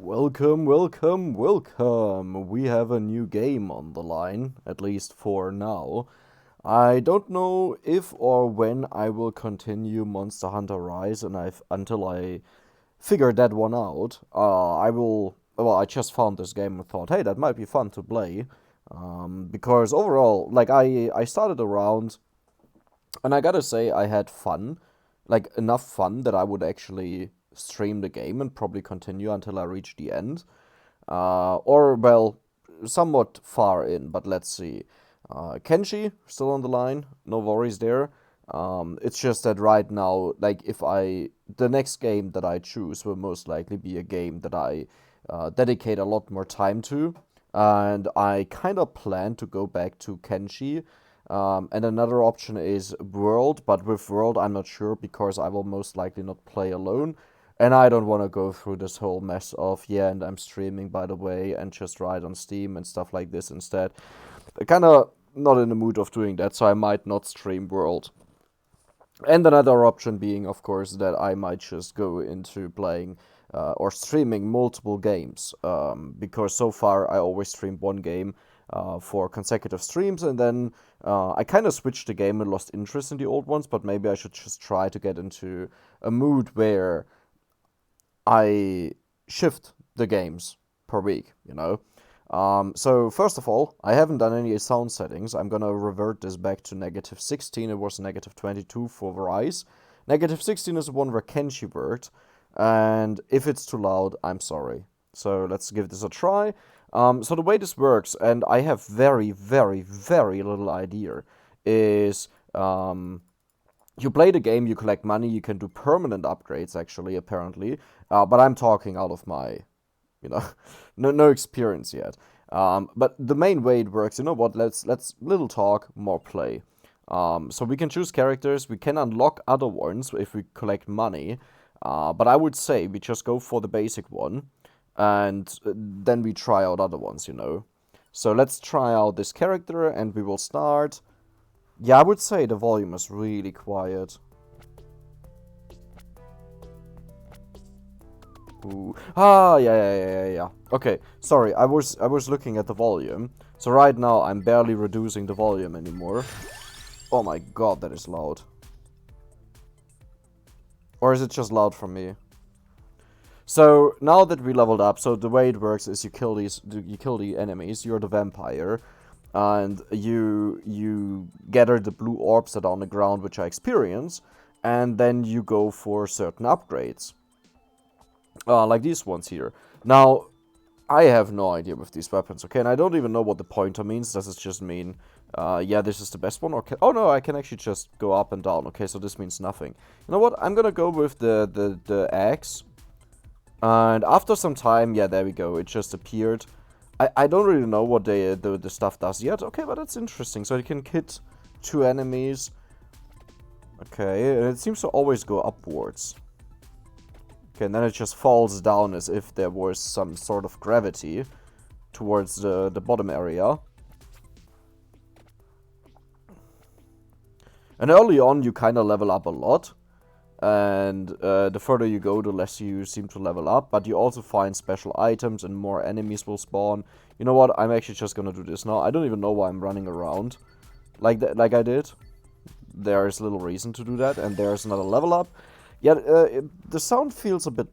Welcome, welcome, welcome. We have a new game on the line, at least for now. I don't know if or when I will continue Monster Hunter Rise until I figure that one out. I just found this game and thought, hey, that might be fun to play. Because overall, I started around, and I gotta say, I had fun. Like, enough fun that I would actually stream the game and probably continue until I reach the end. Somewhat far in, but let's see. Kenshi, still on the line, no worries there. It's just that right now, the next game that I choose will most likely be a game that I dedicate a lot more time to. And I kind of plan to go back to Kenshi. And another option is World, but with World, I'm not sure because I will most likely not play alone. And I don't want to go through this whole mess of, and I'm streaming, by the way, and just write on Steam and stuff like this instead. Kind of not in the mood of doing that, so I might not stream World. And another option being, of course, that I might just go into playing or streaming multiple games. Because so far I always stream one game for consecutive streams, and then I kind of switched the game and lost interest in the old ones, but maybe I should just try to get into a mood where I shift the games per week, you know? So first of all, I haven't done any sound settings. I'm gonna revert this back to -16. It was -22 for Rise. -16 is the one where Kenshi worked, and if it's too loud, I'm sorry. So let's give this a try. So the way this works, and I have very, very, very little idea, is you play the game, you collect money, you can do permanent upgrades, actually, apparently. But I'm talking out of my, no experience yet. But the main way it works, you know what? Let's little talk, more play. So we can choose characters. We can unlock other ones if we collect money. But I would say we just go for the basic one, and then we try out other ones, you know. So let's try out this character, and we will start. Yeah, I would say the volume is really quiet. Ooh. Yeah. Okay, sorry, I was looking at the volume. So right now I'm barely reducing the volume anymore. Oh my god, that is loud. Or is it just loud for me? So now that we leveled up, so the way it works is you kill the enemies. You're the vampire, and you gather the blue orbs that are on the ground, which I experience, and then you go for certain upgrades. Like these ones here. Now, I have no idea with these weapons, okay? And I don't even know what the pointer means. Does it just mean, this is the best one? Or oh no, I can actually just go up and down. Okay, so this means nothing. You know what? I'm gonna go with the axe. And after some time, yeah, there we go. It just appeared. I don't really know what the stuff does yet. Okay, but that's interesting. So you can hit 2 enemies. Okay, and it seems to always go upwards. Okay, and then it just falls down as if there was some sort of gravity towards the bottom area. And early on, you kind of level up a lot. And the further you go, the less you seem to level up. But you also find special items and more enemies will spawn. You know what? I'm actually just gonna do this now. I don't even know why I'm running around like I did. There is little reason to do that. And there's another level up. Yeah, the sound feels a bit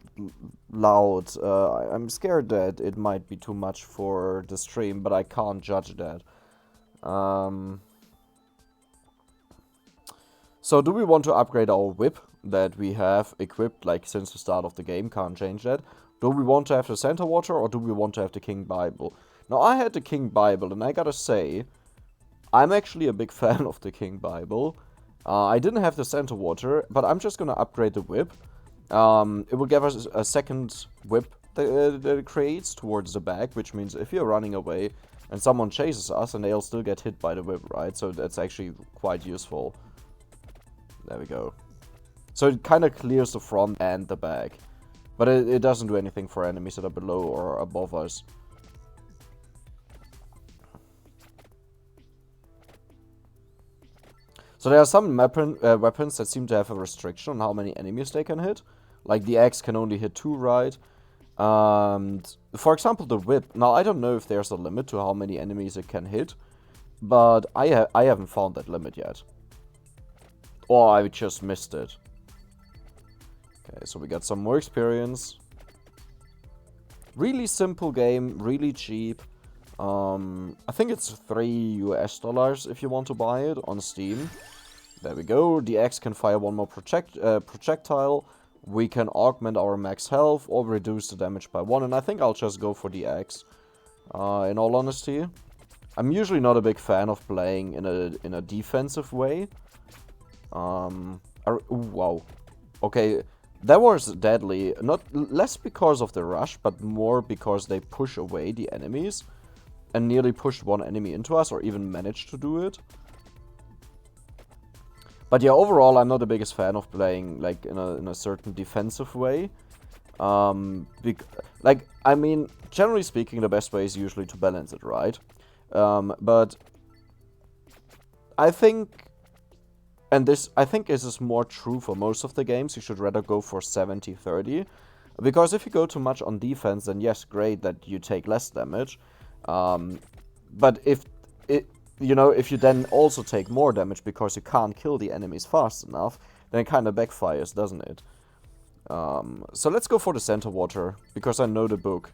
loud. I'm scared that it might be too much for the stream, but I can't judge that. So do we want to upgrade our whip that we have equipped, like, since the start of the game? Can't change that. Do we want to have the Center Water, or do we want to have the King Bible? Now, I had the King Bible, and I gotta say, I'm actually a big fan of the King Bible. I didn't have the Center Water, but I'm just gonna upgrade the whip. It will give us a second whip that it creates towards the back, which means if you're running away and someone chases us, and they'll still get hit by the whip, right? So that's actually quite useful. There we go. So it kind of clears the front and the back. But it doesn't do anything for enemies that are below or above us. So there are some weapons that seem to have a restriction on how many enemies they can hit. Like the axe can only hit 2, right? And for example, the whip. Now, I don't know if there's a limit to how many enemies it can hit, but I haven't found that limit yet. Or I just missed it. Okay, so we got some more experience. Really simple game, really cheap. I think it's $3 if you want to buy it on Steam. There we go. The axe can fire one more projectile. We can augment our max health or reduce the damage by 1. And I think I'll just go for the axe. In all honesty, I'm usually not a big fan of playing in a defensive way. Ooh, wow. Okay, that was deadly. Not less because of the rush, but more because they push away the enemies and nearly pushed one enemy into us, or even managed to do it. But yeah, overall, I'm not the biggest fan of playing like in a certain defensive way. Like, I mean, generally speaking, the best way is usually to balance it, right? But I think, and this, I think this is more true for most of the games, you should rather go for 70-30. Because if you go too much on defense, then yes, great that you take less damage. But if you then also take more damage because you can't kill the enemies fast enough, then it kind of backfires, doesn't it? So let's go for the center water, because I know the book.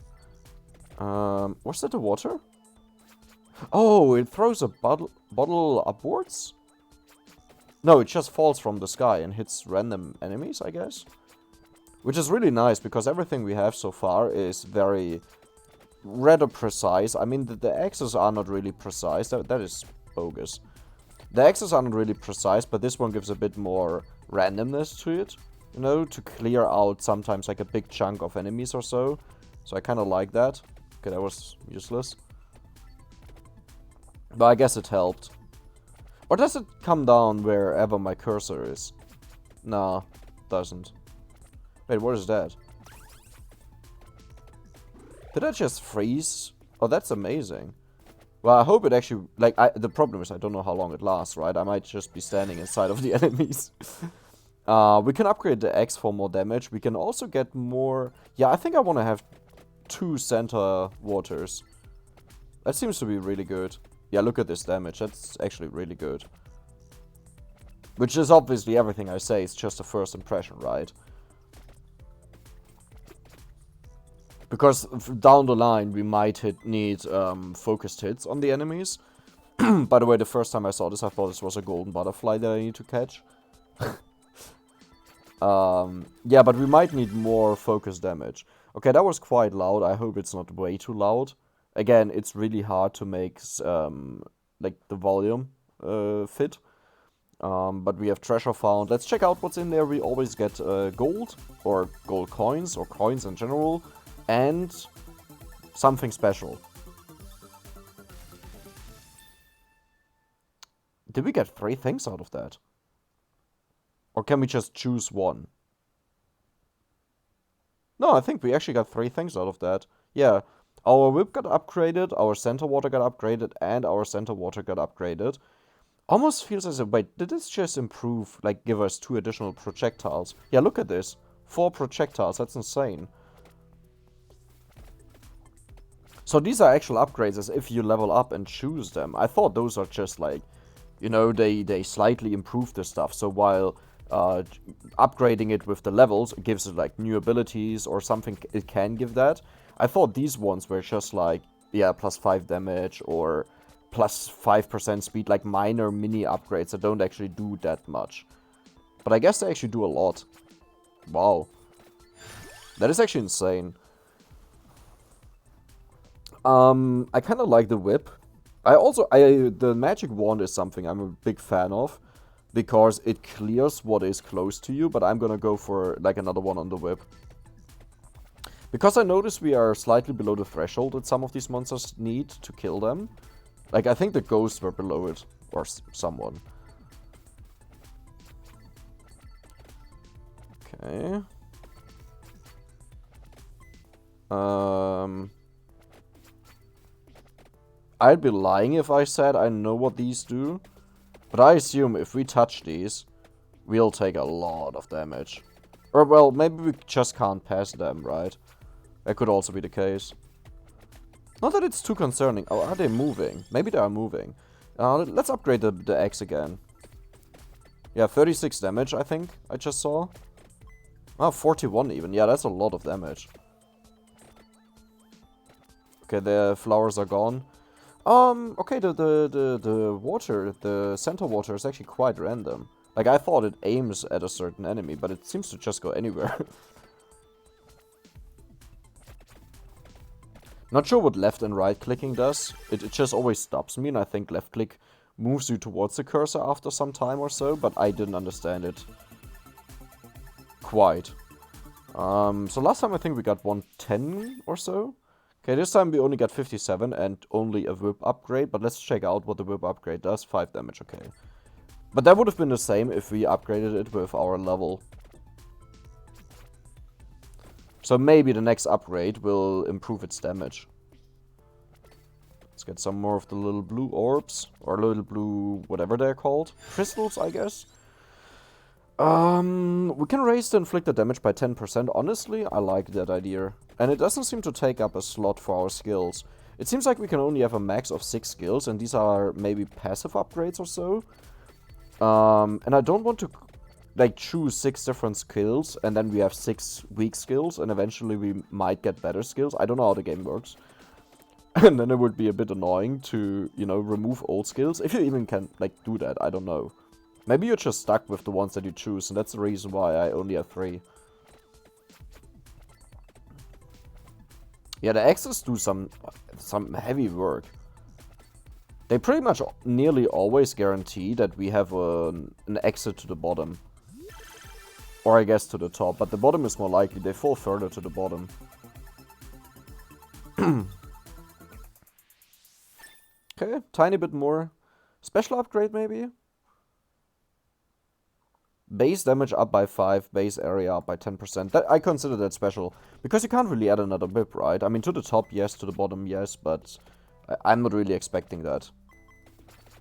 Was that the water? Oh, it throws a bottle upwards? No, it just falls from the sky and hits random enemies, I guess. Which is really nice, because everything we have so far is very rather precise. I mean, the axes are not really precise. That is bogus. The axes are not really precise, but this one gives a bit more randomness to it. You know, to clear out sometimes like a big chunk of enemies or so. So I kind of like that. Okay, that was useless. But I guess it helped. Or does it come down wherever my cursor is? Nah, doesn't. Wait, what is that? Did I just freeze? Oh, that's amazing. Well, I hope it actually... Like, the problem is I don't know how long it lasts, right? I might just be standing inside of the enemies. We can upgrade the axe for more damage. We can also get more... Yeah, I think I want to have 2 center waters. That seems to be really good. Yeah, look at this damage. That's actually really good. Which is obviously everything I say. It's just a first impression, right? Because down the line, we might need focused hits on the enemies. By the way, the first time I saw this, I thought this was a golden butterfly that I need to catch. Yeah, but we might need more focused damage. Okay, that was quite loud. I hope it's not way too loud. Again, it's really hard to make like the volume fit. But we have treasure found. Let's check out what's in there. We always get gold, or gold coins, or coins in general. And something special. Did we get 3 things out of that? Or can we just choose one? No, I think we actually got 3 things out of that. Yeah, our whip got upgraded, our center water got upgraded, and our center water got upgraded. Almost feels as if, wait, did this just improve, like give us 2 additional projectiles? Yeah, look at this. 4 projectiles, that's insane. So these are actual upgrades as if you level up and choose them. I thought those are just like, you know, they slightly improve the stuff. So while upgrading it with the levels, it gives it like new abilities or something, it can give that. I thought these ones were just like, yeah, plus 5 damage or plus 5% speed, like minor mini upgrades that don't actually do that much. But I guess they actually do a lot. Wow. That is actually insane. I kind of like the whip. The magic wand is something I'm a big fan of, because it clears what is close to you, but I'm gonna go for like another one on the whip. Because I noticed we are slightly below the threshold that some of these monsters need to kill them. Like, I think the ghosts were below it, or someone. Okay. I'd be lying if I said I know what these do. But I assume if we touch these, we'll take a lot of damage. Or, well, maybe we just can't pass them, right? That could also be the case. Not that it's too concerning. Oh, are they moving? Maybe they are moving. Let's upgrade the axe again. Yeah, 36 damage, I think, I just saw. Oh, 41 even. Yeah, that's a lot of damage. Okay, the flowers are gone. Okay, the water, the center water is actually quite random. Like, I thought it aims at a certain enemy, but it seems to just go anywhere. Not sure what left and right clicking does. It just always stops me, and I think left click moves you towards the cursor after some time or so, but I didn't understand it quite. So last time I think we got 110 or so. Okay, this time we only got 57 and only a whip upgrade, but let's check out what the whip upgrade does. 5 damage, okay. But that would have been the same if we upgraded it with our level. So maybe the next upgrade will improve its damage. Let's get some more of the little blue orbs. Or little blue, whatever they're called. Crystals, I guess. We can raise the inflicted damage by 10%. Honestly, I like that idea. And it doesn't seem to take up a slot for our skills. It seems like we can only have a max of 6 skills. And these are maybe passive upgrades or so. And I don't want to like choose 6 different skills and then we have 6 weak skills and eventually we might get better skills. I don't know how the game works. And then it would be a bit annoying to, you know, remove old skills. If you even can, like, do that, I don't know. Maybe you're just stuck with the ones that you choose, and that's the reason why I only have 3. Yeah, the axes do some heavy work. They pretty much nearly always guarantee that we have an exit to the bottom. Or I guess to the top, but the bottom is more likely. They fall further to the bottom. Okay, tiny bit more. Special upgrade maybe? Base damage up by 5, base area up by 10%. That, I consider that special. Because you can't really add another whip, right? I mean, to the top, yes. To the bottom, yes. But I'm not really expecting that.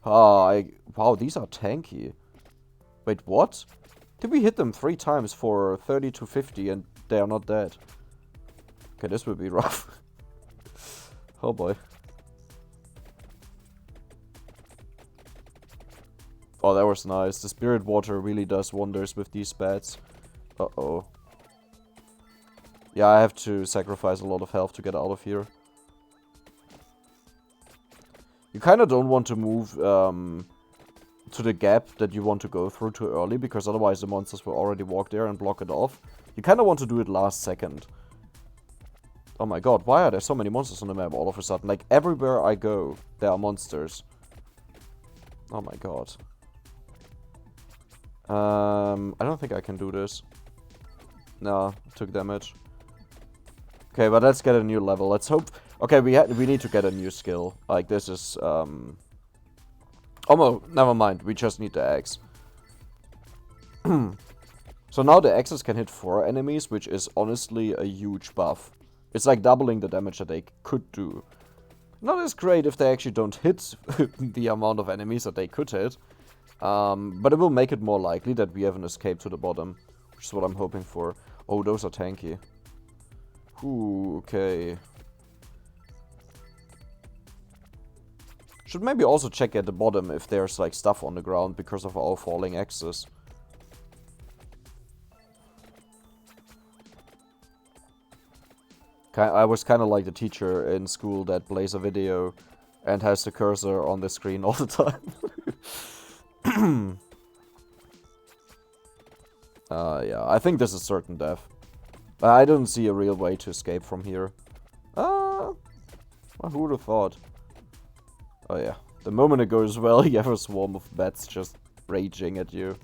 Wow, these are tanky. Wait, what? Did we hit them 3 times for 30 to 50 and they are not dead? Okay, this will be rough. Oh boy. Oh, that was nice. The spirit water really does wonders with these bats. Uh-oh. Yeah, I have to sacrifice a lot of health to get out of here. You kind of don't want to move to the gap that you want to go through too early, because otherwise the monsters will already walk there and block it off. You kind of want to do it last second. Oh my god, why are there so many monsters on the map all of a sudden? Like, everywhere I go, there are monsters. Oh my god. I don't think I can do this. No, took damage. Okay, but let's get a new level. Let's hope... Okay, we need to get a new skill. Like, this is, Oh, no, never mind. We just need the axe. So now the axes can hit 4 enemies, which is honestly a huge buff. It's like doubling the damage that they could do. Not as great if they actually don't hit the amount of enemies that they could hit. But it will make it more likely that we have an escape to the bottom, which is what I'm hoping for. Oh, those are tanky. Ooh, okay. Should maybe also check at the bottom if there's like stuff on the ground because of our falling axes. I was kind of like the teacher in school that plays a video and has the cursor on the screen all the time. Yeah, I think this is certain death. I don't see a real way to escape from here. Who would have thought? Oh yeah, the moment it goes well, you have a swarm of bats just raging at you.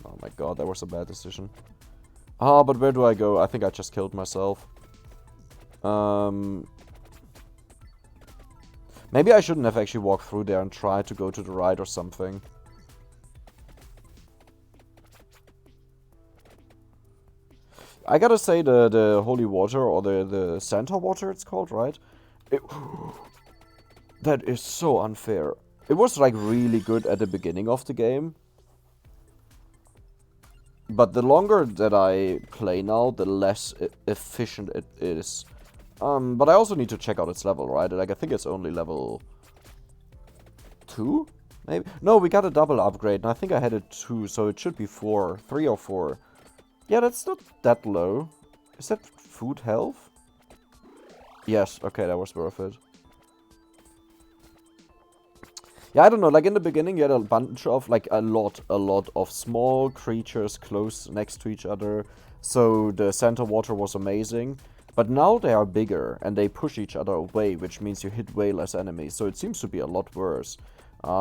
Oh my god, that was a bad decision. Ah, but where do I go? I think I just killed myself. Maybe I shouldn't have actually walked through there and tried to go to the right or something. I gotta say the holy water, or the Santa water it's called, right? That is so unfair. It was like really good at the beginning of the game. But the longer that I play now, the less efficient it is. But I also need to check out its level, right? Like, I think it's only level 2? Maybe? No, we got a double upgrade, and I think I had it 2, so it should be 4. 3 or 4. Yeah, that's not that low. Is that food health? Yes, okay, that was worth it. Yeah, I don't know, like in the beginning you had a bunch of, like a lot of small creatures close next to each other. So the center water was amazing. But now they are bigger and they push each other away, which means you hit way less enemies. So it seems to be a lot worse.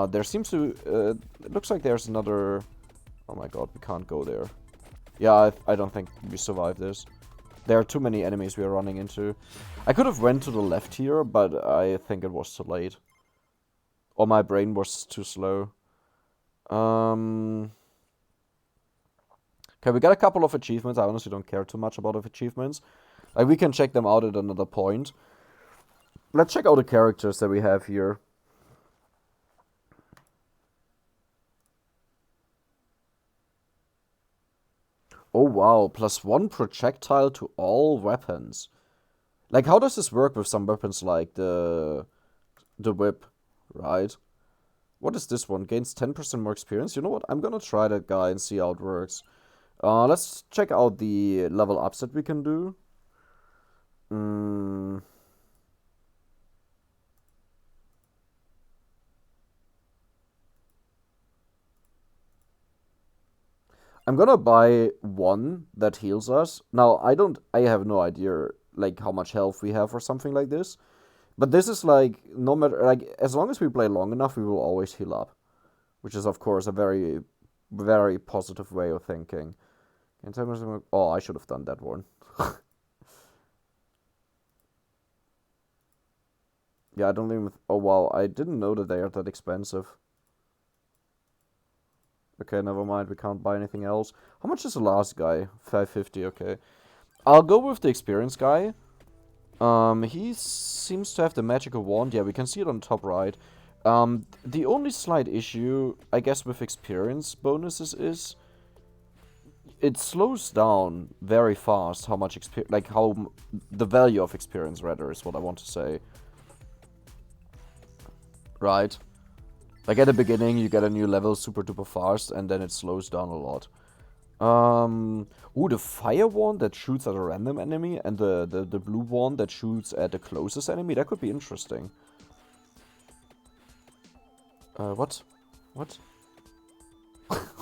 There seems to, it looks like there's another, oh my god, we can't go there. Yeah, I don't think we survive this. There are too many enemies we are running into. I could have went to the left here, but I think it was too late. Or my brain was too slow. Okay, we got a couple of achievements. I honestly don't care too much about the achievements. Like, we can check them out at another point. Let's check out the characters that we have here. Oh wow, +1 projectile to all weapons. Like, how does this work with some weapons like the whip, right? What is this one? Gains 10% more experience? You know what? I'm gonna try that guy and see how it works. Let's check out the level ups that we can do. I'm gonna buy one that heals us. Now, I have no idea, like, how much health we have or something like this. But this is like, no matter, like, as long as we play long enough, we will always heal up. Which is, of course, a very, very positive way of thinking. In terms of, oh, I should have done that one. Yeah, I don't even, oh wow, I didn't know that they are that expensive. Okay, never mind, we can't buy anything else. How much is the last guy? 550, okay. I'll go with the experienced guy. He seems to have the magical wand. Yeah, we can see it on the top right. The only slight issue, I guess, with experience bonuses is it slows down very fast how much experience, like how the value of experience, rather, is what I want to say. Right? Like, at the beginning, you get a new level super duper fast, and then it slows down a lot. Ooh, the fire wand that shoots at a random enemy, and the blue wand that shoots at the closest enemy, that could be interesting. What? What?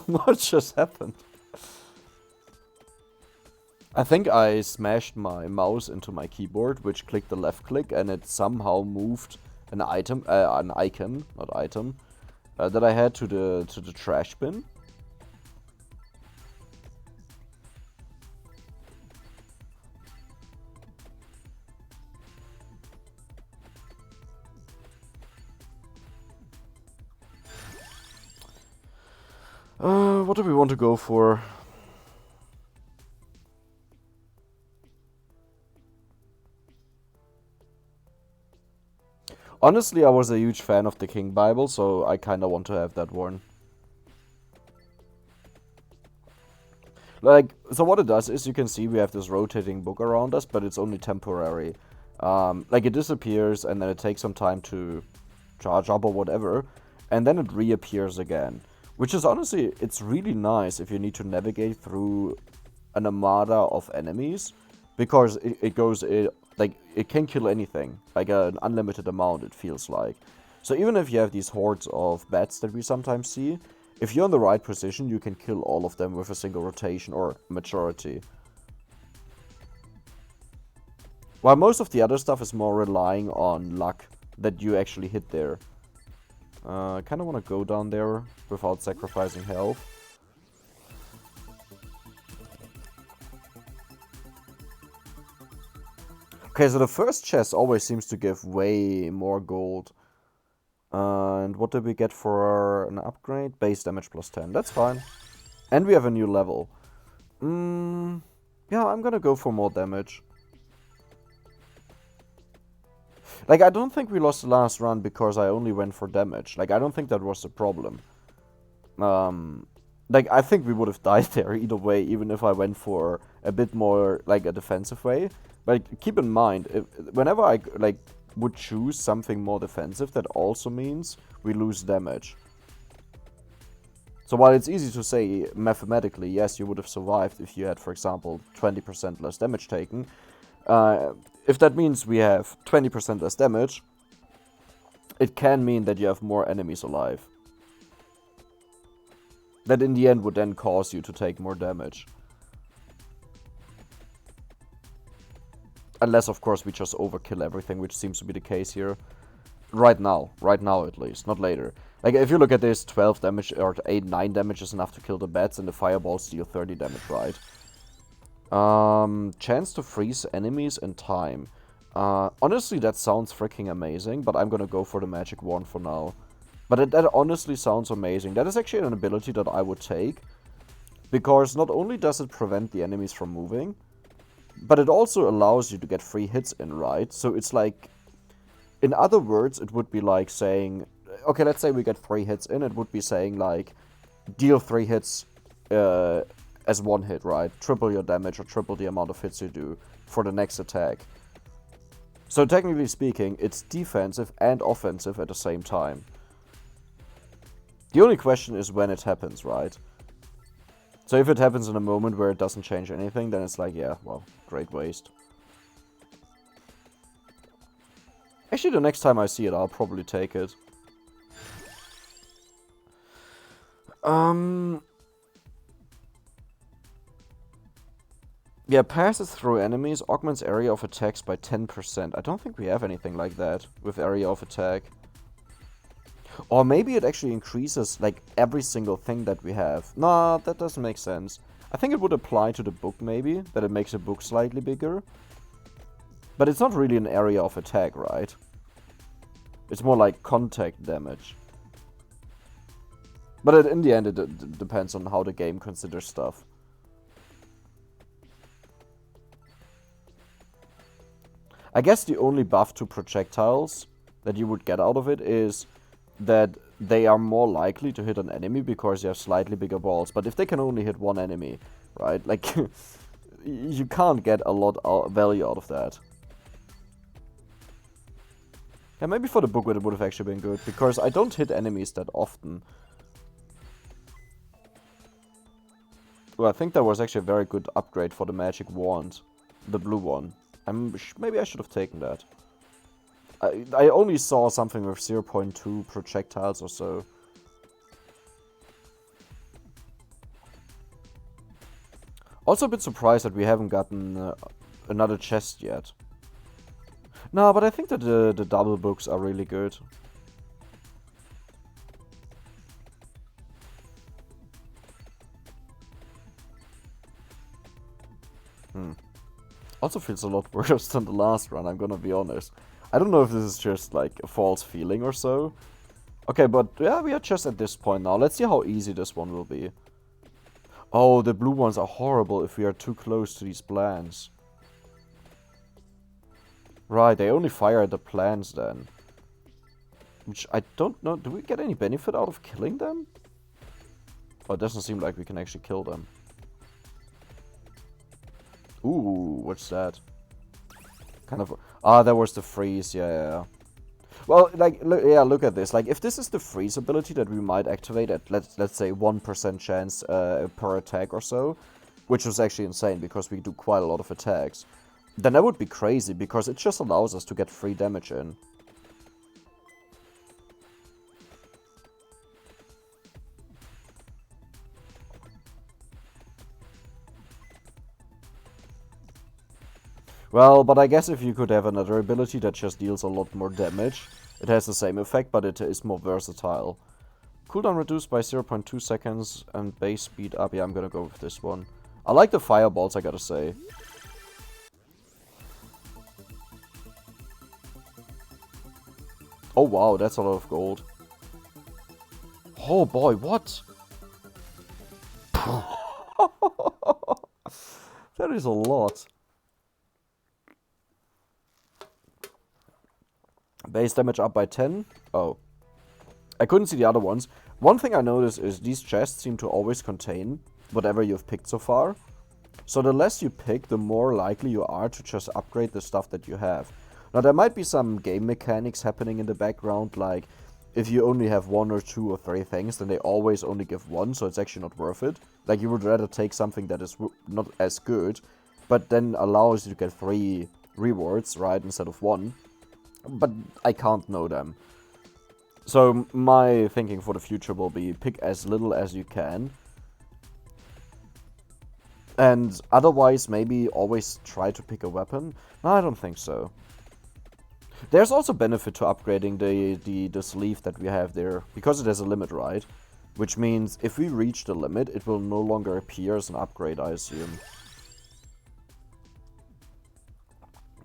What just happened? I think I smashed my mouse into my keyboard, which clicked the left click, and it somehow moved an icon, not item, that I had to the trash bin. What do we want to go for? Honestly, I was a huge fan of the King Bible, so I kinda want to have that one. Like, so what it does is, you can see we have this rotating book around us, but it's only temporary. Like, it disappears, and then it takes some time to charge up or whatever, and then it reappears again. Which is honestly, it's really nice if you need to navigate through an armada of enemies, because it can kill anything, like an unlimited amount, it feels like. So even if you have these hordes of bats that we sometimes see, if you're in the right position, you can kill all of them with a single rotation, or majority. While most of the other stuff is more relying on luck, that you actually hit there. I kind of want to go down there without sacrificing health. Okay, so the first chest always seems to give way more gold. And what did we get for an upgrade? Base damage +10. That's fine. And we have a new level. Yeah, I'm gonna go for more damage. Like, I don't think we lost the last run because I only went for damage. Like, I don't think that was the problem. Like, I think we would have died there either way, even if I went for a bit more, like, a defensive way. But keep in mind, whenever I, like, would choose something more defensive, that also means we lose damage. So while it's easy to say mathematically, yes, you would have survived if you had, for example, 20% less damage taken. If that means we have 20% less damage, it can mean that you have more enemies alive. That in the end would then cause you to take more damage. Unless, of course, we just overkill everything, which seems to be the case here. Right now at least, not later. Like, if you look at this, 12 damage, or 8, 9 damage is enough to kill the bats, and the fireballs deal 30 damage, right? Chance to freeze enemies in time. Honestly, that sounds freaking amazing, but I'm gonna go for the magic wand for now. But that honestly sounds amazing. That is actually an ability that I would take, because not only does it prevent the enemies from moving, but it also allows you to get free hits in, right? So it's like, in other words, it would be like saying, okay, let's say we get 3 hits in, it would be saying like, deal 3 hits as 1 hit, right? Triple your damage or triple the amount of hits you do for the next attack. So technically speaking, it's defensive and offensive at the same time. The only question is when it happens, right? So if it happens in a moment where it doesn't change anything, then it's like, yeah, well, great waste. Actually, the next time I see it, I'll probably take it. Yeah, passes through enemies, augments area of attacks by 10%. I don't think we have anything like that with area of attack. Or maybe it actually increases, like, every single thing that we have. Nah, that doesn't make sense. I think it would apply to the book, maybe, that it makes the book slightly bigger. But it's not really an area of attack, right? It's more like contact damage. But in the end, it depends on how the game considers stuff. I guess the only buff to projectiles that you would get out of it is that they are more likely to hit an enemy because you have slightly bigger balls. But if they can only hit one enemy, right? Like, you can't get a lot of value out of that. Yeah, maybe for the book it would have actually been good, because I don't hit enemies that often. Well, I think that was actually a very good upgrade for the magic wand. The blue one. Maybe I should have taken that. I only saw something with 0.2 projectiles or so. Also a bit surprised that we haven't gotten another chest yet. No, but I think that the double books are really good. Also feels a lot worse than the last run, I'm gonna be honest. I don't know if this is just like a false feeling or so. Okay, but yeah, we are just at this point now. Let's see how easy this one will be. Oh, the blue ones are horrible if we are too close to these plants. Right, they only fire at the plants then. Which I don't know. Do we get any benefit out of killing them? Oh, it doesn't seem like we can actually kill them. Ooh, what's that? Kind of... Ah, that was the freeze, yeah. Well, like, look at this. Like, if this is the freeze ability that we might activate at, let's say, 1% chance per attack or so, which was actually insane because we do quite a lot of attacks, then that would be crazy because it just allows us to get free damage in. Well, but I guess if you could have another ability that just deals a lot more damage, it has the same effect, but it is more versatile. Cooldown reduced by 0.2 seconds and base speed up. Yeah, I'm gonna go with this one. I like the fireballs, I gotta say. Oh wow, that's a lot of gold. Oh boy, what? That is a lot. Base damage up by 10. Oh. I couldn't see the other ones. One thing I noticed is these chests seem to always contain whatever you've picked so far. So the less you pick, the more likely you are to just upgrade the stuff that you have. Now there might be some game mechanics happening in the background, like if you only have 1 or 2 or 3 things, then they always only give 1, so it's actually not worth it. Like you would rather take something that is not as good, but then allows you to get 3 rewards, right, instead of 1. But I can't know them. So my thinking for the future will be pick as little as you can. And otherwise maybe always try to pick a weapon. No, I don't think so. There's also benefit to upgrading the sleeve that we have there, because it has a limit, right? Which means if we reach the limit, it will no longer appear as an upgrade, I assume.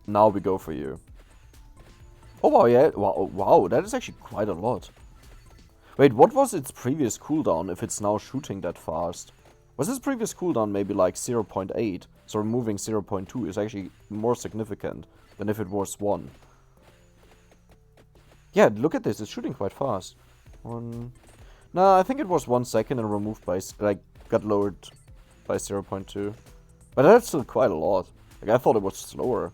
Now we go for you. Oh wow, yeah, wow, that is actually quite a lot. Wait, what was its previous cooldown if it's now shooting that fast? Was its previous cooldown maybe like 0.8? So removing 0.2 is actually more significant than if it was 1. Yeah, look at this, it's shooting quite fast. No, I think it was 1 second and removed by, like, got lowered by 0.2. But that's still quite a lot. Like, I thought it was slower.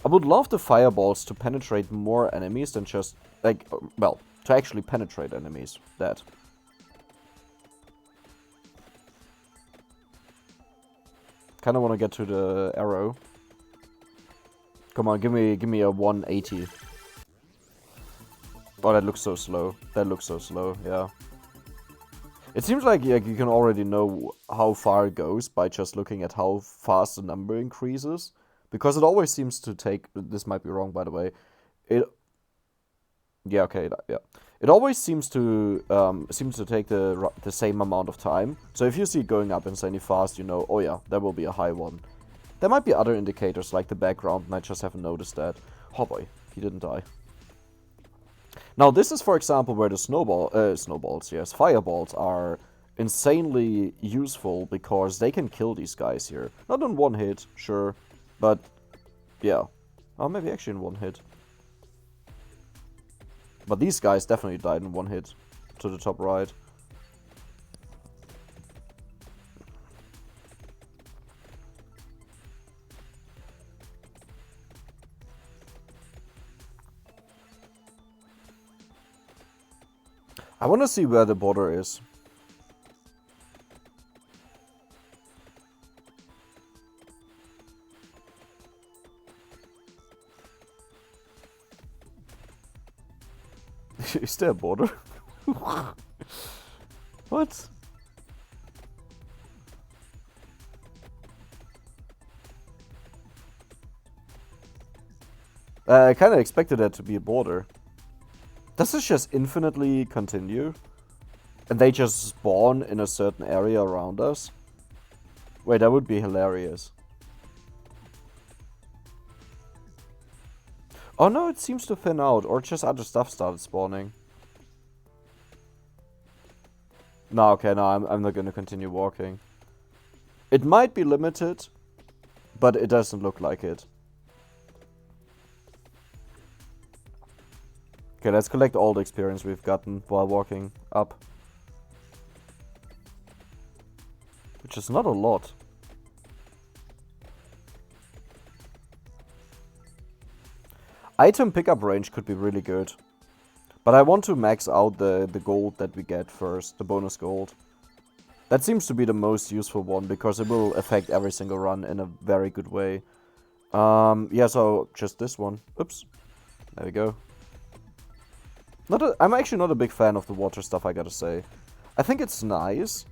I would love the fireballs to penetrate more enemies than just, like, well, to actually penetrate enemies. That. Kinda wanna get to the arrow. Come on, give me a 180. Oh, that looks so slow. That looks so slow, yeah. It seems like you can already know how far it goes by just looking at how fast the number increases. Because it always seems to take... This might be wrong, by the way. Yeah, okay, yeah. It always seems to take the same amount of time. So if you see it going up insanely fast, you know, oh yeah, there will be a high one. There might be other indicators like the background, and I just haven't noticed that. Oh boy, he didn't die. Now this is, for example, where the fireballs are insanely useful because they can kill these guys here. Not in 1 hit, sure, but yeah. Oh, maybe actually in 1 hit. But these guys definitely died in 1 hit to the top right. I want to see where the border is. Is there a border? What? I kind of expected there to be a border. Does this just infinitely continue? And they just spawn in a certain area around us? Wait, that would be hilarious. Oh no, it seems to thin out, or just other stuff started spawning. No, okay, no, I'm not gonna continue walking. It might be limited, but it doesn't look like it. Okay, let's collect all the experience we've gotten while walking up. Which is not a lot. Item pickup range could be really good. But I want to max out the gold that we get first, the bonus gold. That seems to be the most useful one, because it will affect every single run in a very good way. Yeah, so just this one. Oops. There we go. I'm actually not a big fan of the water stuff, I gotta say. I think it's nice,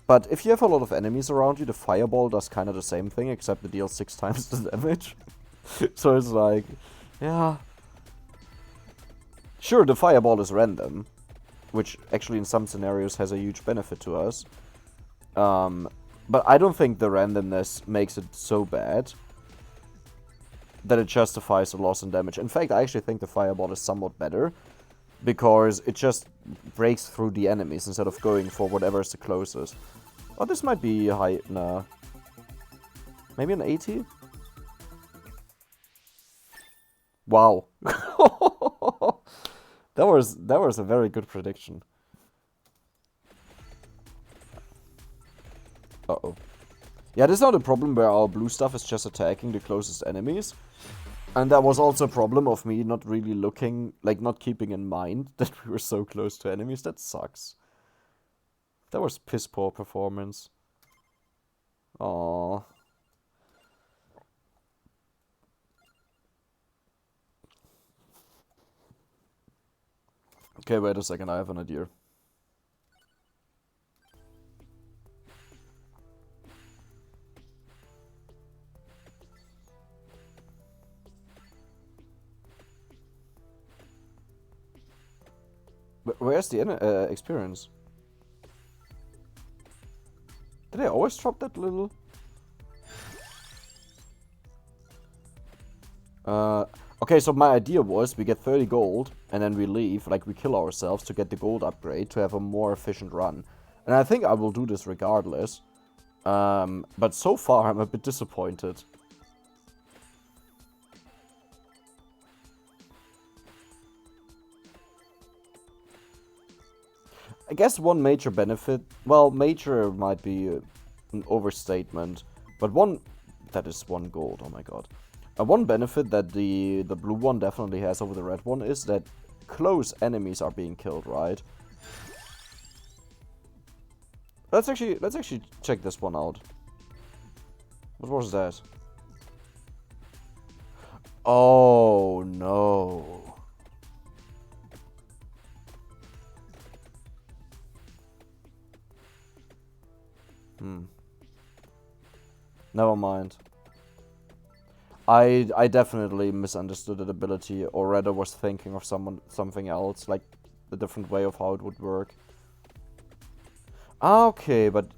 but if you have a lot of enemies around you, the fireball does kind of the same thing, except it deals 6 times the damage. So it's like, yeah. Sure, the fireball is random, which actually in some scenarios has a huge benefit to us. But I don't think the randomness makes it so bad that it justifies the loss in damage. In fact, I actually think the fireball is somewhat better, because it just breaks through the enemies instead of going for whatever is the closest. Oh, this might be high. Nah. Maybe an 80? Wow. That was a very good prediction. Uh-oh. Yeah, this is not a problem where our blue stuff is just attacking the closest enemies. And that was also a problem of me not really looking, like not keeping in mind that we were so close to enemies. That sucks. That was piss poor performance. Aww. Okay, wait a second, I have an idea. Where's the experience? Did I always drop that little? Okay, so my idea was we get 30 gold and then we leave, like we kill ourselves to get the gold upgrade to have a more efficient run. And I think I will do this regardless. But so far I'm a bit disappointed. I guess one major benefit, well, major might be an overstatement, but that is 1 gold, oh my god. One benefit that the blue one definitely has over the red one is that close enemies are being killed, right? Let's actually check this one out. What was that? Oh no. Never mind. I definitely misunderstood that ability, or rather was thinking of something else, like a different way of how it would work. Ah, okay, but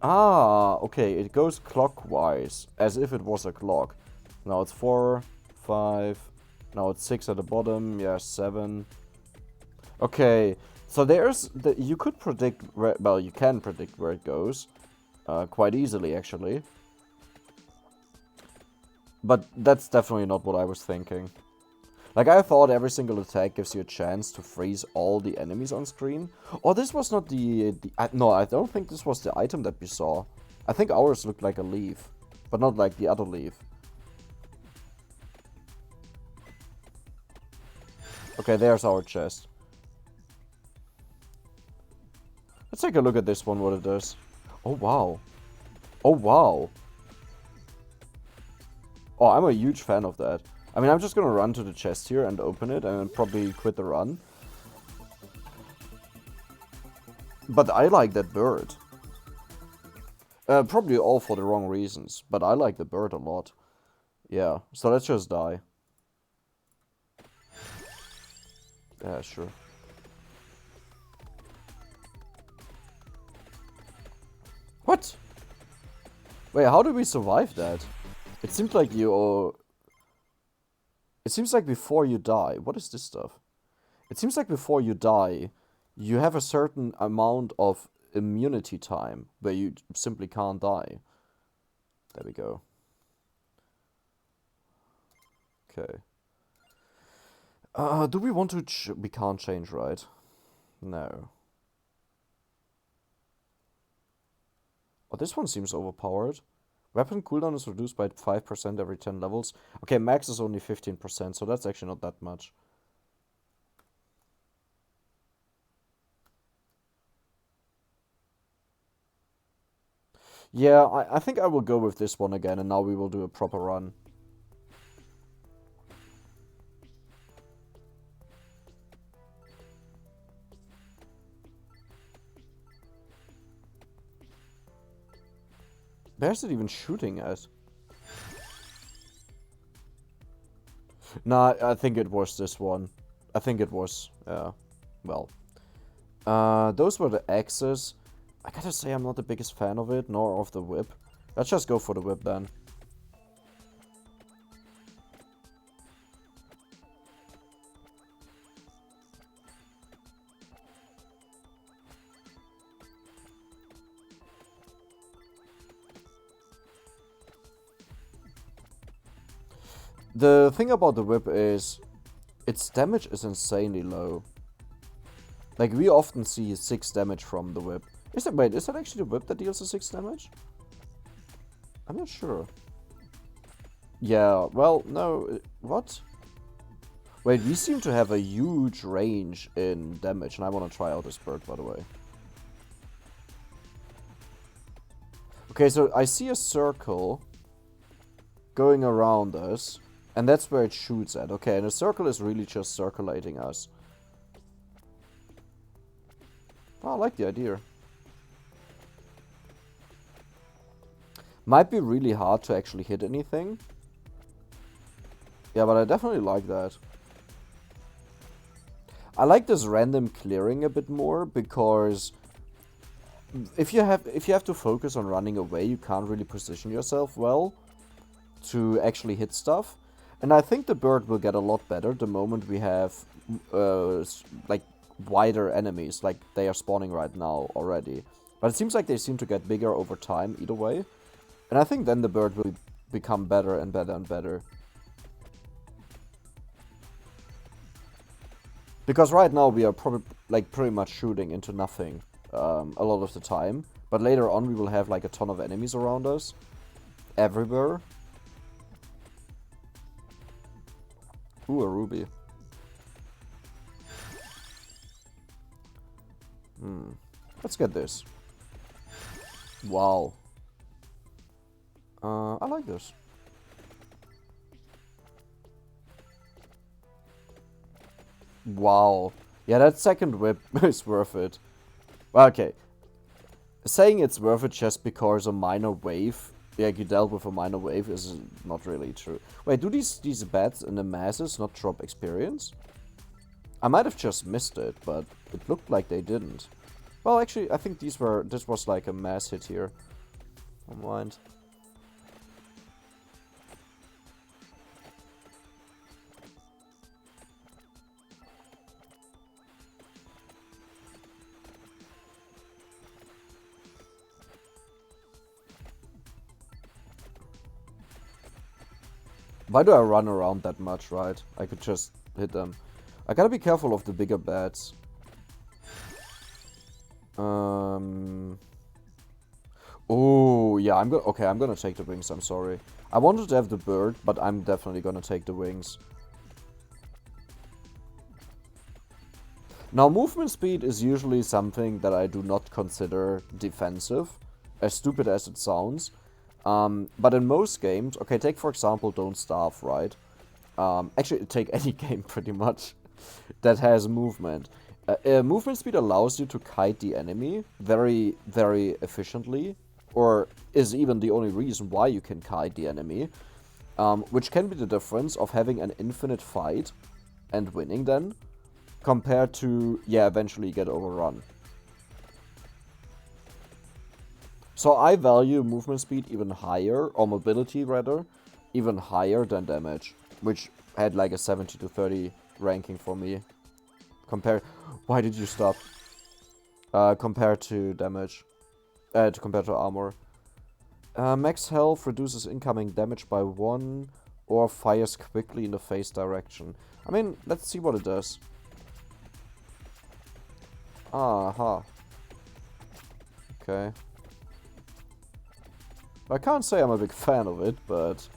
okay, it goes clockwise, as if it was a clock. Now it's 4, 5, now it's 6 at the bottom, yeah, 7. Okay, so you could predict well, you can predict where it goes, quite easily actually. But that's definitely not what I was thinking. Like, I thought every single attack gives you a chance to freeze all the enemies on screen. Oh, this was not no, I don't think this was the item that we saw. I think ours looked like a leaf, but not like the other leaf. Okay, there's our chest. Let's take a look at this one, what it does. Oh, wow. Oh, wow. Oh, I'm a huge fan of that. I mean, I'm just gonna run to the chest here and open it and then probably quit the run. But I like that bird. Probably all for the wrong reasons, but I like the bird a lot. Yeah, so let's just die. Yeah, sure. What? Wait, how did we survive that? It seems like it seems like before you die... What is this stuff? It seems like before you die, you have a certain amount of immunity time where you simply can't die. There we go. Okay. Do we want to... We can't change, right? No. Oh, this one seems overpowered. Weapon cooldown is reduced by 5% every 10 levels. Okay, max is only 15%, so that's actually not that much. Yeah, I think I will go with this one again, and now we will do a proper run. Where's it even shooting at? Nah, I think it was this one. I think it was, well. Those were the axes. I gotta say I'm not the biggest fan of it, nor of the whip. Let's just go for the whip then. The thing about the whip is its damage is insanely low. Like, we often see 6 damage from the whip. Wait, is that actually the whip that deals the 6 damage? I'm not sure. Yeah, well, no, what? Wait, we seem to have a huge range in damage, and I want to try out this bird, by the way. Okay, so I see a circle going around us, and that's where it shoots at. Okay, and the circle is really just circulating us. Oh, I like the idea. Might be really hard to actually hit anything. Yeah, but I definitely like that. I like this random clearing a bit more because if you have to focus on running away, you can't really position yourself well to actually hit stuff. And I think the bird will get a lot better the moment we have like wider enemies, like they are spawning right now already. But it seems like they seem to get bigger over time either way. And I think then the bird will become better and better and better. Because right now we are probably like pretty much shooting into nothing a lot of the time. But later on we will have like a ton of enemies around us. Everywhere. Ooh, a ruby. Let's get this. Wow. I like this. Wow. Yeah, that second whip is worth it. Well, okay. Saying it's worth it just because a minor wave, like you dealt with a minor wave, is not really true. Wait, do these bats in the masses not drop experience? I might have just missed it, but it looked like they didn't. Well, actually, I think this was like a mass hit here. Never mind. Why do I run around that much, right? I could just hit them. I gotta be careful of the bigger bats. Oh, yeah, I'm gonna take the wings, I'm sorry. I wanted to have the bird, but I'm definitely gonna take the wings. Now, movement speed is usually something that I do not consider defensive, as stupid as it sounds. But in most games, okay, take for example Don't Starve, right? Actually, take any game pretty much that has movement. Movement speed allows you to kite the enemy very, very efficiently, or is even the only reason why you can kite the enemy, which can be the difference of having an infinite fight and winning then, compared to, yeah, eventually get overrun. So I value movement speed even higher, or mobility rather, even higher than damage, which had like a 70 to 30 ranking for me. Why did you stop? Compared to damage. Compared to armor. Max health reduces incoming damage by 1 or fires quickly in the face direction. I mean, let's see what it does. Aha. Okay. I can't say I'm a big fan of it, but...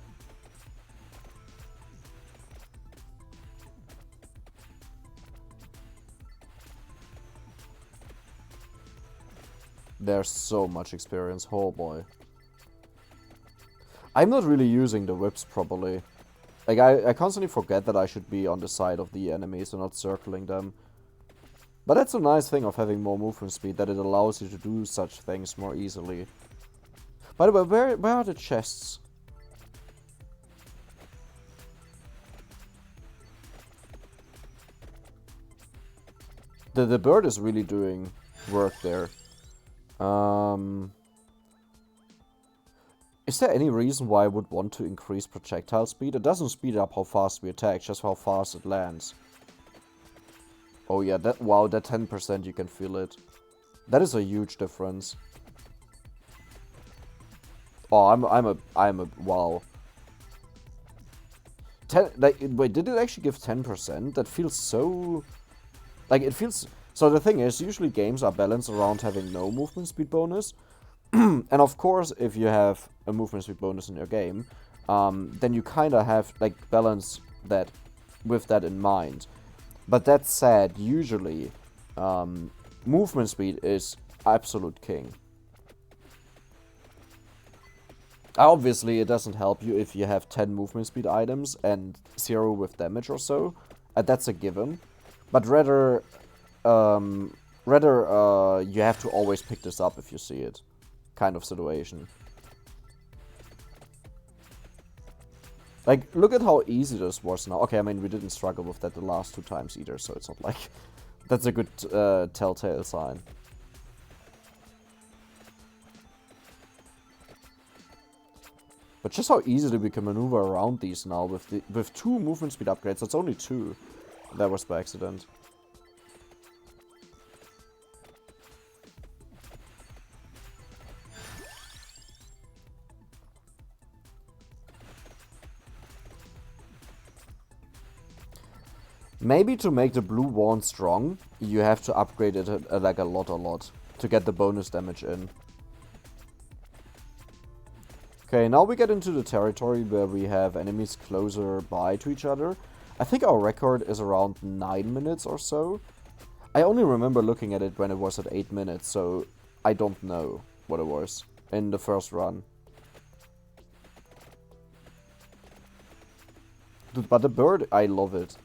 There's so much experience, oh boy. I'm not really using the whips properly. Like, I constantly forget that I should be on the side of the enemies and not circling them. But that's a nice thing of having more movement speed, that it allows you to do such things more easily. By the way, where are the chests? The bird is really doing work there. Is there any reason why I would want to increase projectile speed? It doesn't speed up how fast we attack, just how fast it lands. Oh yeah, wow, that 10% you can feel it. That is a huge difference. Oh, I'm a wow. Wait, did it actually give 10%? That feels so, like, it feels So the thing is, usually games are balanced around having no movement speed bonus. And of course, if you have a movement speed bonus in your game, then you kind of have, like, balance that with that in mind. But that said, usually, movement speed is absolute king. Obviously, it doesn't help you if you have 10 movement speed items and 0 with damage or so. That's a given. But rather, you have to always pick this up if you see it. Kind of situation. Like, look at how easy this was now. Okay, I mean, we didn't struggle with that the last 2 times either, so it's not like... That's a good telltale sign. But just how easily we can maneuver around these now with 2 movement speed upgrades. That's only 2. That was by accident. Maybe to make the blue wand strong, you have to upgrade it like a lot to get the bonus damage in. Okay, now we get into the territory where we have enemies closer by to each other. I think our record is around 9 minutes or so. I only remember looking at it when it was at 8 minutes, so I don't know what it was in the first run. Dude, but the bird, I love it.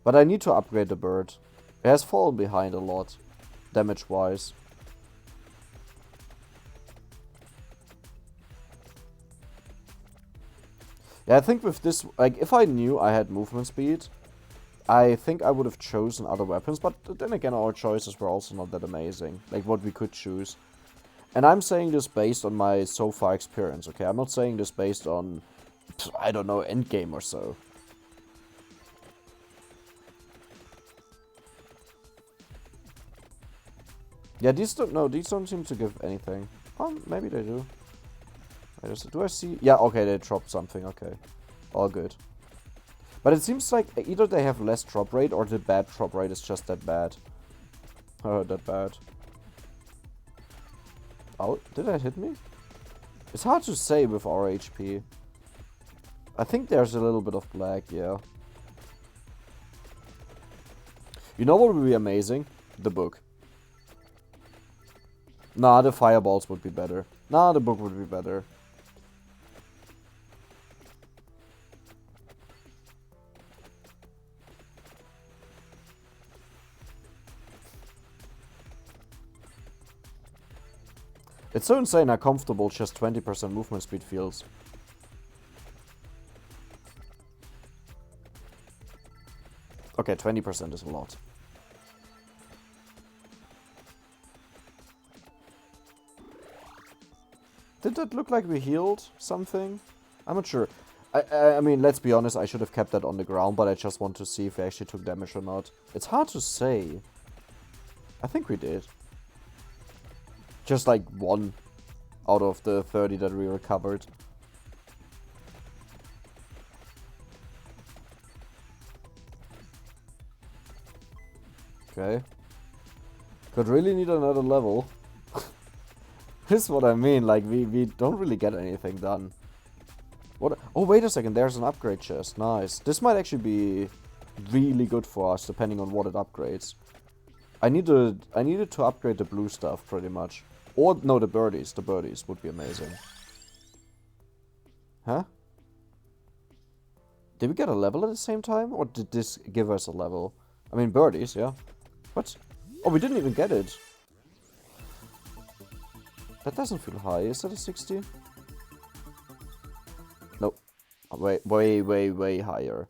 But I need to upgrade the bird. It has fallen behind a lot, damage-wise. Yeah, I think with this, like, if I knew I had movement speed, I think I would have chosen other weapons, but then again, our choices were also not that amazing, like what we could choose. And I'm saying this based on my so far experience, okay? I'm not saying this based on, I don't know, endgame or so. Yeah, these don't seem to give anything. Oh, maybe they do. Do I see? Yeah, okay, they dropped something, okay. All good. But it seems like either they have less drop rate or the bad drop rate is just that bad. Oh, that bad. Oh, did that hit me? It's hard to say with our HP. I think there's a little bit of black, yeah. You know what would be amazing? The book. Nah, the fireballs would be better. Nah, the book would be better. It's so insane how comfortable just 20% movement speed feels. Okay, 20% is a lot. Did that look like we healed something? I'm not sure. I mean, let's be honest, I should have kept that on the ground, but I just want to see if we actually took damage or not. It's hard to say. I think we did. Just like 1 out of the 30 that we recovered. Okay. Could really need another level. This is what I mean, like, we don't really get anything done. What? Oh, wait a second, there's an upgrade chest. Nice. This might actually be really good for us, depending on what it upgrades. I needed to upgrade the blue stuff, pretty much. Or, no, the birdies. The birdies would be amazing. Huh? Did we get a level at the same time? Or did this give us a level? I mean, birdies, yeah. What? Oh, we didn't even get it. That doesn't feel high. Is that a 60? Nope. Way higher.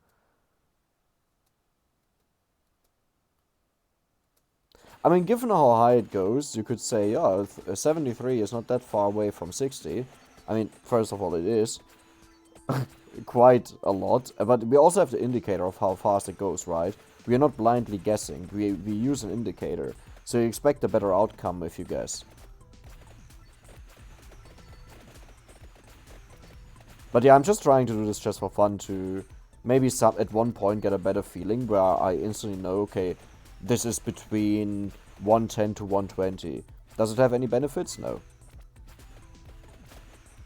I mean, given how high it goes, you could say, yeah, 73 is not that far away from 60. I mean, first of all, it is quite a lot. But we also have the indicator of how fast it goes, right? We are not blindly guessing. We use an indicator. So you expect a better outcome if you guess. But yeah, I'm just trying to do this just for fun to maybe at one point get a better feeling where I instantly know, okay, this is between 110 to 120. Does it have any benefits? No.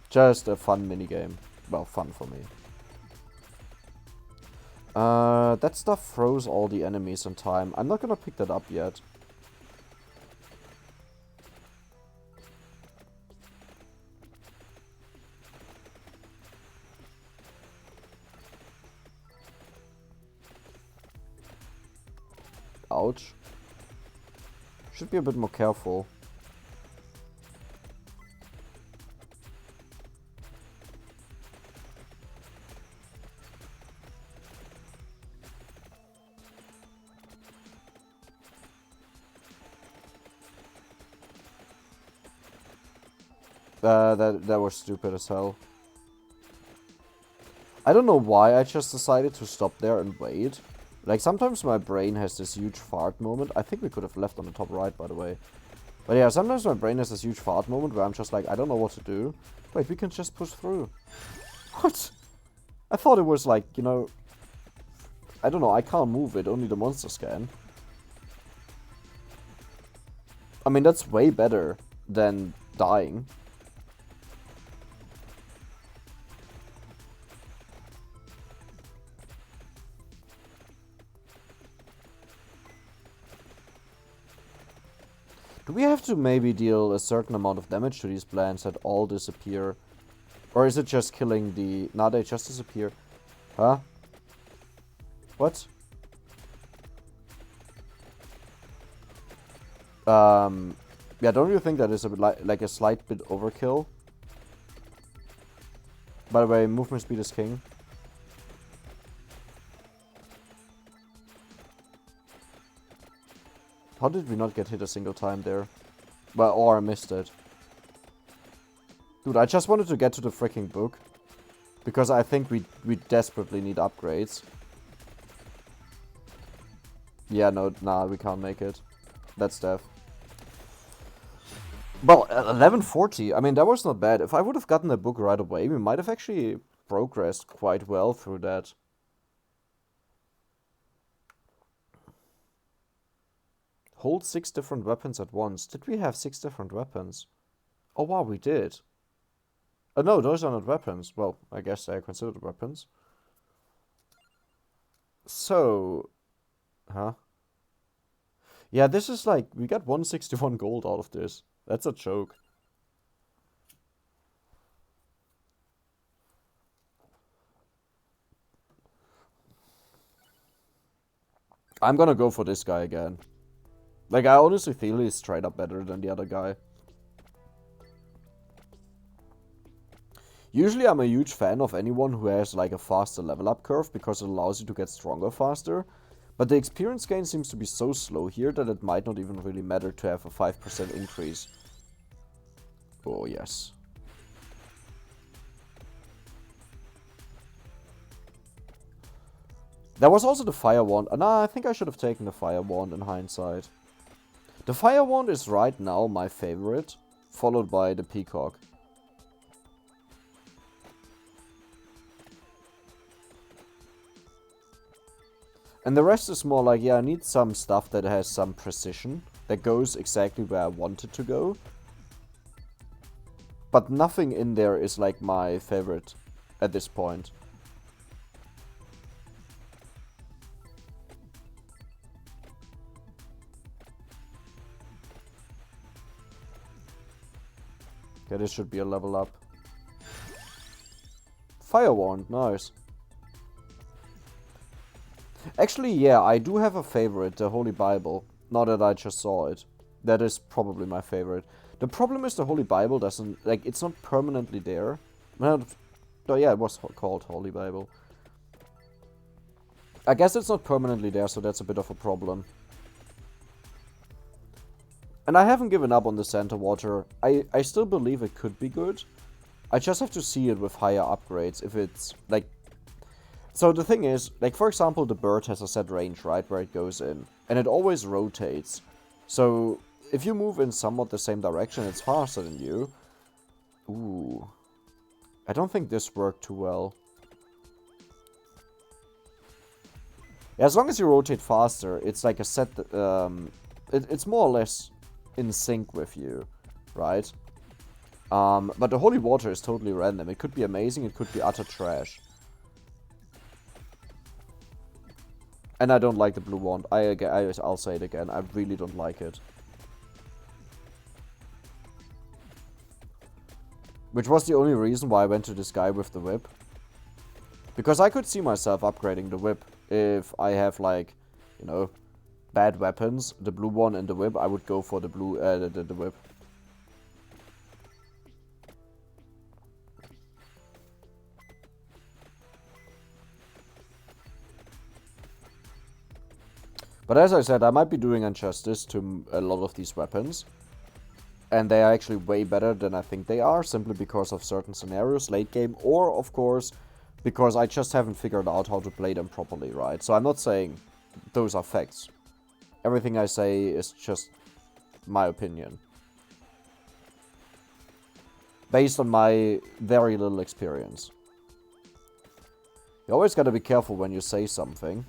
Just a fun minigame. Well, fun for me. That stuff throws all the enemies in time. I'm not gonna pick that up yet. Ouch. Should be a bit more careful. That was stupid as hell. I don't know why I just decided to stop there and wait. Like, sometimes my brain has this huge fart moment. I think we could have left on the top right, by the way. But yeah, sometimes my brain has this huge fart moment where I'm just like, I don't know what to do. Wait, we can just push through. What? I thought it was like, you know... I don't know, I can't move it, only the monsters can. I mean, that's way better than dying. Do we have to maybe deal a certain amount of damage to these plants that all disappear? Or is it just killing the... Nah, they just disappear. Huh? What? Yeah, don't you think that is a bit like a slight bit overkill? By the way, movement speed is king. How did we not get hit a single time there? Well, or I missed it. Dude, I just wanted to get to the freaking book. Because I think we desperately need upgrades. Yeah, no, nah, we can't make it. That's death. Well, 1140, I mean, that was not bad. If I would have gotten the book right away, we might have actually progressed quite well through that. Hold 6 different weapons at once. Did we have 6 different weapons? Oh wow, we did. No, those are not weapons. Well, I guess they are considered weapons. So... Huh? Yeah, this is like... We got 161 gold out of this. That's a joke. I'm gonna go for this guy again. Like, I honestly feel he's straight up better than the other guy. Usually I'm a huge fan of anyone who has like a faster level up curve because it allows you to get stronger faster. But the experience gain seems to be so slow here that it might not even really matter to have a 5% increase. Oh yes. There was also the fire wand. Nah, I think I should have taken the fire wand in hindsight. The fire wand is right now my favorite, followed by the peacock. And the rest is more like, yeah, I need some stuff that has some precision, that goes exactly where I want it to go. But nothing in there is like my favorite at this point. Okay, this should be a level up. Fire wand, nice. Actually, yeah, I do have a favorite, the Holy Bible. Now that I just saw it. That is probably my favorite. The problem is the Holy Bible doesn't, like, it's not permanently there. Well, oh yeah, it was called Holy Bible. I guess it's not permanently there, so that's a bit of a problem. And I haven't given up on the Santa Water. I still believe it could be good. I just have to see it with higher upgrades if it's, like... So the thing is, like, for example, the bird has a set range, right, where it goes in. And it always rotates. So, if you move in somewhat the same direction, it's faster than you. Ooh. I don't think this worked too well. As long as you rotate faster, it's like a set. It's more or less in sync with you, right? But the holy water is totally random. It could be amazing, it could be utter trash. And I don't like the blue wand. I'll say it again. I really don't like it. Which was the only reason why I went to this guy with the whip. Because I could see myself upgrading the whip. If I have, like, you know, bad weapons, the blue one and the whip, I would go for the blue, the whip. But as I said, I might be doing injustice to a lot of these weapons. And they are actually way better than I think they are, simply because of certain scenarios, late game, or, of course, because I just haven't figured out how to play them properly, right? So I'm not saying those are facts. Everything I say is just my opinion. Based on my very little experience. You always gotta be careful when you say something.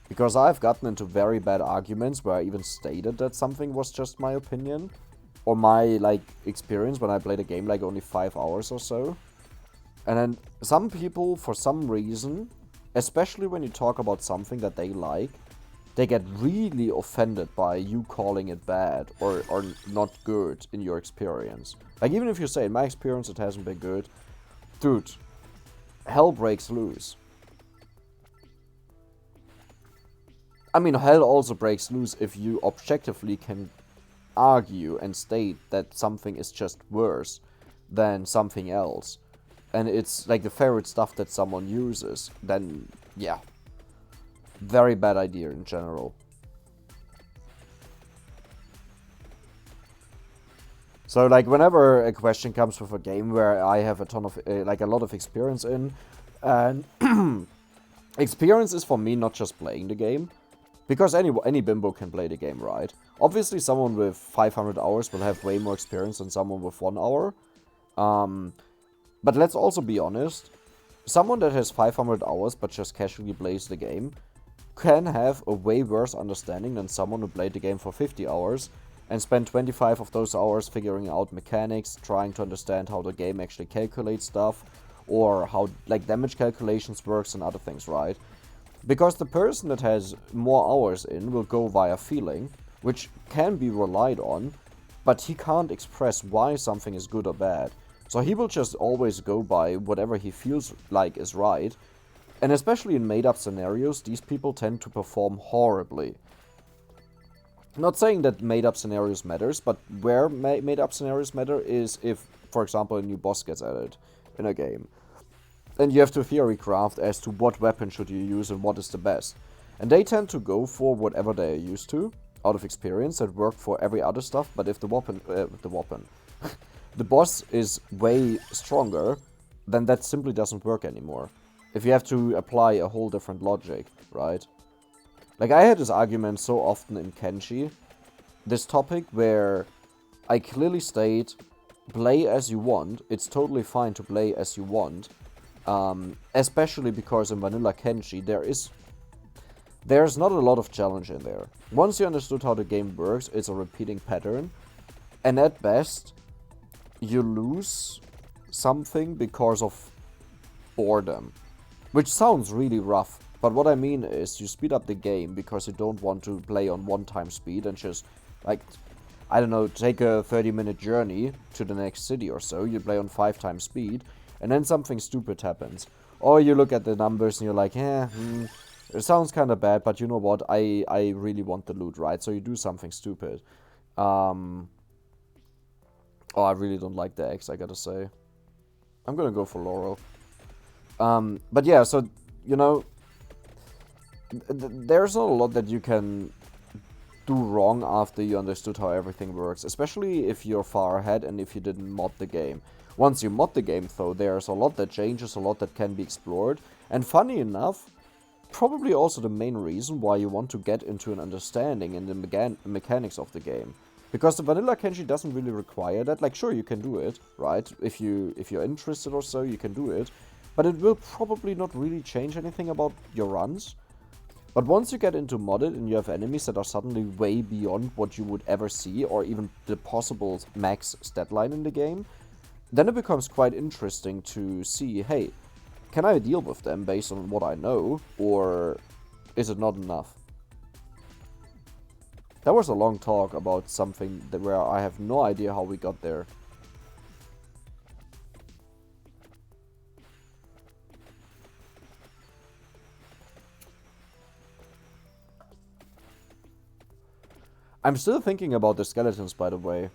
Because I've gotten into very bad arguments where I even stated that something was just my opinion. Or my, like, experience when I played a game, like, only 5 hours or so. And then some people, for some reason, especially when you talk about something that they like, they get really offended by you calling it bad or not good in your experience. Like, even if you say, in my experience it hasn't been good, dude, hell breaks loose. I mean, hell also breaks loose if you objectively can argue and state that something is just worse than something else. And it's like the favorite stuff that someone uses, then yeah. Very bad idea in general. So like whenever a question comes with a game where I have a ton of, like a lot of experience in, and experience is for me not just playing the game, because any bimbo can play the game, right? Obviously someone with 500 hours will have way more experience than someone with 1 hour. But let's also be honest, someone that has 500 hours but just casually plays the game can have a way worse understanding than someone who played the game for 50 hours and spent 25 of those hours figuring out mechanics, trying to understand how the game actually calculates stuff, or how like damage calculations works and other things, right? Because the person that has more hours in will go via feeling, which can be relied on, but he can't express why something is good or bad. So he will just always go by whatever he feels like is right. And especially in made-up scenarios, these people tend to perform horribly. Not saying that made-up scenarios matters, but where made-up scenarios matter is if, for example, a new boss gets added in a game. And you have to theorycraft as to what weapon should you use and what is the best. And they tend to go for whatever they are used to, out of experience, that work for every other stuff, but if the boss is way stronger, then that simply doesn't work anymore. If you have to apply a whole different logic, right? Like, I had this argument so often in Kenshi, this topic where I clearly state, play as you want, it's totally fine to play as you want, especially because in vanilla Kenshi there's not a lot of challenge in there. Once you understood how the game works, it's a repeating pattern, and at best, you lose something because of boredom. Which sounds really rough, but what I mean is you speed up the game because you don't want to play on 1x speed and just, like, I don't know, take a 30-minute journey to the next city or so, you play on 5x speed, and then something stupid happens. Or you look at the numbers and you're like, it sounds kind of bad, but you know what, I really want the loot, right? So you do something stupid. Oh, I really don't like the X, I gotta say. I'm gonna go for Laurel. But yeah, so, you know, there's not a lot that you can do wrong after you understood how everything works, especially if you're far ahead and if you didn't mod the game. Once you mod the game, though, there's a lot that changes, a lot that can be explored, and funny enough, probably also the main reason why you want to get into an understanding in the mechanics of the game. Because the vanilla Kenshi doesn't really require that. Like, sure, you can do it, right? If you're interested or so, you can do it. But it will probably not really change anything about your runs. But once you get into modded and you have enemies that are suddenly way beyond what you would ever see, or even the possible max stat line in the game, then it becomes quite interesting to see, hey, can I deal with them based on what I know, or is it not enough? That was a long talk about something that where I have no idea how we got there. I'm still thinking about the skeletons, by the way.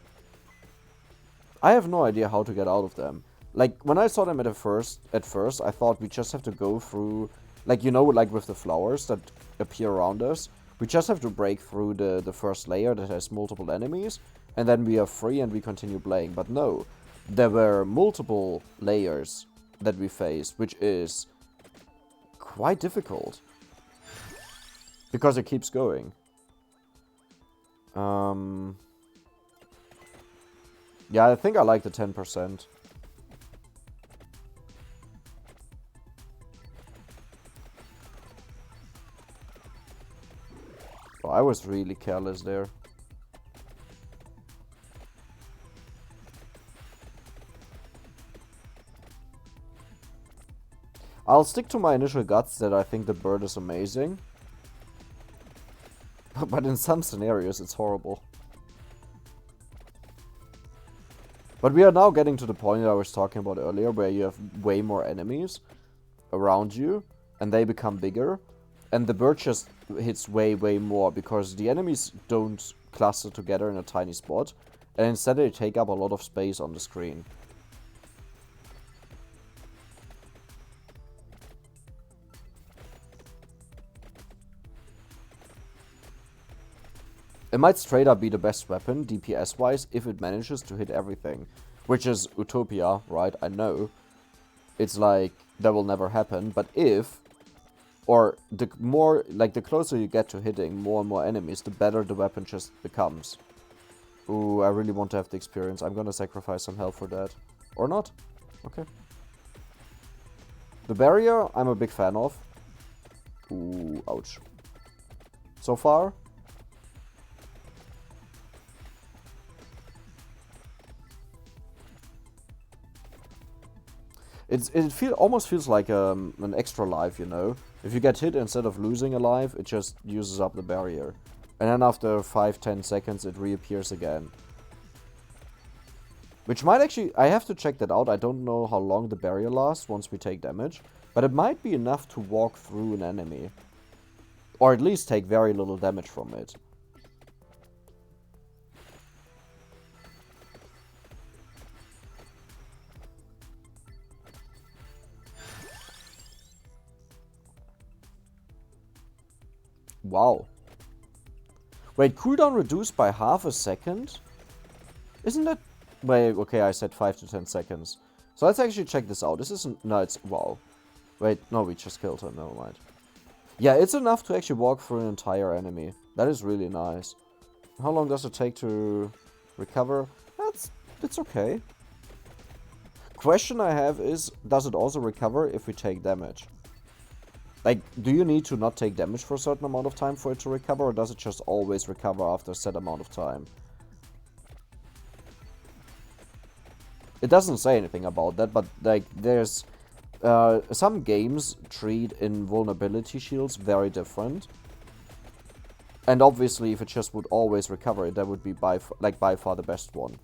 I have no idea how to get out of them. Like, when I saw them at first, I thought we just have to go through, like, you know, like with the flowers that appear around us. We just have to break through the first layer that has multiple enemies, and then we are free and we continue playing. But no, there were multiple layers that we faced, which is quite difficult. Because it keeps going. Yeah, I think I like the 10%. Oh, I was really careless there. I'll stick to my initial guts that I think the bird is amazing. But in some scenarios, it's horrible. But we are now getting to the point that I was talking about earlier, where you have way more enemies around you, and they become bigger. And the bird just hits way more, because the enemies don't cluster together in a tiny spot, and instead they take up a lot of space on the screen. It might straight up be the best weapon, DPS-wise, if it manages to hit everything. Which is utopia, right? I know. It's like, that will never happen, but if... Or, the more, like, the closer you get to hitting more and more enemies, the better the weapon just becomes. Ooh, I really want to have the experience. I'm gonna sacrifice some health for that. Or not. Okay. The barrier, I'm a big fan of. Ooh, ouch. So far... It almost feels like an extra life, you know? If you get hit, instead of losing a life, it just uses up the barrier. And then after 5-10 seconds, it reappears again. Which might actually... I have to check that out. I don't know how long the barrier lasts once we take damage. But it might be enough to walk through an enemy. Or at least take very little damage from it. Wow. Wait, cooldown reduced by half a second? Isn't that... Wait, okay, I said 5 to 10 seconds. So let's actually check this out. This isn't... No, it's... Wow. Wait, no, we just killed him. Never mind. Yeah, it's enough to actually walk through an entire enemy. That is really nice. How long does it take to recover? It's okay. Question I have is, does it also recover if we take damage? Like, do you need to not take damage for a certain amount of time for it to recover, or does it just always recover after a set amount of time? It doesn't say anything about that, but, like, there's... some games treat invulnerability shields very different. And obviously, if it just would always recover, that would be by far the best one.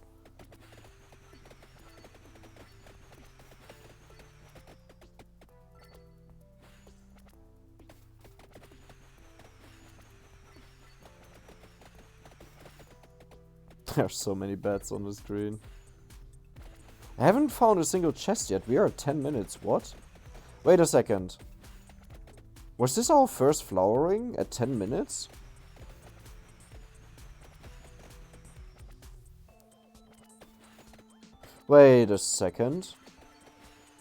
There's so many bats on the screen. I haven't found a single chest yet. We are at 10 minutes. What? Wait a second. Was this our first flowering at 10 minutes? Wait a second.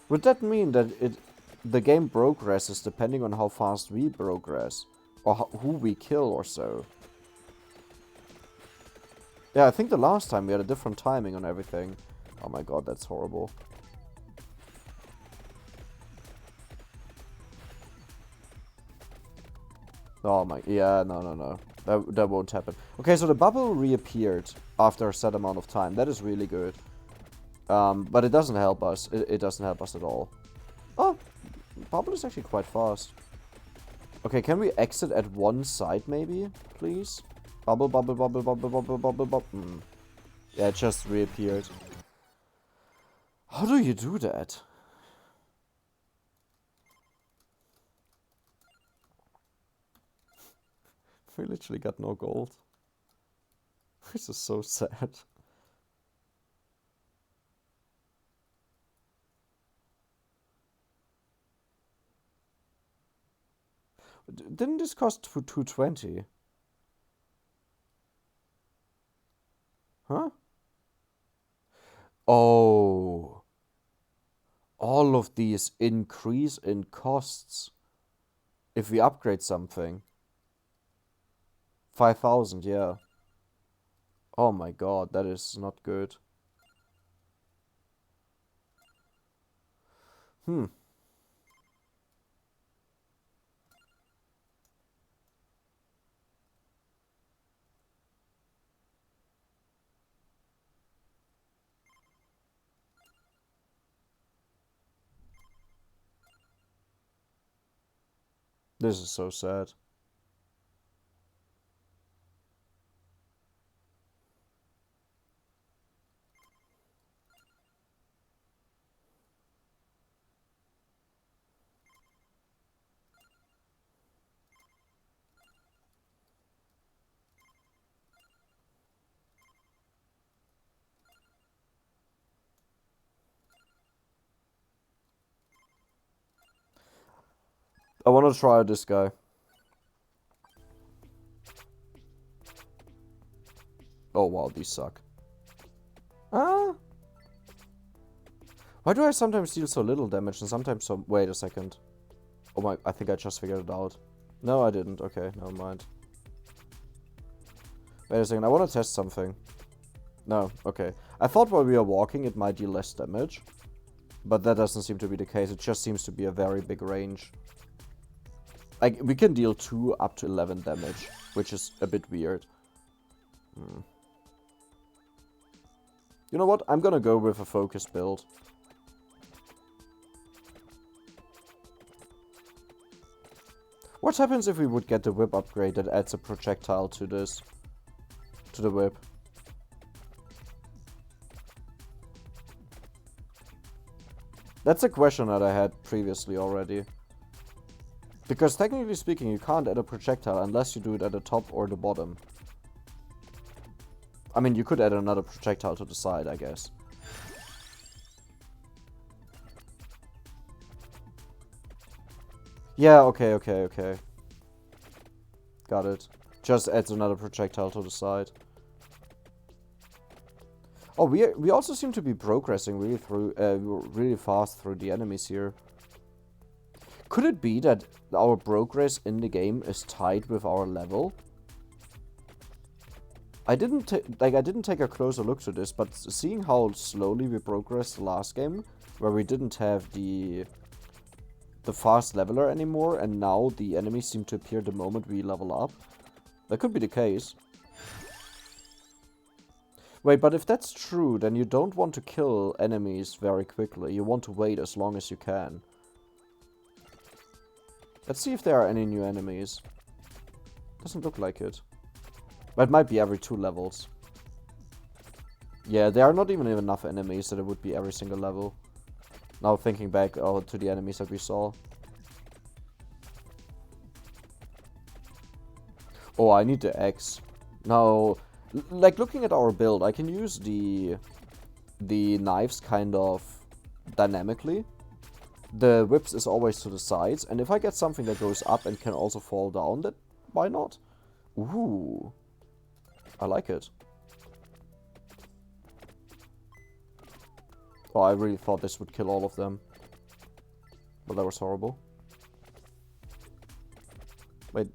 Would that mean that the game progresses depending on how fast we progress? Or who we kill or so? Yeah, I think the last time we had a different timing on everything. Oh my god, that's horrible. Oh my, yeah, no. That won't happen. Okay, so the bubble reappeared after a set amount of time. That is really good. But it doesn't help us. It doesn't help us at all. Oh, bubble is actually quite fast. Okay, can we exit at one side maybe, please? Bubble, bubble, bubble, bubble, bubble, bubble, bubble. Yeah, it just reappeared. How do you do that? We literally got no gold. This is so sad. Didn't this cost 220? Huh? Oh. All of these increase in costs if we upgrade something. 5,000, yeah. Oh my god, that is not good. Hmm. This is so sad. I want to try this guy. Oh wow, these suck. Ah. Why do I sometimes deal so little damage and sometimes so... Wait a second. Oh my, I think I just figured it out. No, I didn't. Okay, never mind. Wait a second, I want to test something. No, okay. I thought while we are walking it might deal less damage. But that doesn't seem to be the case. It just seems to be a very big range. Like, we can deal 2 up to 11 damage, which is a bit weird. You know what? I'm gonna go with a focus build. What happens if we would get the whip upgrade that adds a projectile to this? To the whip. That's a question that I had previously already. Because technically speaking, you can't add a projectile unless you do it at the top or the bottom. I mean, you could add another projectile to the side, I guess. Yeah, okay. Got it. Just adds another projectile to the side. Oh, we also seem to be progressing really fast through the enemies here. Could it be that our progress in the game is tied with our level? I didn't take a closer look to this, but seeing how slowly we progressed the last game, where we didn't have the fast leveler anymore, and now the enemies seem to appear the moment we level up. That could be the case. Wait, but if that's true, then you don't want to kill enemies very quickly. You want to wait as long as you can. Let's see if there are any new enemies. Doesn't look like it. But it might be every 2 levels. Yeah, there are not even enough enemies that it would be every single level. Now thinking back to the enemies that we saw. Oh, I need the X. Now, like looking at our build, I can use the knives kind of dynamically. The whips is always to the sides, and if I get something that goes up and can also fall down, then why not? Ooh, I like it. Oh, I really thought this would kill all of them. But that was horrible. Wait.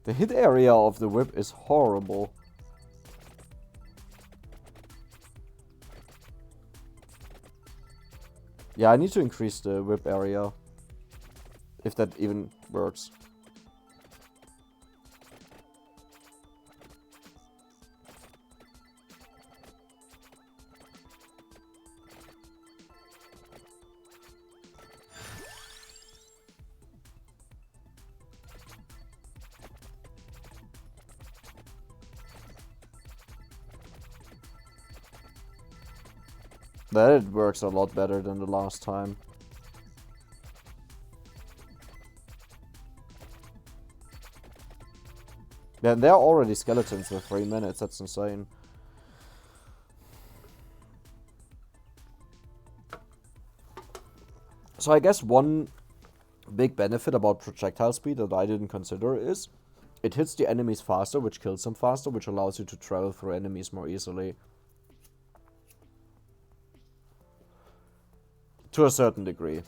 The hit area of the whip is horrible. Yeah, I need to increase the whip area. If that even works. That it works a lot better than the last time. Yeah, there are already skeletons with 3 minutes, that's insane. So I guess one big benefit about projectile speed that I didn't consider is it hits the enemies faster, which kills them faster, which allows you to travel through enemies more easily. To a certain degree.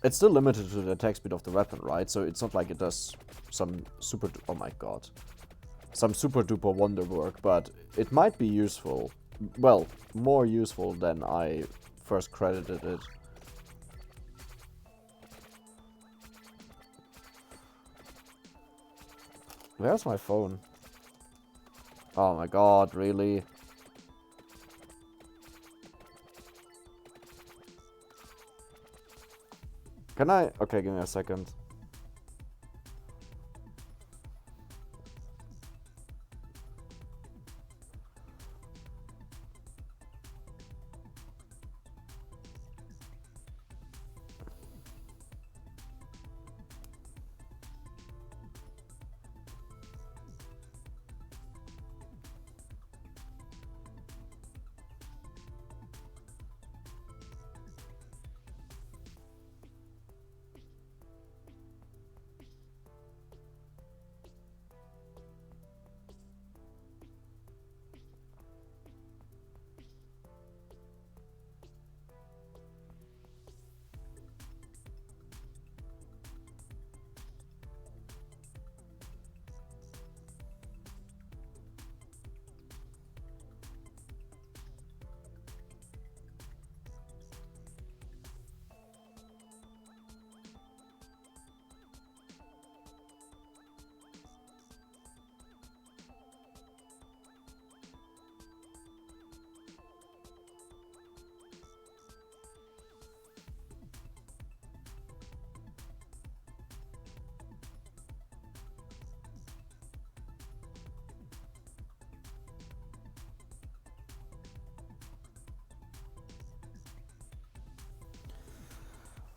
It's still limited to the attack speed of the weapon, right? So it's not like it does some super... oh my god. Some super duper wonder work, but it might be useful. Well, more useful than I first credited it. Where's my phone? Oh my god, really? Can I? Okay, give me a second.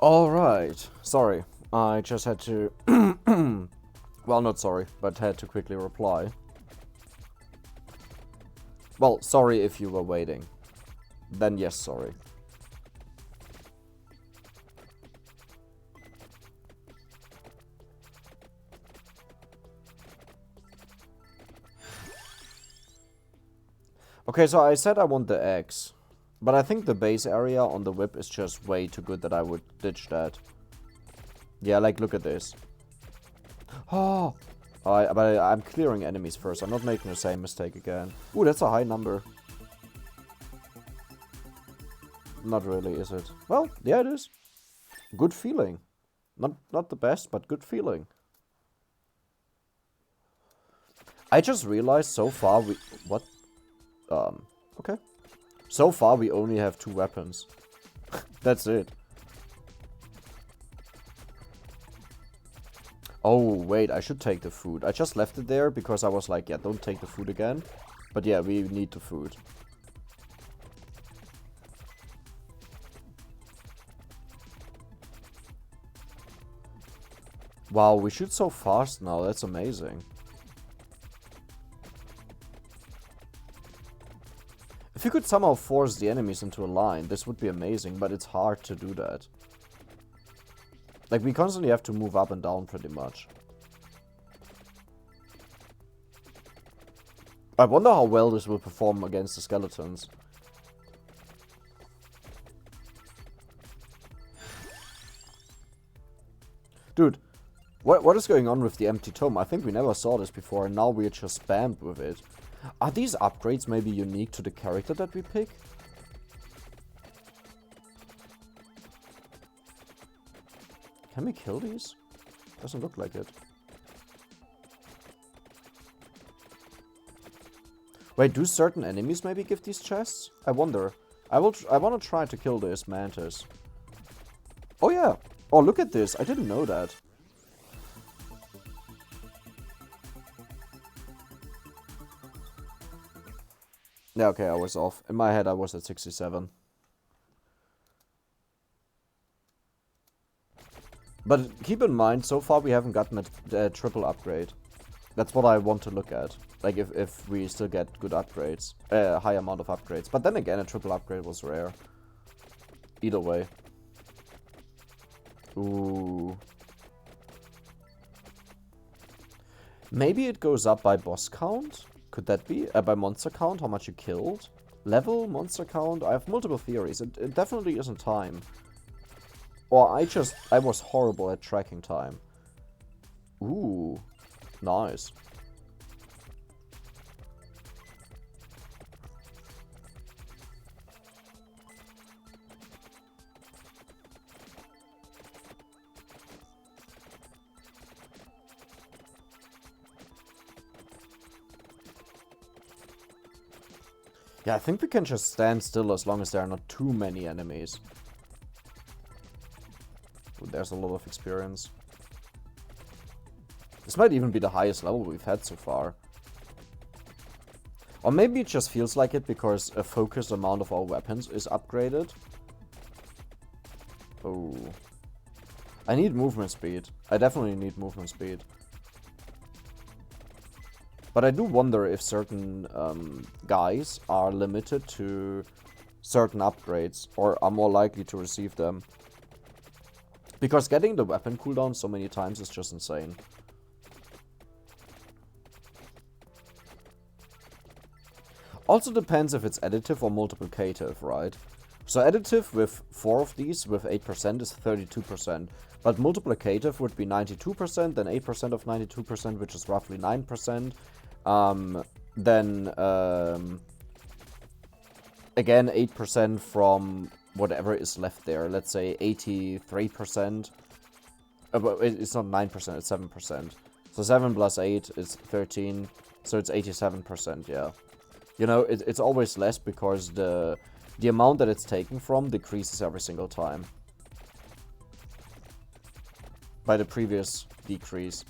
Alright, sorry. I just had to... well, not sorry, but had to quickly reply. Well, sorry if you were waiting. Then yes, sorry. Okay, so I said I want the eggs. But I think the base area on the whip is just way too good that I would ditch that. Yeah, like, look at this. Oh! But I'm clearing enemies first. I'm not making the same mistake again. Ooh, that's a high number. Not really, is it? Well, yeah, it is. Good feeling. Not the best, but good feeling. I just realized so far we... What? Okay. So far we only have 2 weapons. That's it. Oh, wait, I should take the food. I just left it there because I was like, yeah, don't take the food again. But yeah, we need the food. Wow, we shoot so fast now. That's amazing. If you could somehow force the enemies into a line, this would be amazing, but it's hard to do that. Like, we constantly have to move up and down pretty much. I wonder how well this will perform against the skeletons. Dude, what is going on with the empty tome? I think we never saw this before, and now we're just spammed with it. Are these upgrades maybe unique to the character that we pick? Can we kill these? Doesn't look like it. Wait, do certain enemies maybe give these chests? I wonder. I want to try to kill this mantis. Oh yeah. Oh, look at this. I didn't know that. Yeah, okay, I was off. In my head, I was at 67. But keep in mind, so far we haven't gotten a triple upgrade. That's what I want to look at. Like, if we still get good upgrades. A high amount of upgrades. But then again, a triple upgrade was rare. Either way. Ooh. Maybe it goes up by boss count? Could that be? By monster count, how much you killed? Level, monster count? I have multiple theories. It definitely isn't time. Or I was horrible at tracking time. Ooh. Nice. Yeah, I think we can just stand still as long as there are not too many enemies. Ooh, there's a lot of experience. This might even be the highest level we've had so far. Or maybe it just feels like it because a focused amount of our weapons is upgraded. Oh. I need movement speed. I definitely need movement speed. But I do wonder if certain guys are limited to certain upgrades or are more likely to receive them. Because getting the weapon cooldown so many times is just insane. Also depends if it's additive or multiplicative, right? So additive with 4 of these with 8% is 32%. But multiplicative would be 92%, then 8% of 92%, which is roughly 9%. Then again 8% from whatever is left there. Let's say 83%. It's not 9%, it's 7%. So 7 plus 8 is 13. So it's 87%, yeah. You know, it's always less because the amount that it's taken from decreases every single time. By the previous decrease.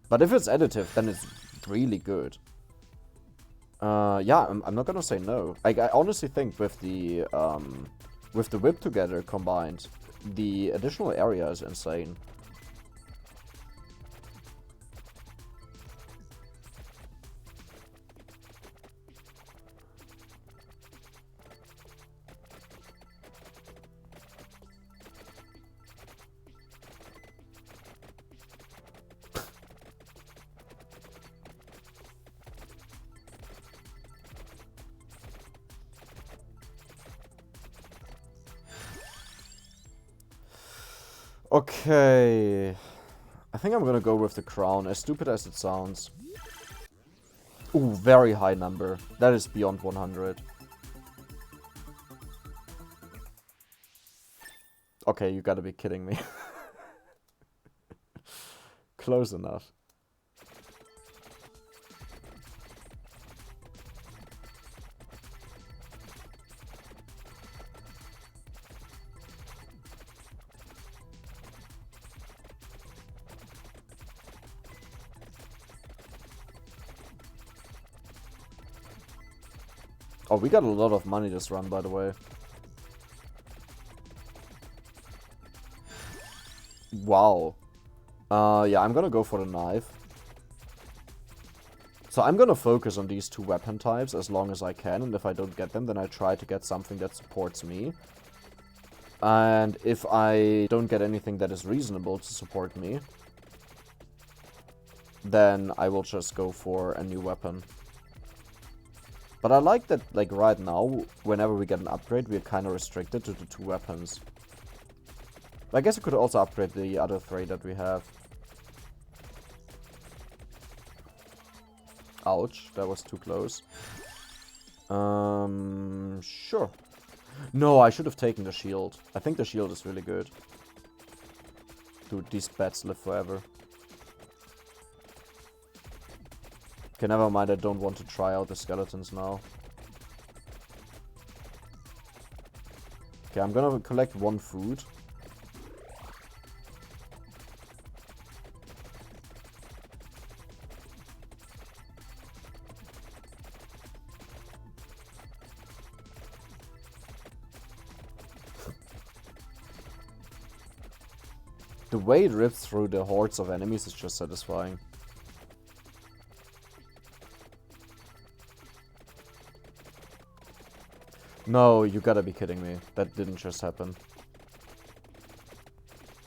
But if it's additive, then it's really good. Yeah, I'm not gonna say no. I honestly think with the whip together combined, the additional area is insane. Okay, I think I'm gonna go with the crown, as stupid as it sounds. Ooh, very high number. That is beyond 100. Okay, you gotta be kidding me. Close enough. Oh, we got a lot of money this run, by the way. Wow. Yeah, I'm gonna go for the knife. So I'm gonna focus on these two weapon types as long as I can, and if I don't get them, then I try to get something that supports me. And if I don't get anything that is reasonable to support me, then I will just go for a new weapon. But I like that, like, right now, whenever we get an upgrade, we're kind of restricted to the two weapons. I guess we could also upgrade the other 3 that we have. Ouch, that was too close. Sure. No, I should have taken the shield. I think the shield is really good. Dude, these bats live forever. Okay, never mind, I don't want to try out the skeletons now. Okay, I'm gonna collect 1 food. The way it rips through the hordes of enemies is just satisfying. No, you gotta be kidding me. That didn't just happen.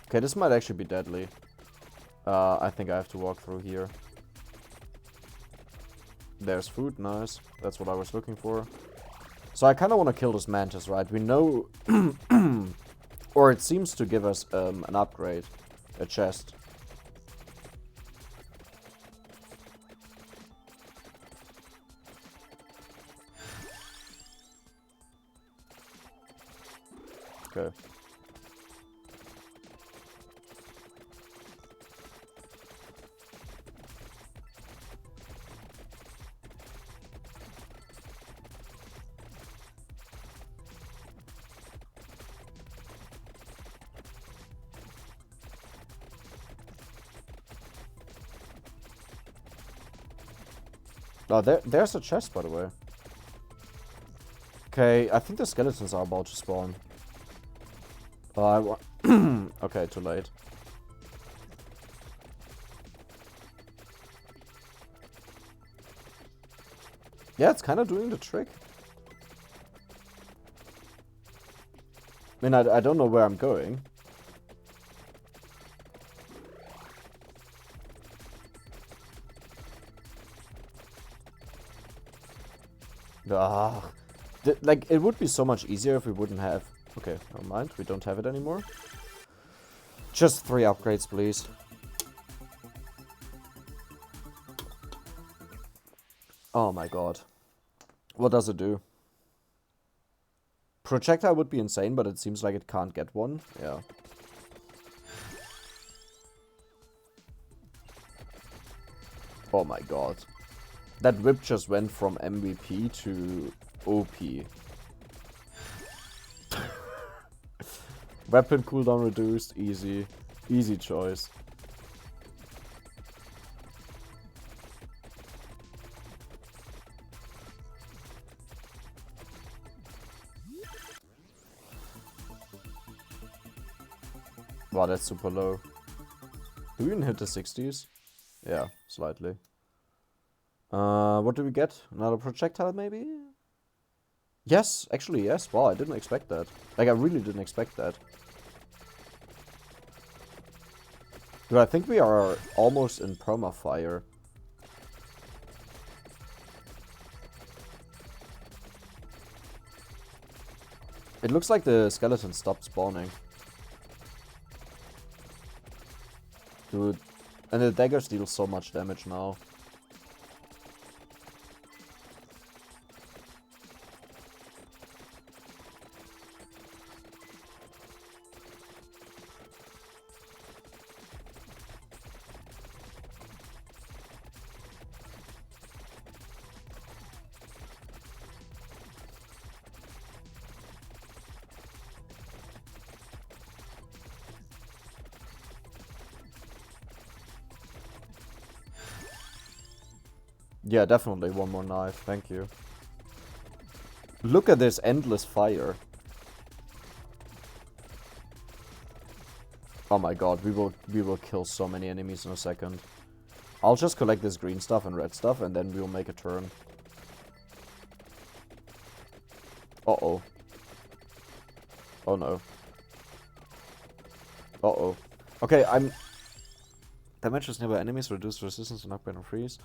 Okay, this might actually be deadly. I think I have to walk through here. There's food, nice. That's what I was looking for. So I kind of want to kill this mantis, right? We know... or it seems to give us an upgrade. A chest. Okay. Oh, there's a chest, by the way. Okay, I think the skeletons are about to spawn. Okay, too late. Yeah, it's kind of doing the trick. I mean, I don't know where I'm going. Ah, like, it would be so much easier if we wouldn't have... Okay, never mind, we don't have it anymore. Just 3 upgrades, please. Oh my god. What does it do? Projectile would be insane, but it seems like it can't get one. Yeah. Oh my god. That whip just went from MVP to OP. Weapon cooldown reduced, easy. Easy choice. Wow, that's super low. Do we even hit the 60s? Yeah, slightly. What do we get? Another projectile, maybe? Yes, actually, yes. Wow, I didn't expect that. Like, I really didn't expect that. Dude, I think we are almost in permafire. It looks like the skeleton stopped spawning. Dude, and the daggers deal so much damage now. Yeah, definitely one more knife, thank you. Look at this endless fire. Oh my god, we will kill so many enemies in a second. I'll just collect this green stuff and red stuff and then we'll make a turn. Uh-oh. Oh no. Uh-oh. Okay, Damages nearby enemies, reduce resistance to knockback and freeze.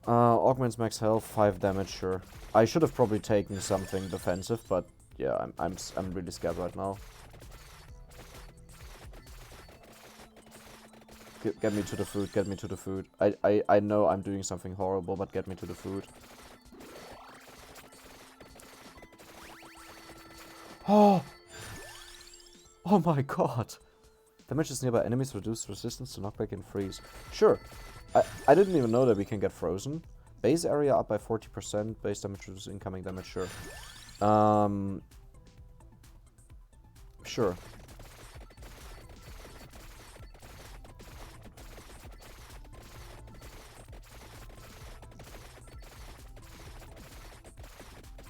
Augments max health, 5 damage, sure. I should have probably taken something defensive, but yeah, I'm really scared right now. Get me to the food, get me to the food. I know I'm doing something horrible, but get me to the food. Oh! Oh my god! Damages nearby enemies, reduce resistance to knockback and freeze. Sure. I didn't even know that we can get frozen. Base area up by 40%. Base damage reduces incoming damage, sure. Sure.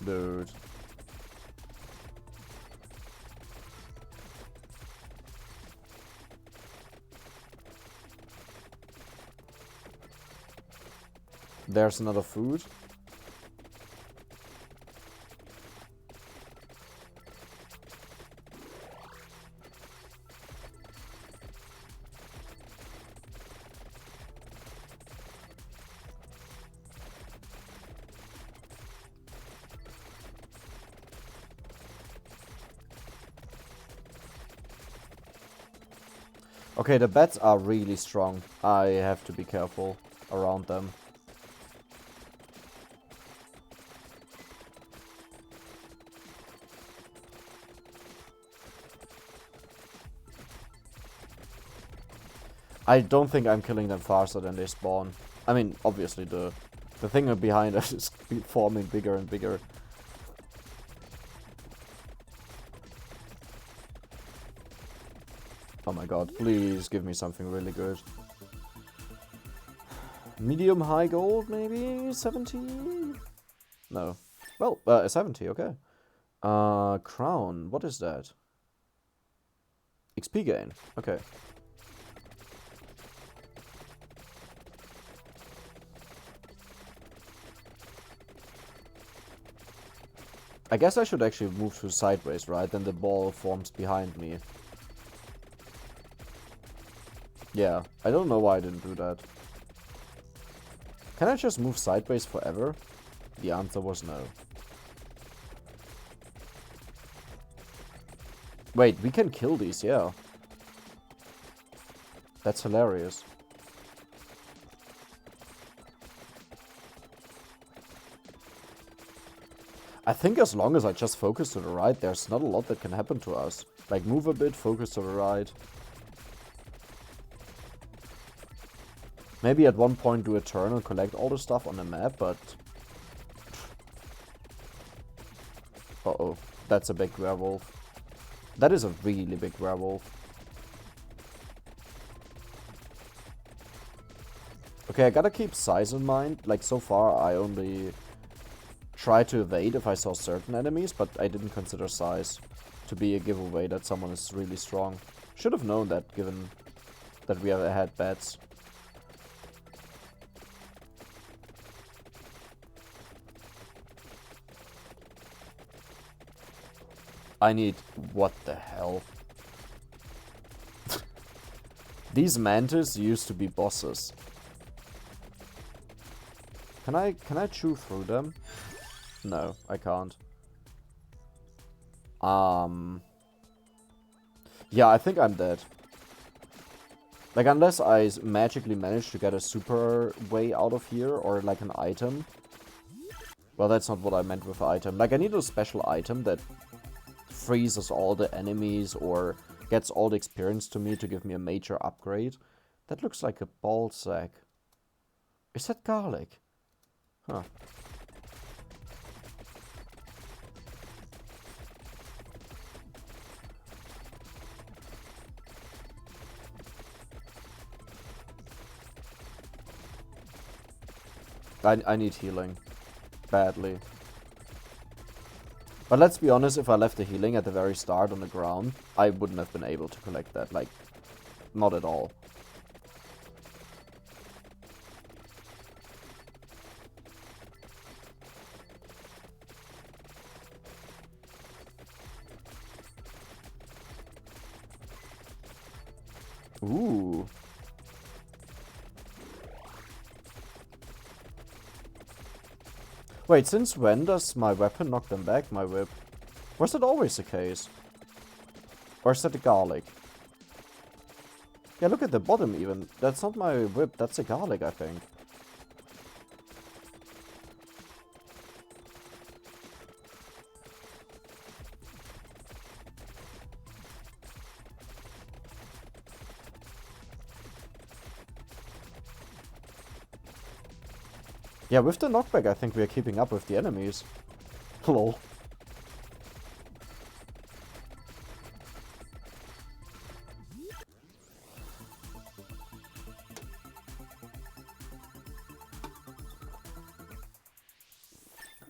Dude. There's another food. Okay, the bats are really strong. I have to be careful around them. I don't think I'm killing them faster than they spawn. I mean, obviously the thing behind us is forming bigger and bigger. Oh my god, please give me something really good. Medium high gold, maybe? 70? No. Well, 70, okay. Crown, what is that? XP gain, okay. I guess I should actually move to sideways, right? Then the ball forms behind me. Yeah, I don't know why I didn't do that. Can I just move sideways forever? The answer was no. Wait, we can kill these, yeah. That's hilarious. I think as long as I just focus to the right, there's not a lot that can happen to us. Like, move a bit, focus to the right. Maybe at one point do a turn and collect all the stuff on the map, but... Uh-oh, that's a big werewolf. That is a really big werewolf. Okay, I gotta keep size in mind. Like, so far I only try to evade if I saw certain enemies, but I didn't consider size to be a giveaway that someone is really strong. Should have known that, given that we have had bats. I need... what the hell? These mantis used to be bosses. Can I chew through them? No, I can't. Yeah, I think I'm dead. Like, unless I magically manage to get a super way out of here, or like an item. Well, that's not what I meant with item. Like, I need a special item that freezes all the enemies or gets all the experience to me to give me a major upgrade. That looks like a ball sack. Is that garlic? Huh. I need healing. Badly. But let's be honest, if I left the healing at the very start on the ground, I wouldn't have been able to collect that. Like, not at all. Ooh. Wait, since when does my weapon knock them back, my whip? Was that always the case? Or is that the garlic? Yeah, look at the bottom even. That's not my whip, that's the garlic, I think. Yeah, with the knockback, I think we are keeping up with the enemies. Lol.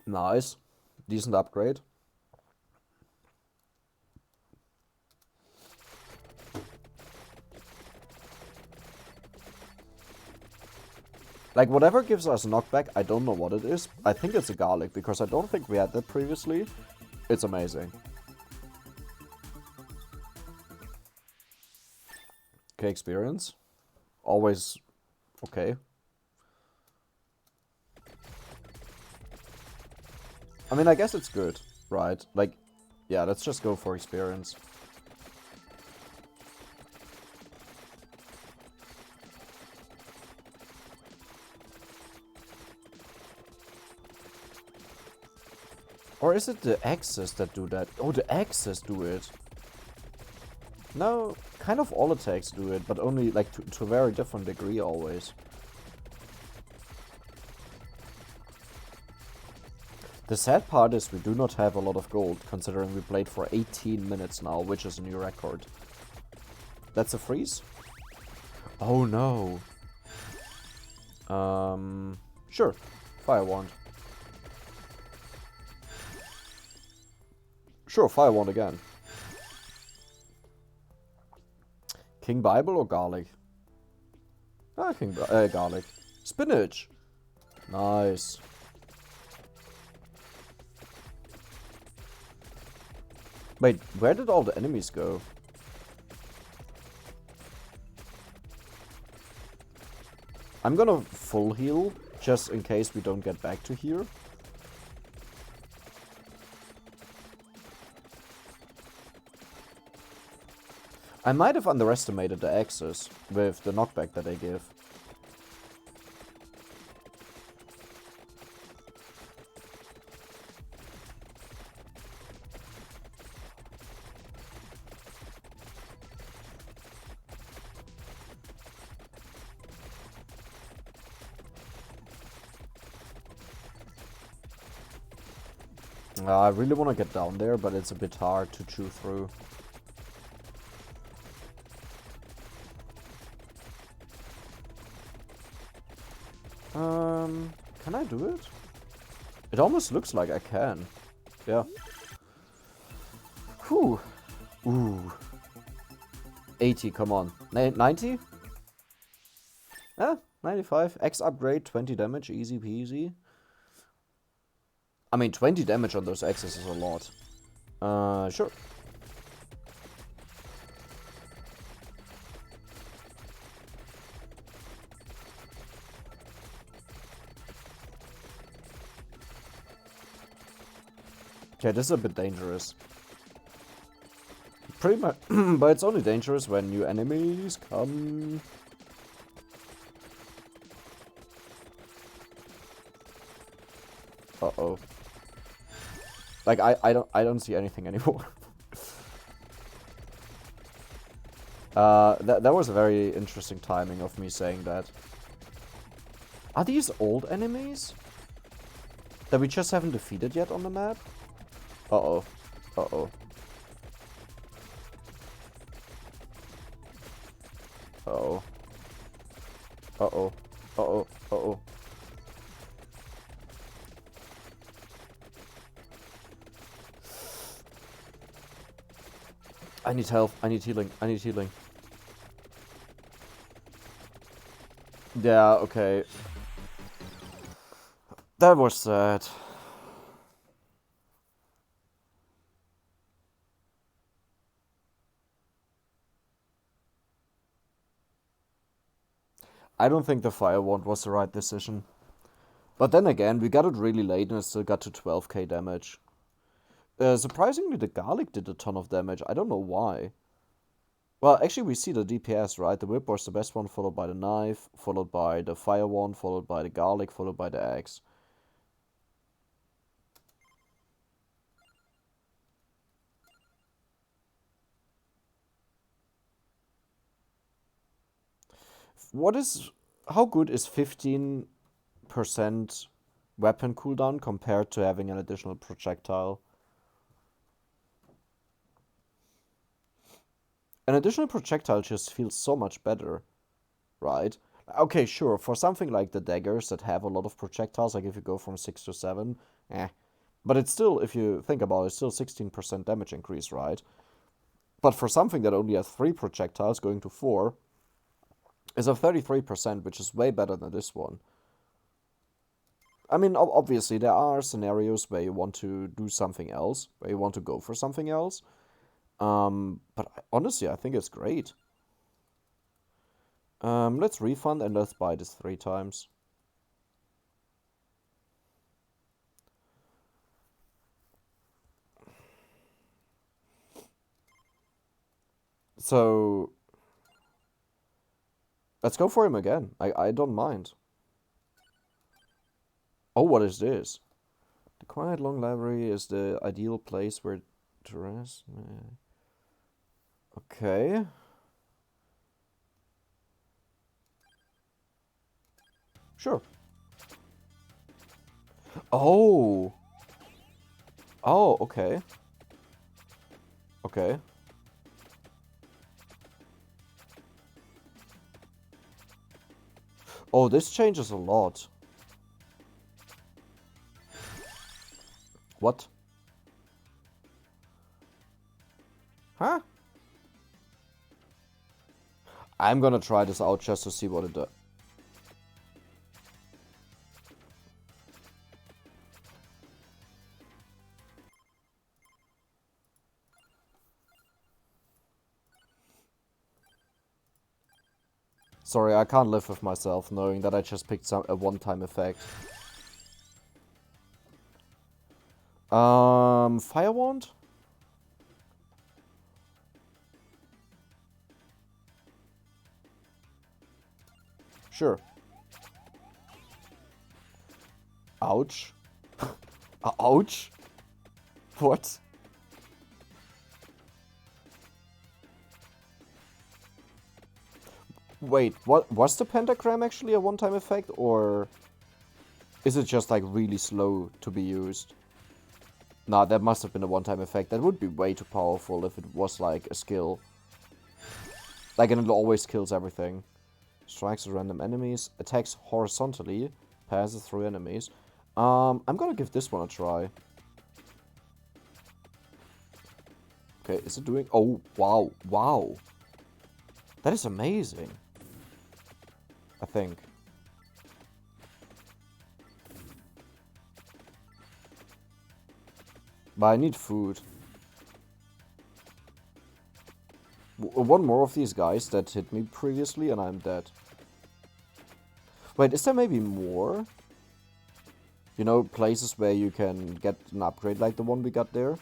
Nice. Decent upgrade. Like, whatever gives us knockback, I don't know what it is. I think it's a garlic, because I don't think we had that previously. It's amazing. Okay, experience. Always okay. I mean, I guess it's good, right? Like, yeah, let's just go for experience. Or is it the axes that do that? Oh, the axes do it. No, kind of all attacks do it, but only like to a very different degree always. The sad part is we do not have a lot of gold, considering we played for 18 minutes now, which is a new record. That's a freeze? Oh no. Sure. Fire wand. Sure, fire wand again. King Bible or garlic? Ah, garlic. Spinach! Nice. Wait, where did all the enemies go? I'm gonna full heal, just in case we don't get back to here. I might have underestimated the axes with the knockback that they give. I really want to get down there, but it's a bit hard to chew through. Can I do it? It almost looks like I can. Yeah. Whew. Ooh. 80, come on. 90? Ah, 95. X upgrade, 20 damage, easy peasy. I mean, 20 damage on those X's is a lot. Sure. Okay, this is a bit dangerous. Pretty much, but it's only dangerous when new enemies come. Uh-oh. Like, I don't see anything anymore. That was a very interesting timing of me saying that. Are these old enemies? That we just haven't defeated yet on the map? Uh-oh. Uh-oh. Uh-oh. Uh-oh. Uh-oh. Uh-oh. I need health. I need healing. I need healing. Yeah, okay. That was sad. I don't think the fire wand was the right decision. But then again, we got it really late and it still got to 12k damage. Surprisingly, the garlic did a ton of damage. I don't know why. Well, actually, we see the DPS, right? The whip was the best one, followed by the knife, followed by the fire wand, followed by the garlic, followed by the axe. How good is 15% weapon cooldown compared to having an additional projectile? An additional projectile just feels so much better, right? Okay, sure, for something like the daggers that have a lot of projectiles, like if you go from 6 to 7, eh. But it's still, if you think about it, it's still 16% damage increase, right? But for something that only has 3 projectiles going to 4, is a 33%, which is way better than this one. I mean, obviously, there are scenarios where you want to do something else, where you want to go for something else. But honestly, I think it's great. Let's refund and let's buy this 3 times. So let's go for him again. I don't mind. Oh, what is this? The quiet long library is the ideal place where to rest. Okay. Sure. Oh. Oh, okay. Okay. Oh, this changes a lot. What? Huh? I'm gonna try this out just to see what it does. Sorry, I can't live with myself knowing that I just picked a one-time effect. Fire wand? Sure. Ouch. Ouch? What? Wait, what was the pentagram actually a one-time effect, or is it just like really slow to be used? Nah, that must have been a one-time effect. That would be way too powerful if it was like a skill. Like, and it always kills everything. Strikes at random enemies, attacks horizontally, passes through enemies. I'm gonna give this one a try. Okay, is it doing... Oh, wow, wow. That is amazing. I think. But I need food. One more of these guys that hit me previously and I'm dead. Wait, is there maybe more? You know, places where you can get an upgrade like the one we got there?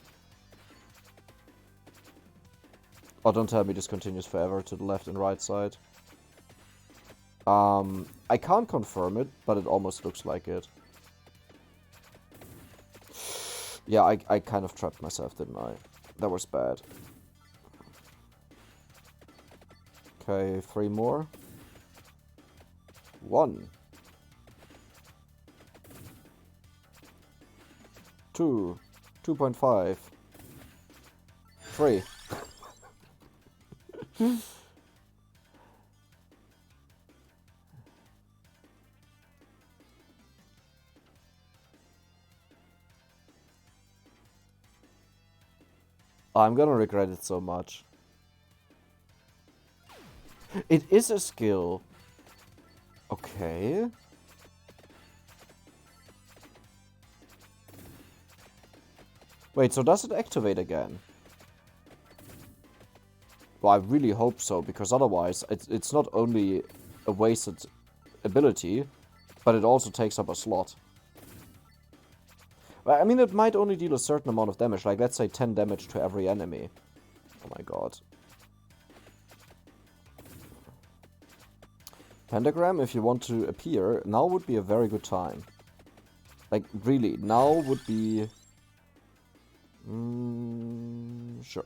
Oh, don't tell me this continues forever to the left and right side. I can't confirm it, but it almost looks like it. Yeah, I kind of trapped myself, didn't I? That was bad. Okay, 3 more. 1. 2. 2.5. 3. I'm gonna regret it so much. It is a skill. Okay. Wait, so does it activate again? Well, I really hope so, because otherwise it's not only a wasted ability, but it also takes up a slot. I mean, it might only deal a certain amount of damage, like let's say 10 damage to every enemy. Oh my god. Pentagram, if you want to appear, now would be a very good time. Like, really, now would be... sure.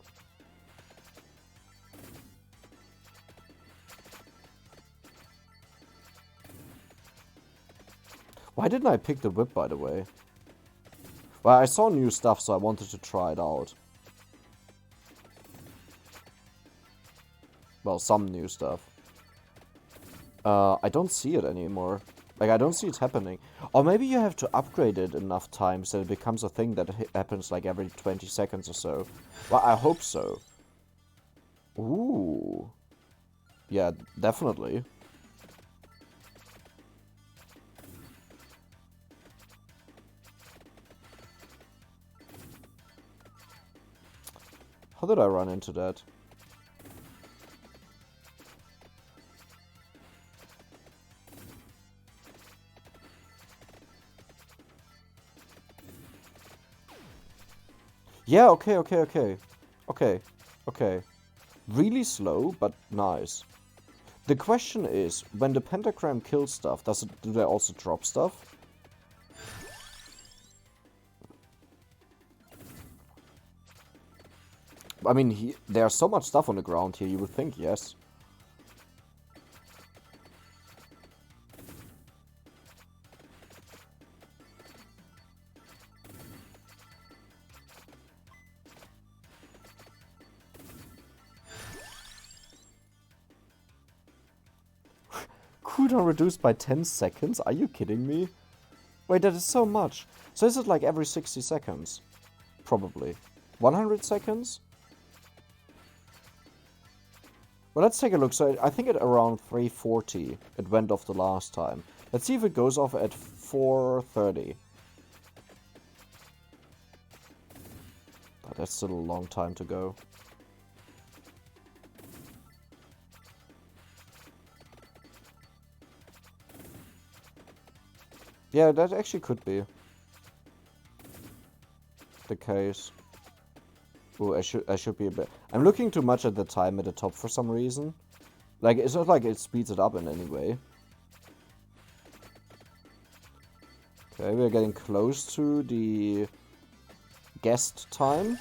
Why didn't I pick the whip, by the way? Well, I saw new stuff, so I wanted to try it out. Well, some new stuff. I don't see it anymore. Like, I don't see it happening. Or maybe you have to upgrade it enough times that it becomes a thing that happens like every 20 seconds or so. Well, I hope so. Ooh. Yeah, definitely. How did I run into that? Yeah, okay. Okay. Really slow, but nice. The question is, when the pentagram kills stuff, do they also drop stuff? I mean, there's so much stuff on the ground here, you would think, yes. Cooldown reduced by 10 seconds? Are you kidding me? Wait, that is so much. So is it like every 60 seconds? Probably. 100 seconds? Well, let's take a look. So I think at around 340 it went off the last time. Let's see if it goes off at 430. Oh, that's still a long time to go. Yeah, that actually could be the case. Ooh, I should be a bit... I'm looking too much at the time at the top for some reason. Like, it's not like it speeds it up in any way. Okay, we're getting close to the guest time.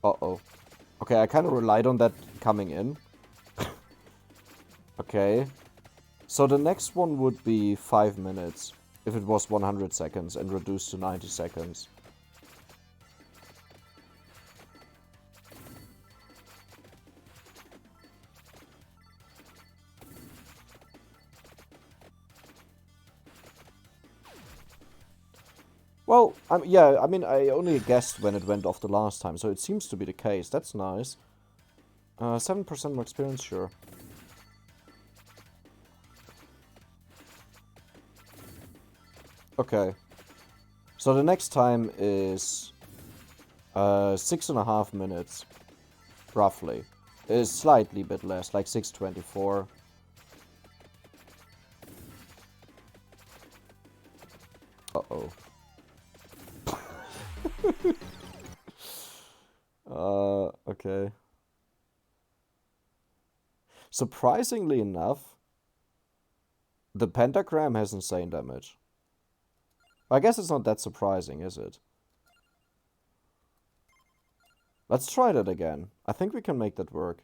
Uh-oh. Okay, I kind of relied on that coming in. Okay. So the next one would be 5 minutes. If it was 100 seconds and reduced to 90 seconds. Well, yeah, I mean, I only guessed when it went off the last time, so it seems to be the case. That's nice. 7% more experience, sure. Okay. So the next time is 6.5 minutes, roughly. It's slightly bit less, like 6:24. Uh-oh. Okay. Surprisingly enough, the pentagram has insane damage. I guess it's not that surprising, is it? Let's try that again. I think we can make that work.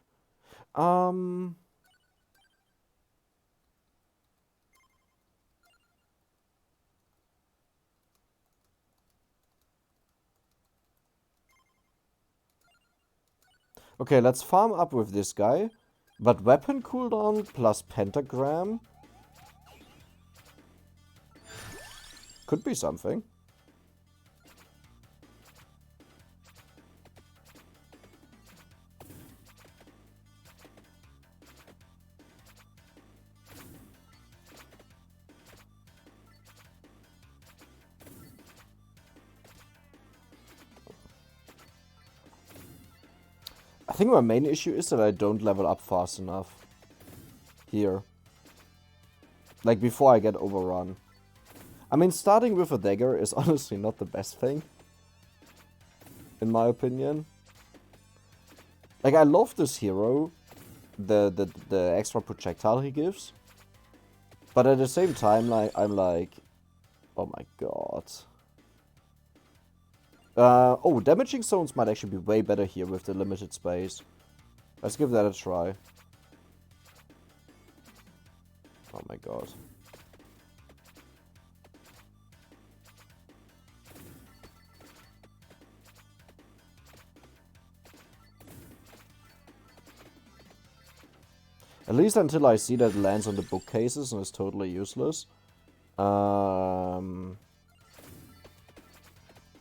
Okay, let's farm up with this guy. But weapon cooldown plus pentagram could be something. I think my main issue is that I don't level up fast enough here. Like, before I get overrun. I mean, starting with a dagger is honestly not the best thing. In my opinion. Like, I love this hero. The extra projectile he gives. But at the same time, like, I'm like... Oh my god. Oh, damaging zones might actually be way better here with the limited space. Let's give that a try. Oh my god. At least until I see that it lands on the bookcases and is totally useless.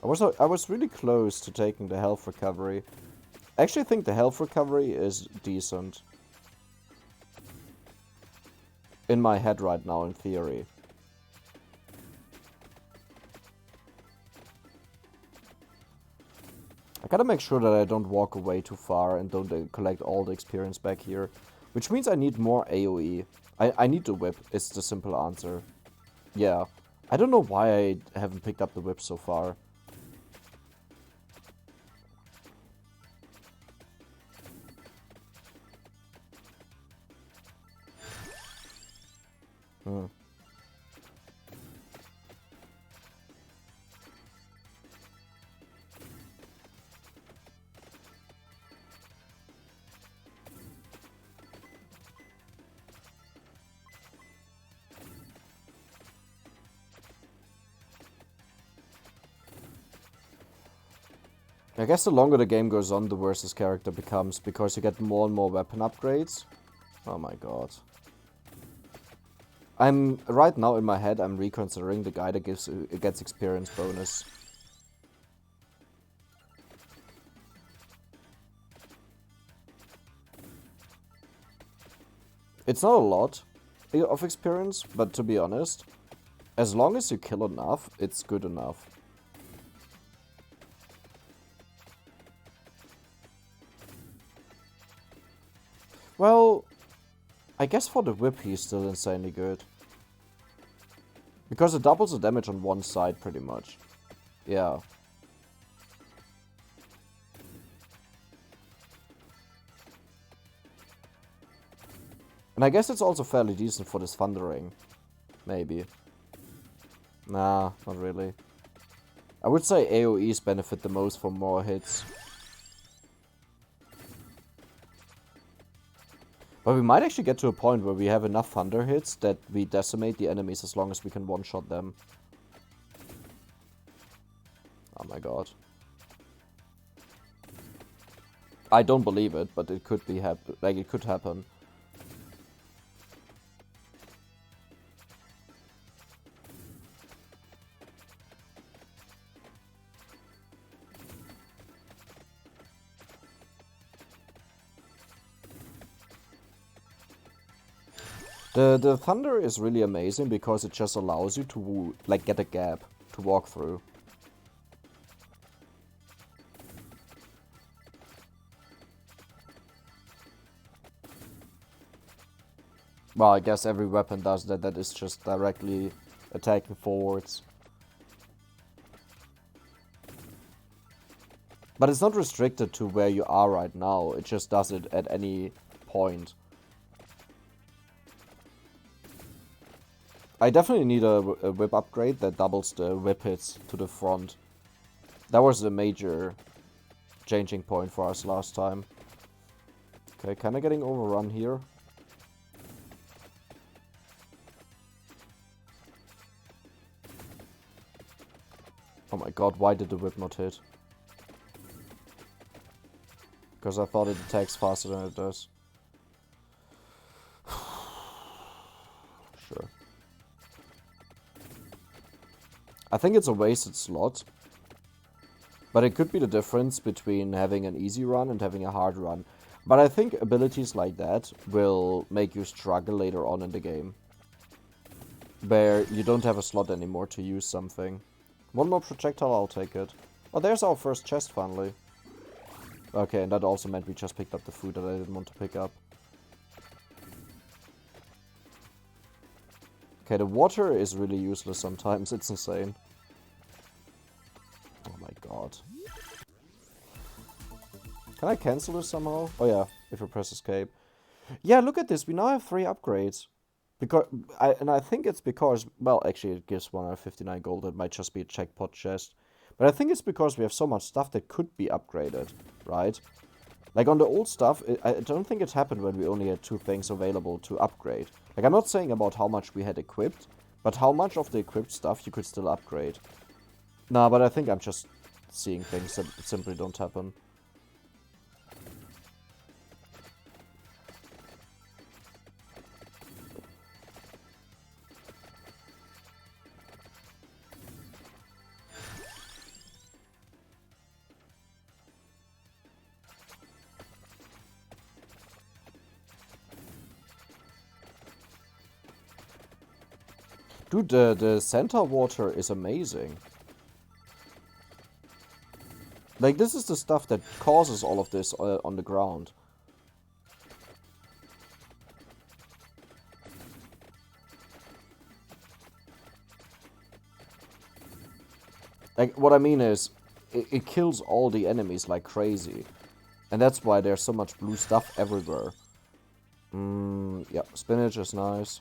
I was really close to taking the health recovery. I actually think the health recovery is decent. In my head right now, in theory. I gotta make sure that I don't walk away too far and don't collect all the experience back here. Which means I need more AoE. I need the whip, is the simple answer. Yeah. I don't know why I haven't picked up the whip so far. Hmm. I guess the longer the game goes on, the worse this character becomes, because you get more and more weapon upgrades. Oh my god. Right now in my head, I'm reconsidering the guy that gets experience bonus. It's not a lot of experience, but to be honest, as long as you kill enough, it's good enough. Well, I guess for the whip he's still insanely good. Because it doubles the damage on one side pretty much. Yeah. And I guess it's also fairly decent for this thundering. Maybe. Nah, not really. I would say AoEs benefit the most from more hits. But we might actually get to a point where we have enough thunder hits that we decimate the enemies as long as we can one-shot them. Oh my god. I don't believe it, but it could be it could happen. The thunder is really amazing because it just allows you to like get a gap to walk through. Well, I guess every weapon does that. That is just directly attacking forwards. But it's not restricted to where you are right now. It just does it at any point. I definitely need a whip upgrade that doubles the whip hits to the front. That was a major changing point for us last time. Okay, kinda getting overrun here. Oh my god, why did the whip not hit? Because I thought it attacks faster than it does. Sure. I think it's a wasted slot. But it could be the difference between having an easy run and having a hard run. But I think abilities like that will make you struggle later on in the game. Where you don't have a slot anymore to use something. One more projectile, I'll take it. Oh, there's our first chest finally. Okay, and that also meant we just picked up the food that I didn't want to pick up. Okay, the water is really useless sometimes, it's insane. Oh my god. Can I cancel this somehow? Oh yeah, if I press escape. Yeah, look at this, we now have 3 upgrades. I think it's because, well, actually it gives 159 gold, it might just be a jackpot chest. But I think it's because we have so much stuff that could be upgraded, right? Like on the old stuff, I don't think it happened when we only had 2 things available to upgrade. Like I'm not saying about how much we had equipped, but how much of the equipped stuff you could still upgrade. Nah, but I think I'm just seeing things that simply don't happen. Dude, the center water is amazing. Like, this is the stuff that causes all of this on the ground. Like, what I mean is, it kills all the enemies like crazy. And that's why there's so much blue stuff everywhere. Yeah, spinach is nice.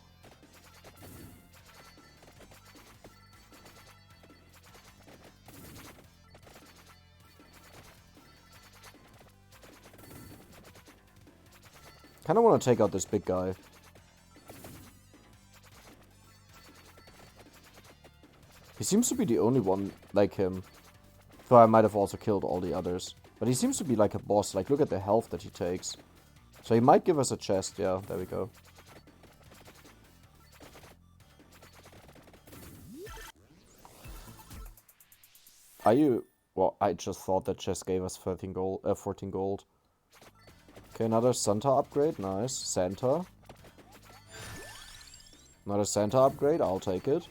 Kinda wanna take out this big guy. He seems to be the only one like him. So I might have also killed all the others. But he seems to be like a boss. Like, look at the health that he takes. So he might give us a chest. Yeah, there we go. Are you... Well, I just thought that chest gave us 14 gold. Okay, another Santa upgrade. Nice. Santa. Another Santa upgrade. I'll take it.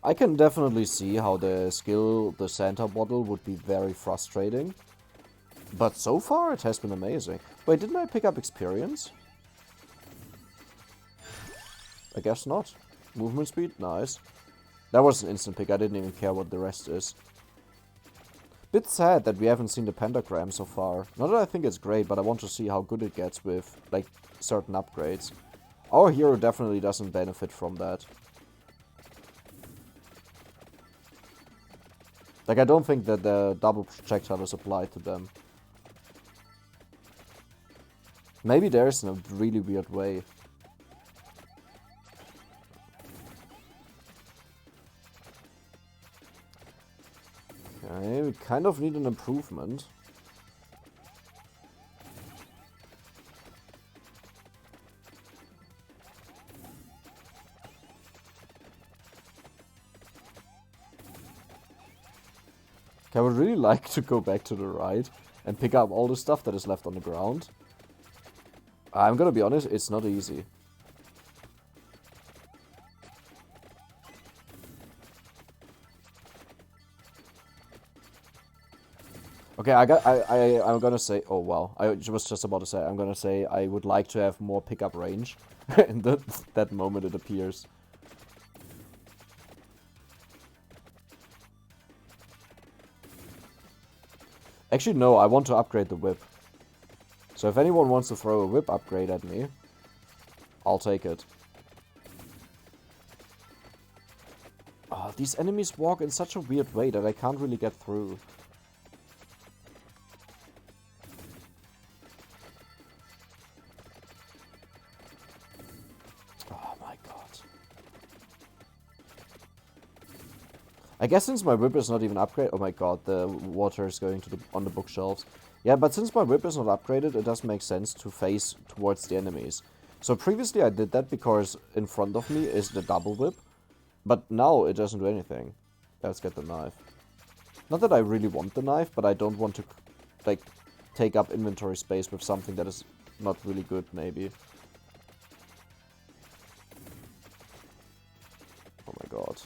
I can definitely see how the Santa bottle would be very frustrating. But so far, it has been amazing. Wait, didn't I pick up experience? I guess not. Movement speed? Nice. That was an instant pick. I didn't even care what the rest is. Bit sad that we haven't seen the pentagram so far. Not that I think it's great, but I want to see how good it gets with, like, certain upgrades. Our hero definitely doesn't benefit from that. Like, I don't think that the double projectile is applied to them. Maybe there's in a really weird way. Okay, we kind of need an improvement. Okay, I would really like to go back to the right and pick up all the stuff that is left on the ground. I'm gonna be honest, it's not easy. Okay, I'm gonna say, oh wow, I was just about to say, I'm gonna say I would like to have more pickup range. In that moment it appears. Actually, no, I want to upgrade the whip. So if anyone wants to throw a whip upgrade at me, I'll take it. Oh, these enemies walk in such a weird way that I can't really get through. Oh my god. I guess since my whip is not even upgraded... Oh my god, the water is going to on the bookshelves. Yeah, but since my whip is not upgraded, it does make sense to face towards the enemies. So previously I did that because in front of me is the double whip. But now it doesn't do anything. Let's get the knife. Not that I really want the knife, but I don't want to, like, take up inventory space with something that is not really good, maybe. Oh my god.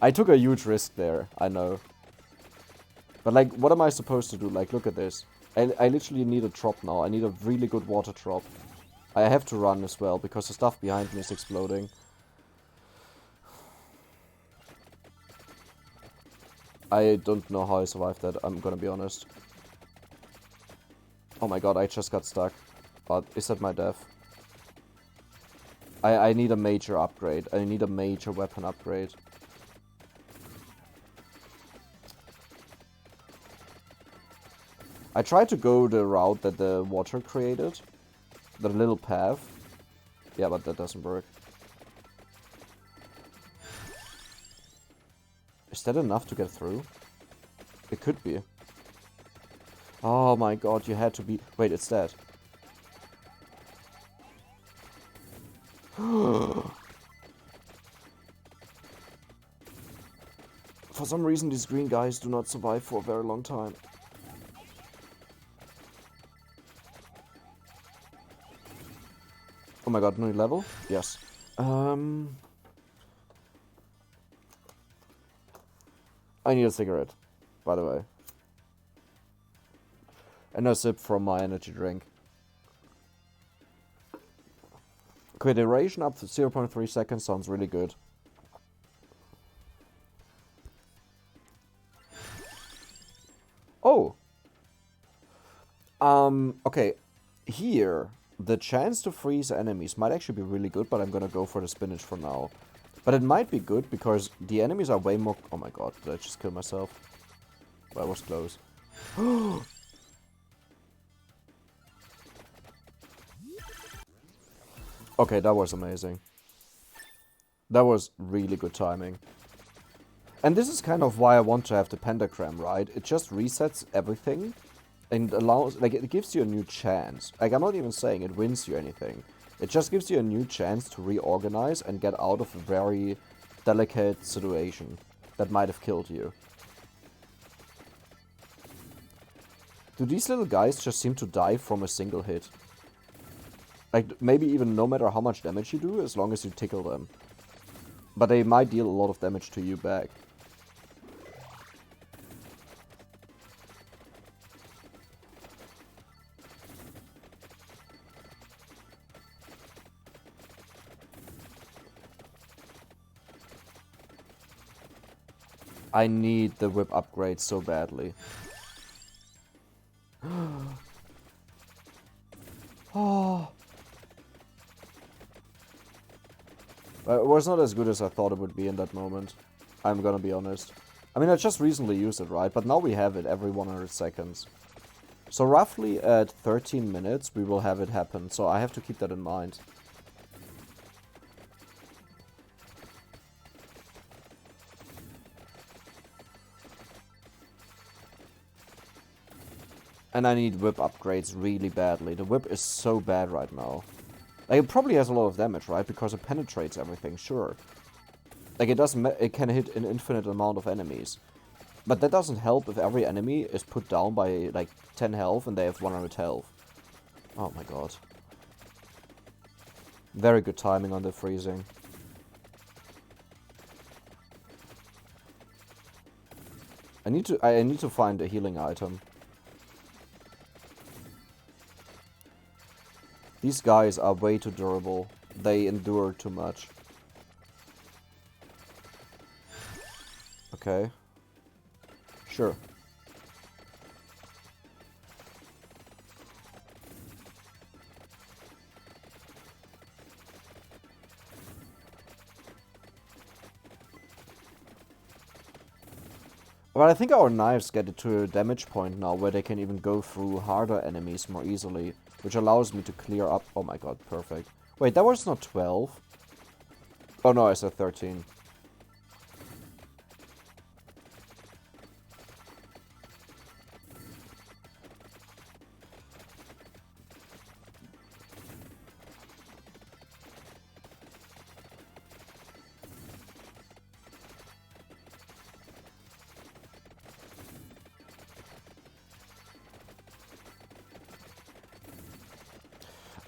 I took a huge risk there, I know. But like, what am I supposed to do? Like, look at this. I literally need a drop now. I need a really good water drop. I have to run as well, because the stuff behind me is exploding. I don't know how I survived that, I'm gonna be honest. Oh my god, I just got stuck. But is that my death? I need a major upgrade. I need a major weapon upgrade. I tried to go the route that the water created. The little path. Yeah, but that doesn't work. Is that enough to get through? It could be. Oh my god, you had to be... Wait, it's dead. For some reason, these green guys do not survive for a very long time. Oh my god, new level? Yes. I need a cigarette, by the way. And a sip from my energy drink. Okay, duration up to 0.3 seconds sounds really good. Oh! Okay. Here, the chance to freeze enemies might actually be really good, but I'm gonna go for the spinach for now. But it might be good, because the enemies are way more... Oh my god, did I just kill myself? That was close. Okay, that was amazing. That was really good timing. And this is kind of why I want to have the pentagram, right? It just resets everything and allows, like, it gives you a new chance. Like, I'm not even saying it wins you anything. It just gives you a new chance to reorganize and get out of a very delicate situation that might have killed you. Do these little guys just seem to die from a single hit? Like, maybe even no matter how much damage you do, as long as you tickle them. But they might deal a lot of damage to you back. I need the whip upgrade so badly. Oh. It was not as good as I thought it would be in that moment. I'm gonna be honest. I mean, I just recently used it, right? But now we have it every 100 seconds. So roughly at 13 minutes, we will have it happen. So I have to keep that in mind. And I need whip upgrades really badly. The whip is so bad right now. Like, it probably has a lot of damage, right? Because it penetrates everything, sure. Like, it can hit an infinite amount of enemies. But that doesn't help if every enemy is put down by, like, 10 health and they have 100 health. Oh my god. Very good timing on the freezing. I need to find a healing item. These guys are way too durable. They endure too much. Okay. Sure. But I think our knives get it to a damage point now where they can even go through harder enemies more easily. Which allows me to clear up... Oh my god, perfect. Wait, that was not 12? Oh no, I said 13.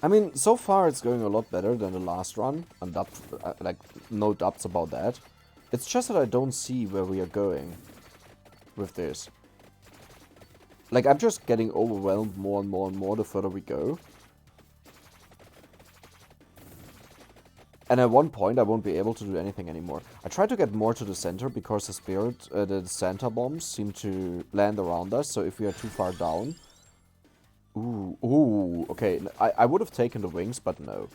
I mean, so far it's going a lot better than the last run, and like, no doubts about that. It's just that I don't see where we are going with this. Like, I'm just getting overwhelmed more and more and more the further we go. And at one point I won't be able to do anything anymore. I try to get more to the center because the Santa bombs seem to land around us, so if we are too far down... Ooh, okay, I would have taken the wings, but no.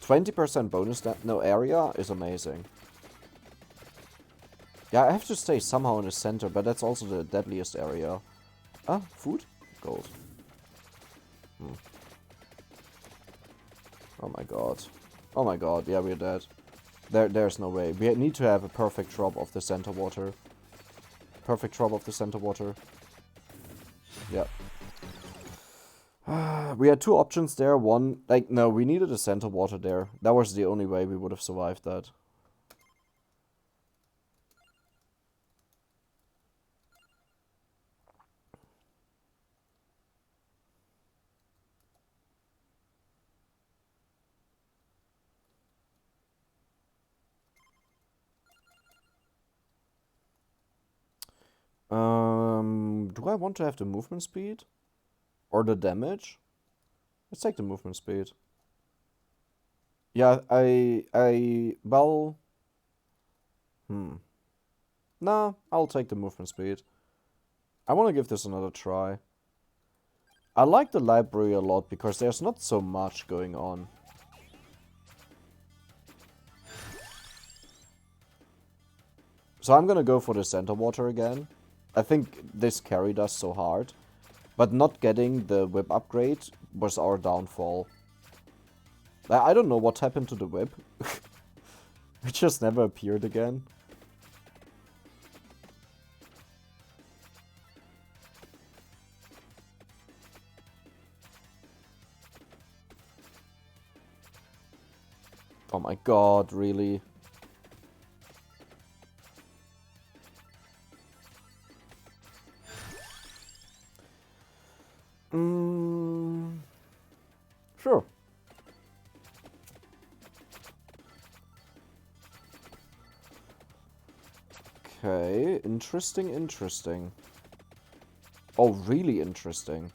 20% bonus area is amazing. Yeah, I have to stay somehow in the center, but that's also the deadliest area. Ah, food? Gold. Oh my god. Oh my god, yeah, we're dead. There's no way. We need to have a perfect drop of the center water. Perfect drop of the center water. Yeah. We had two options there. One, like, no, we needed a center water there. That was the only way we would have survived that. Do I want to have the movement speed? Or the damage? Let's take the movement speed. Yeah, well... Nah, I'll take the movement speed. I want to give this another try. I like the library a lot because there's not so much going on. So I'm gonna go for the center water again. I think this carried us so hard. But not getting the whip upgrade was our downfall. I don't know what happened to the whip. It just never appeared again. Oh my god, really? Sure. Okay, interesting, interesting. Oh, really interesting.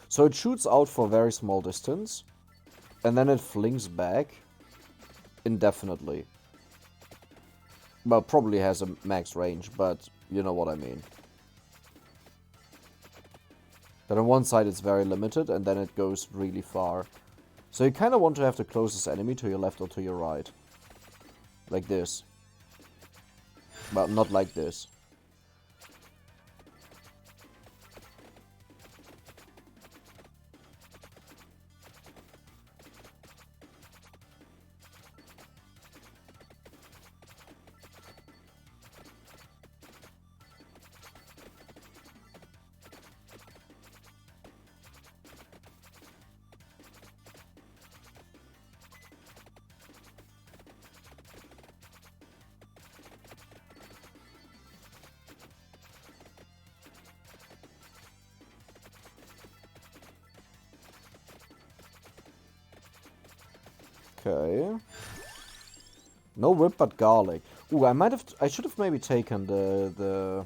So it shoots out for a very small distance, and then it flings back indefinitely. Well, probably has a max range, but you know what I mean. Then on one side it's very limited, and then it goes really far. So you kind of want to have the closest enemy to your left or to your right. Like this. Well, not like this. Okay. No whip, but garlic. Ooh, I should have maybe taken the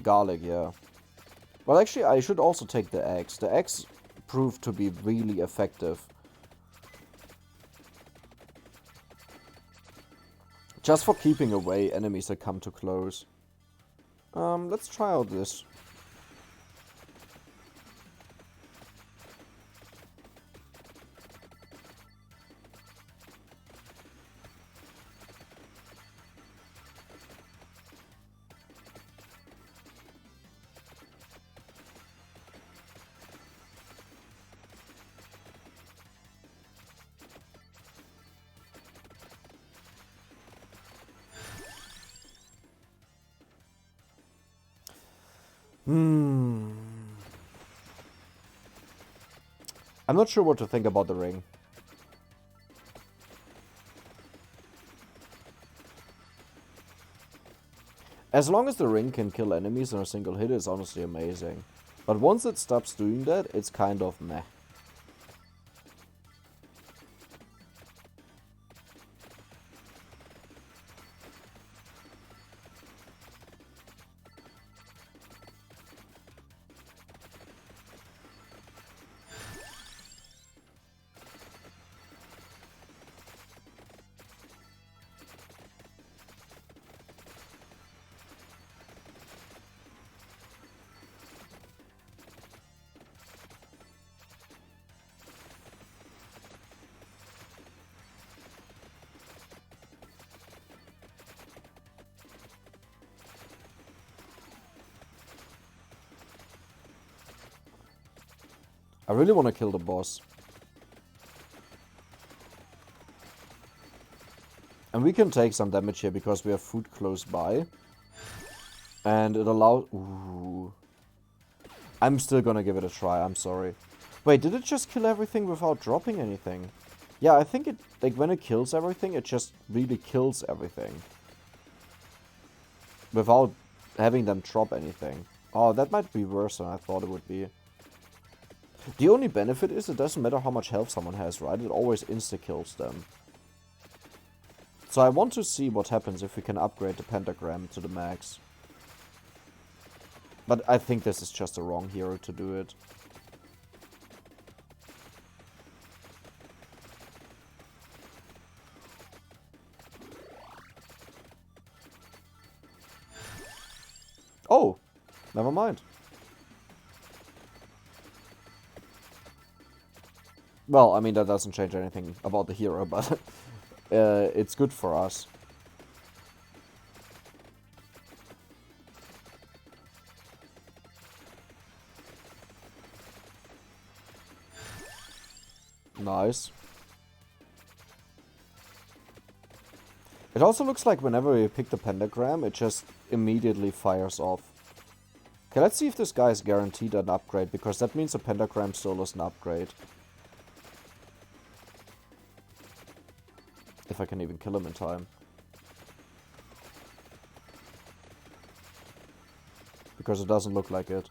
garlic, yeah. Well, actually, I should also take the axe. The axe proved to be really effective. Just for keeping away enemies that come too close. Let's try out this. I'm not sure what to think about the ring. As long as the ring can kill enemies in a single hit, it's honestly amazing. But once it stops doing that, it's kind of meh. I really want to kill the boss. And we can take some damage here because we have food close by. And it allows... Ooh. I'm still gonna give it a try, I'm sorry. Wait, did it just kill everything without dropping anything? Yeah, I think it... Like, when it kills everything, it just really kills everything. Without having them drop anything. Oh, that might be worse than I thought it would be. The only benefit is it doesn't matter how much health someone has, right? It always insta-kills them. So I want to see what happens if we can upgrade the pentagram to the max. But I think this is just the wrong hero to do it. Oh! Never mind. Well, I mean, that doesn't change anything about the hero, but it's good for us. Nice. It also looks like whenever we pick the pentagram, it just immediately fires off. Okay, let's see if this guy is guaranteed an upgrade, because that means the pentagram still is an upgrade. If I can even kill him in time. Because it doesn't look like it.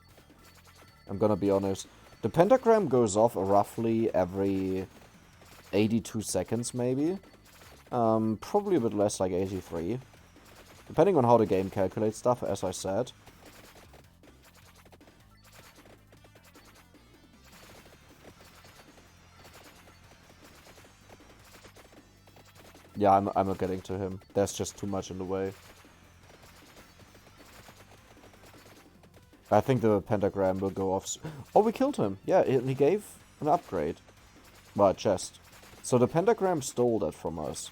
I'm gonna be honest. The pentagram goes off roughly every 82 seconds, maybe. Probably a bit less, like 83. Depending on how the game calculates stuff, as I said. Yeah, I'm not getting to him. There's just too much in the way. I think the pentagram will go off. Oh, we killed him. Yeah, he gave an upgrade. Well, a chest. So the pentagram stole that from us.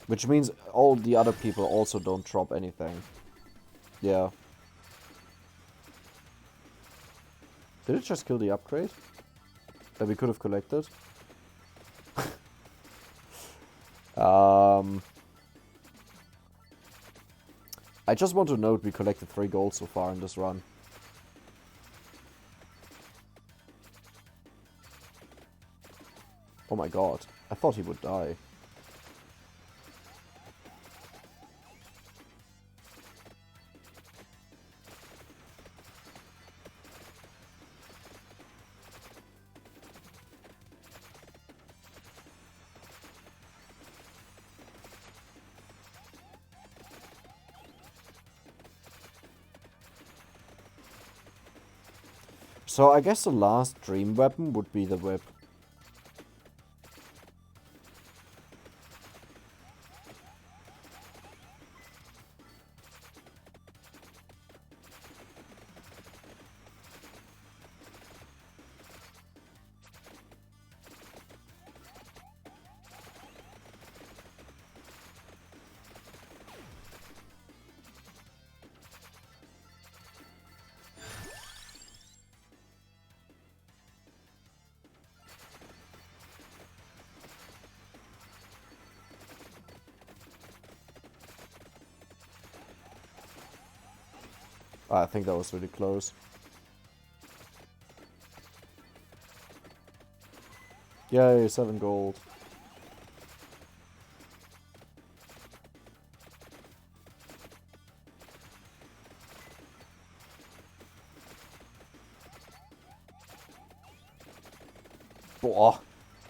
Which means all the other people also don't drop anything. Yeah. Did it just kill the upgrade that we could have collected? I just want to note we collected 3 gold so far in this run. Oh my god, I thought he would die. So I guess the last dream weapon would be the whip. I think that was really close. Yay, 7 gold. Boah,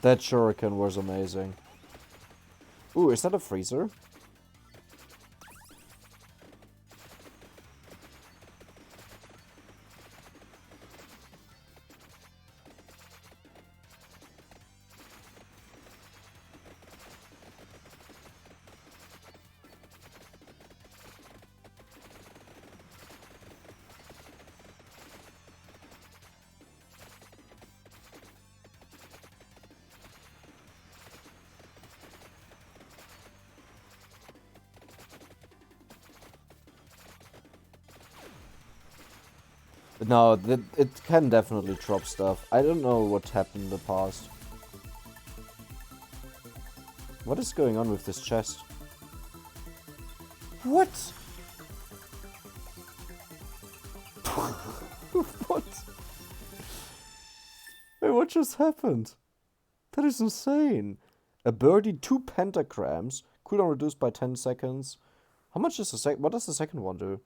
that shuriken was amazing. Ooh, is that a freezer? No, it can definitely drop stuff. I don't know what happened in the past. What is going on with this chest? What? What? Wait, what just happened? That is insane. A birdie, 2 pentagrams. Cooldown reduced by 10 seconds. How much is the what does the second one do?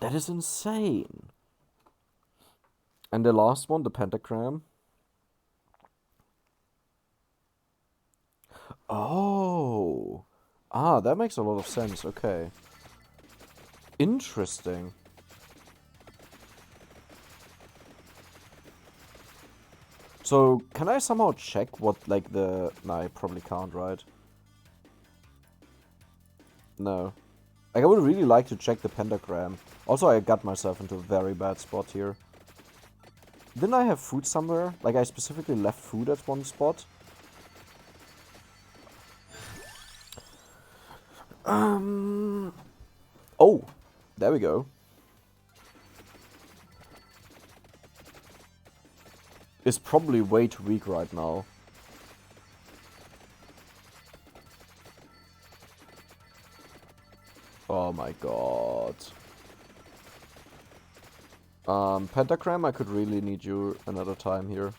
That is insane. And the last one, the pentagram. Oh. Ah, that makes a lot of sense. Okay. Interesting. So, can I somehow check what, like, the... No, I probably can't, right? No. Like, I would really like to check the pentagram. Also, I got myself into a very bad spot here. Didn't I have food somewhere? Like, I specifically left food at one spot? Oh, there we go. It's probably way too weak right now. Oh my god. Pentagram, I could really need you another time here.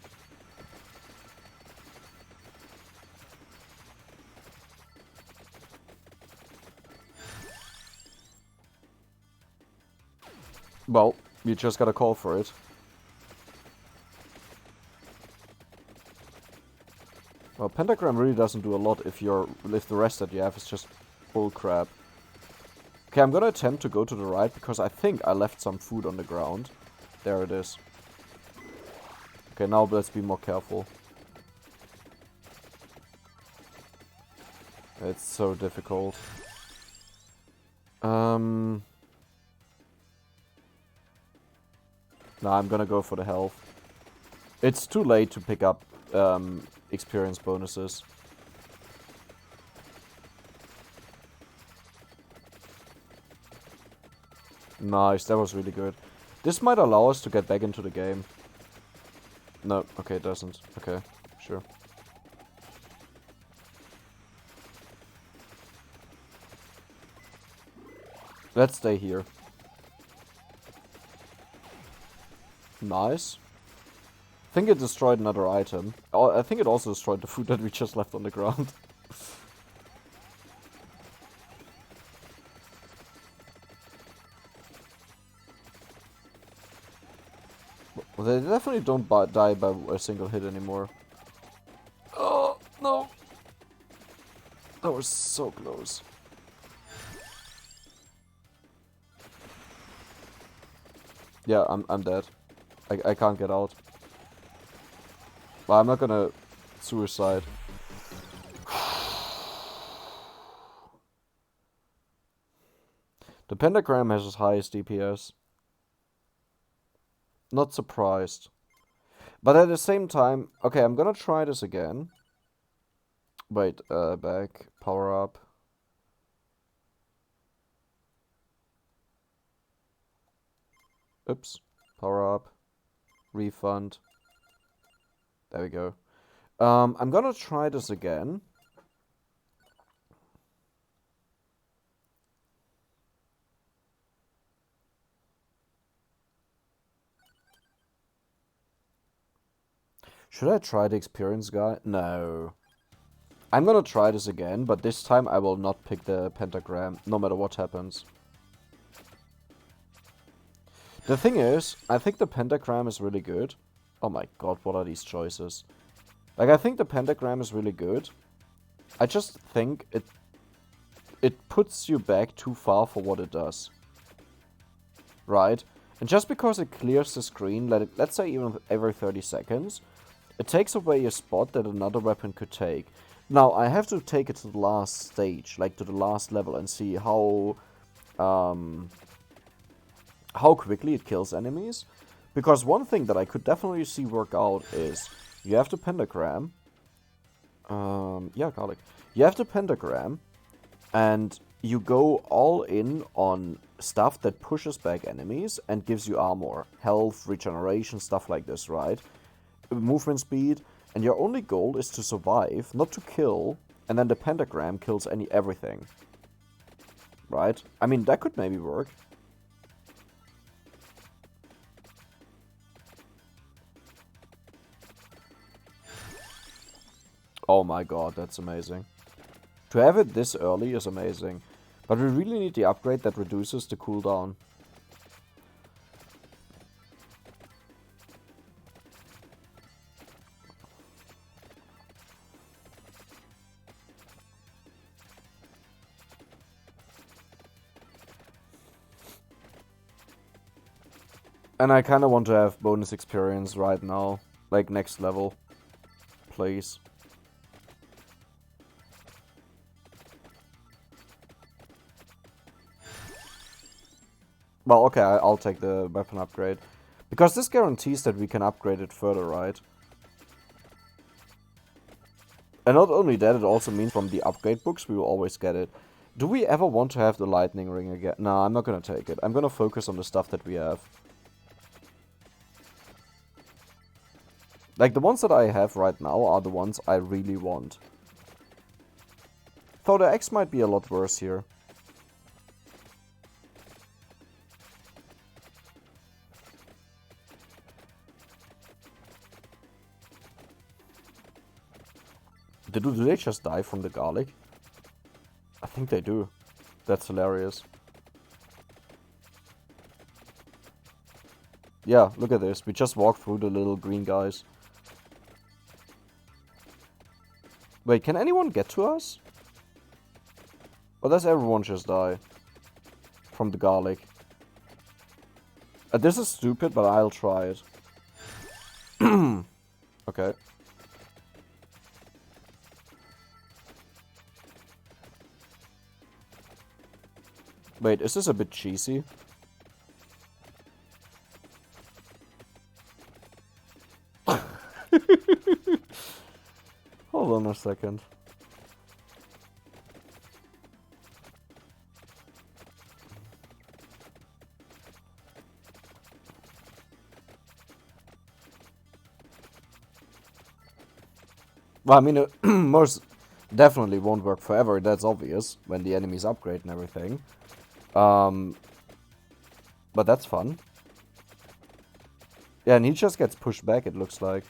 Well, you just gotta call for it. Well, pentagram really doesn't do a lot if the rest that you have is just bull crap. Okay, I'm gonna attempt to go to the right because I think I left some food on the ground. There it is. Okay, now let's be more careful. It's so difficult. Nah, I'm gonna go for the health. It's too late to pick up experience bonuses. Nice, that was really good. This might allow us to get back into the game. No, okay, it doesn't. Okay, sure. Let's stay here. Nice. I think it destroyed another item. Oh, I think it also destroyed the food that we just left on the ground. Well, they definitely don't die by a single hit anymore. Oh, no. That was so close. Yeah, I'm dead. I can't get out. But I'm not gonna suicide. The pentagram has as high as DPS. Not surprised. But at the same time, okay, I'm gonna try this again. Wait, back, power up. Oops, power up, refund. There we go. I'm gonna try this again. Should I try the experience guy? No. I'm gonna try this again, but this time I will not pick the pentagram, no matter what happens. The thing is, I think the pentagram is really good. Oh my god, what are these choices? Like, I think the pentagram is really good. I just think it puts you back too far for what it does. Right? And just because it clears the screen, let's say even every 30 seconds, it takes away a spot that another weapon could take. Now, I have to take it to the last stage, like to the last level, and see how quickly it kills enemies. Because one thing that I could definitely see work out is, you have the pentagram. Yeah, garlic. You have the pentagram, and you go all in on stuff that pushes back enemies and gives you armor, health, regeneration, stuff like this, right? Movement speed, and your only goal is to survive, not to kill, and then the pentagram kills everything. Right? I mean, that could maybe work. Oh my god, that's amazing. To have it this early is amazing. But we really need the upgrade that reduces the cooldown. And I kind of want to have bonus experience right now. Like, next level. Please. Well, okay, I'll take the weapon upgrade. Because this guarantees that we can upgrade it further, right? And not only that, it also means from the upgrade books we will always get it. Do we ever want to have the lightning ring again? No, I'm not gonna take it. I'm gonna focus on the stuff that we have. Like, the ones that I have right now are the ones I really want. Though the X might be a lot worse here. Do they just die from the garlic? I think they do. That's hilarious. Yeah, look at this. We just walked through the little green guys. Wait, can anyone get to us? Or does everyone just die? From the garlic. This is stupid, but I'll try it. Okay. Wait, is this a bit cheesy? Hold on a second. Well, I mean, it most definitely won't work forever, that's obvious, when the enemies upgrade and everything. But that's fun. Yeah, and he just gets pushed back, it looks like.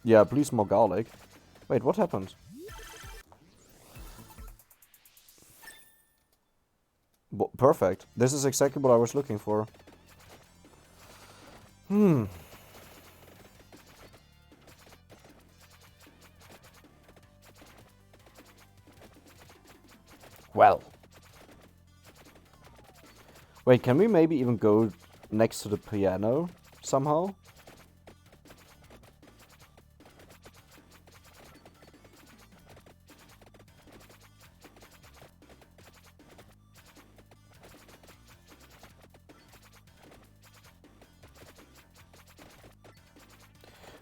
Yeah, please more garlic. Wait, what happened? Perfect. This is exactly what I was looking for. Well. Wait, can we maybe even go next to the piano somehow?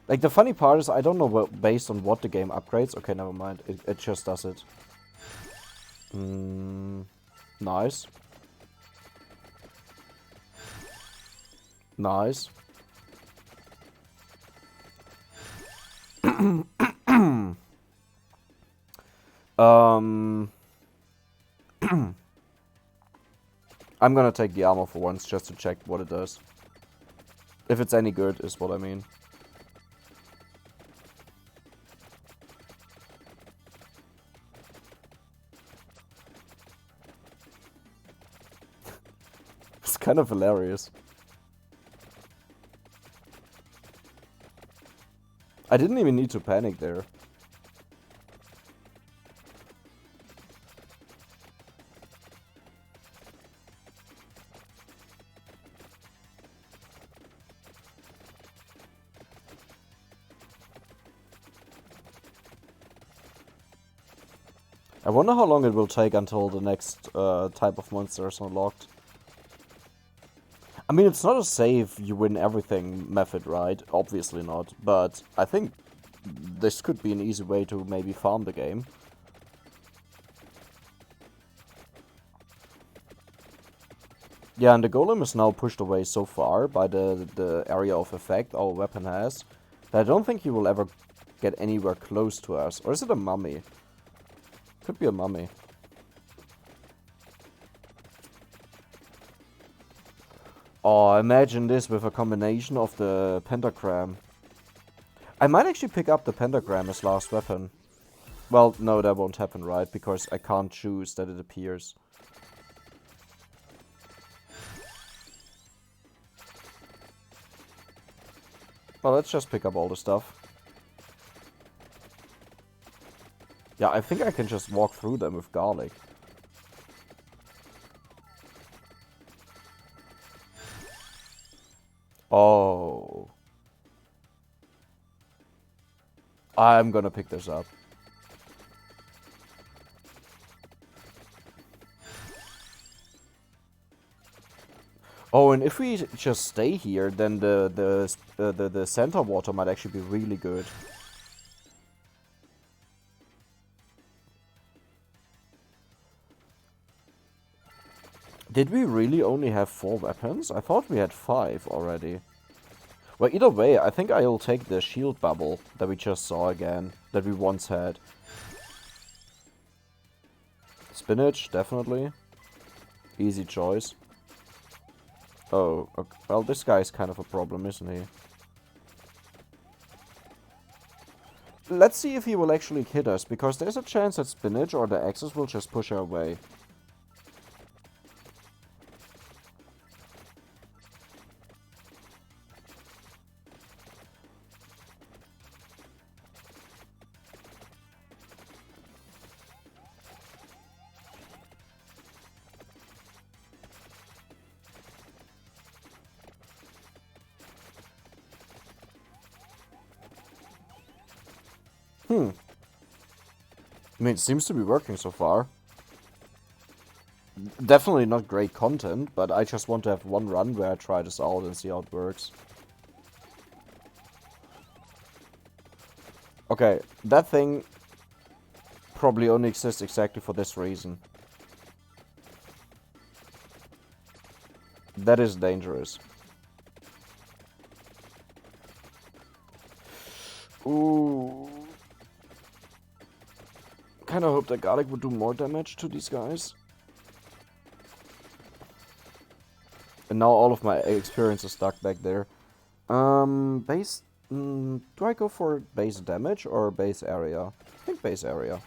Like, the funny part is, I don't know based on what the game upgrades. Okay, never mind. It just does it. Nice. Nice. I'm gonna take the armor for once, just to check what it does. If it's any good, is what I mean. It's kind of hilarious. I didn't even need to panic there. I wonder how long it will take until the next type of monster is unlocked. I mean, it's not a save you win everything method, right? Obviously not, but I think this could be an easy way to maybe farm the game. Yeah, and the golem is now pushed away so far by the area of effect our weapon has, that I don't think he will ever get anywhere close to us. Or is it a mummy? Could be a mummy. Oh, imagine this with a combination of the pentagram. I might actually pick up the pentagram as last weapon. Well, no, that won't happen, right? Because I can't choose that it appears. Well, let's just pick up all the stuff. Yeah, I think I can just walk through them with garlic. I'm gonna pick this up. Oh, and if we just stay here, then the center water might actually be really good. Did we really only have 4 weapons? I thought we had 5 already. Well, either way, I think I'll take the shield bubble that we just saw again, that we once had. Spinach, definitely. Easy choice. Oh, okay. Well, this guy's kind of a problem, isn't he? Let's see if he will actually hit us, because there's a chance that spinach or the axes will just push our way. I mean, it seems to be working so far. Definitely not great content, but I just want to have one run where I try this out and see how it works. Okay, that thing probably only exists exactly for this reason. That is dangerous. Ooh. Kinda hope that garlic would do more damage to these guys. And now all of my experience is stuck back there. Base... do I go for base damage or base area? I think base area.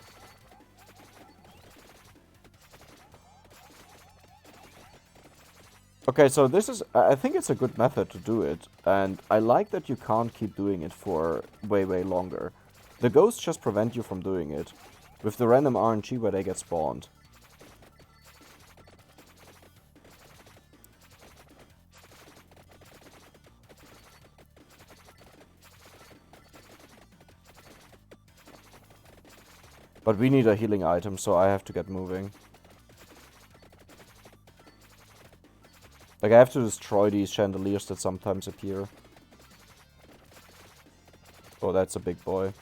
Okay, so this is... I think it's a good method to do it. And I like that you can't keep doing it for way, way longer. The ghosts just prevent you from doing it. With the random RNG where they get spawned. But we need a healing item, so I have to get moving. Like, I have to destroy these chandeliers that sometimes appear. Oh, that's a big boy.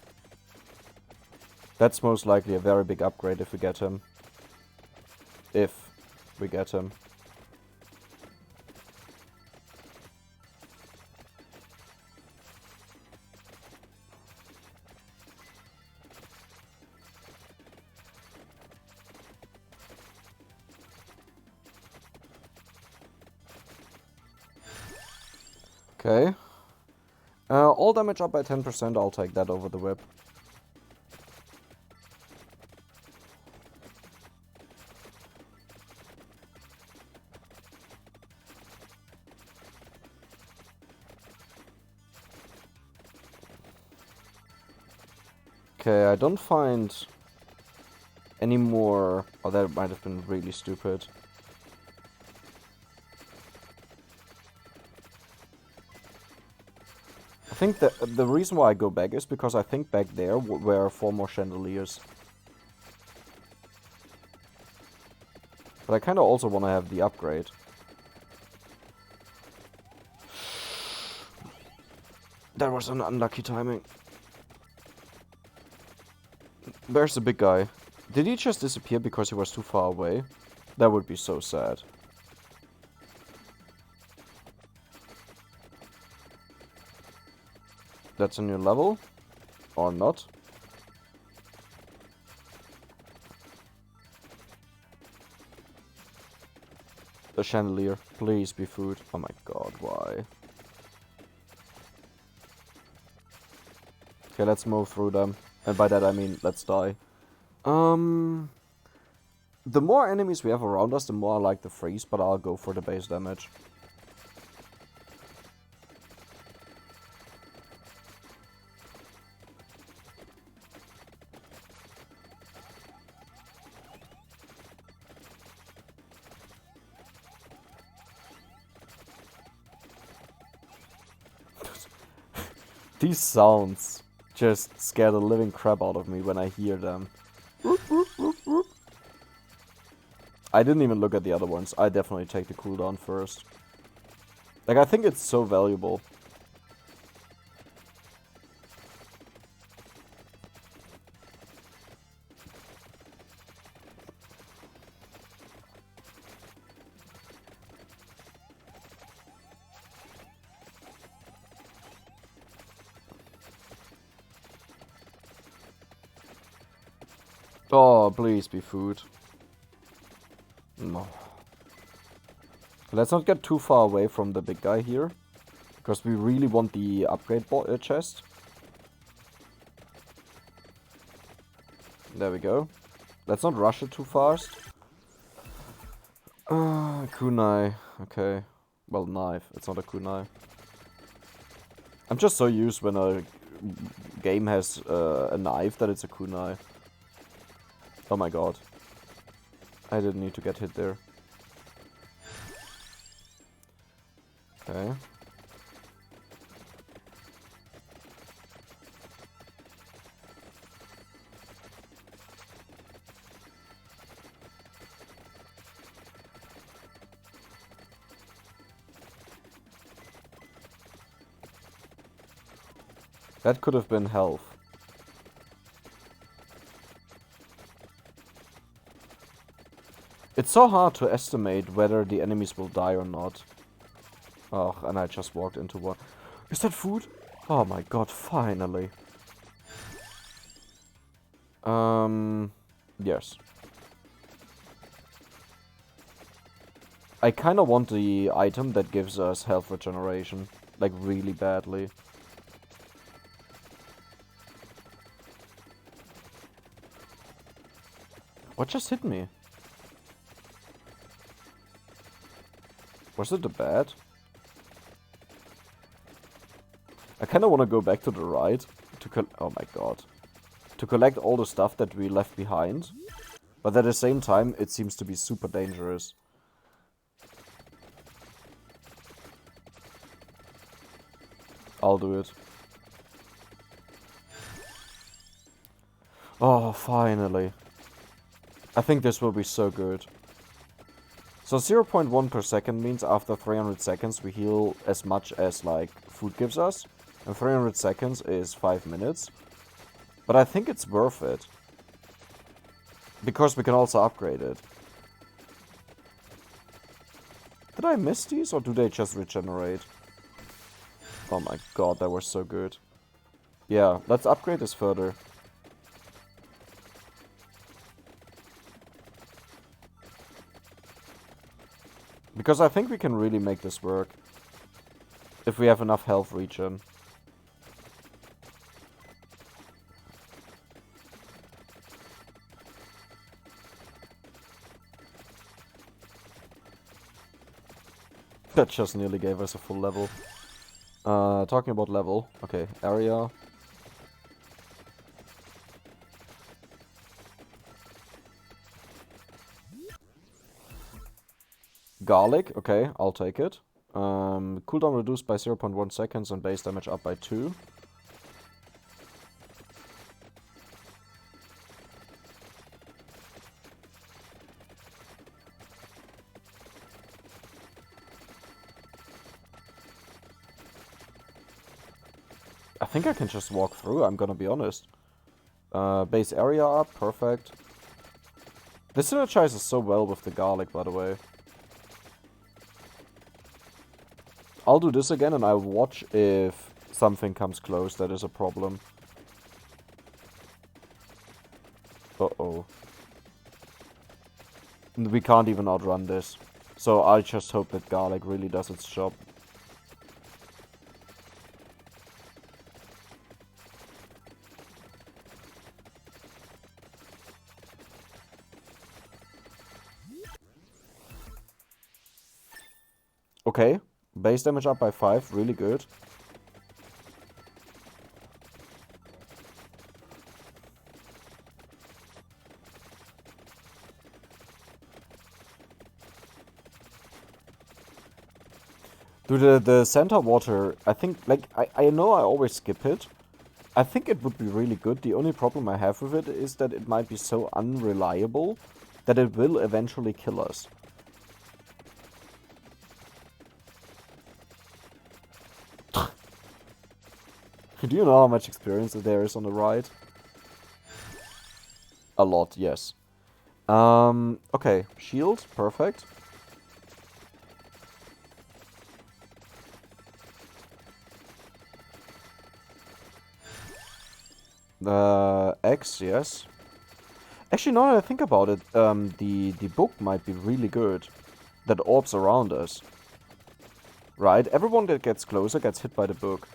That's most likely a very big upgrade if we get him. If we get him. Okay. All damage up by 10%, I'll take that over the whip. Okay, I don't find any more... Oh, that might have been really stupid. I think that the reason why I go back is because I think back there were 4 more chandeliers. But I kind of also want to have the upgrade. That was an unlucky timing. There's the big guy. Did he just disappear because he was too far away? That would be so sad. That's a new level. Or not. The chandelier. Please be food. Oh my god, why? Okay, let's move through them. And by that I mean, let's die. The more enemies we have around us, the more I like the freeze, but I'll go for the base damage. These sounds. just scare the living crap out of me when I hear them. I didn't even look at the other ones. I definitely take the cooldown first. Like, I think it's so valuable. Oh, please be food. No. Let's not get too far away from the big guy here. Because we really want the upgrade chest. There we go. Let's not rush it too fast. Kunai. Okay. Well, knife. It's not a kunai. I'm just so used when a game has a knife that it's a kunai. Oh my god. I didn't need to get hit there. Okay. That could have been health. It's so hard to estimate whether the enemies will die or not. Oh, and I just walked into one. Is that food? Oh my god, finally. Yes. I kinda want the item that gives us health regeneration. Like, really badly. What just hit me? Was it a bat? I kinda wanna go back to the right to oh my god. To collect all the stuff that we left behind. But at the same time, it seems to be super dangerous. I'll do it. Oh, finally. I think this will be so good. So 0.1 per second means after 300 seconds we heal as much as, like, food gives us. And 300 seconds is 5 minutes. But I think it's worth it. Because we can also upgrade it. Did I miss these or do they just regenerate? Oh my god, that was so good. Yeah, let's upgrade this further. Because I think we can really make this work. If we have enough health regen. That just nearly gave us a full level. Talking about level. Okay, area. Garlic, okay, I'll take it. Cooldown reduced by 0.1 seconds and base damage up by 2. I think I can just walk through, I'm gonna be honest. Base area up, perfect. This synergizes so well with the garlic, by the way. I'll do this again and I'll watch if something comes close that is a problem. Uh-oh. We can't even outrun this. So I just hope that garlic really does its job. Okay. Base damage up by 5, really good. Dude, the center water, I think, like, I know I always skip it, I think it would be really good. The only problem I have with it is that it might be so unreliable that it will eventually kill us. Do you know how much experience there is on the right? A lot, yes. Okay, shield, perfect. X, yes. Actually, now that I think about it, the book might be really good. That orbs around us. Right? Everyone that gets closer gets hit by the book.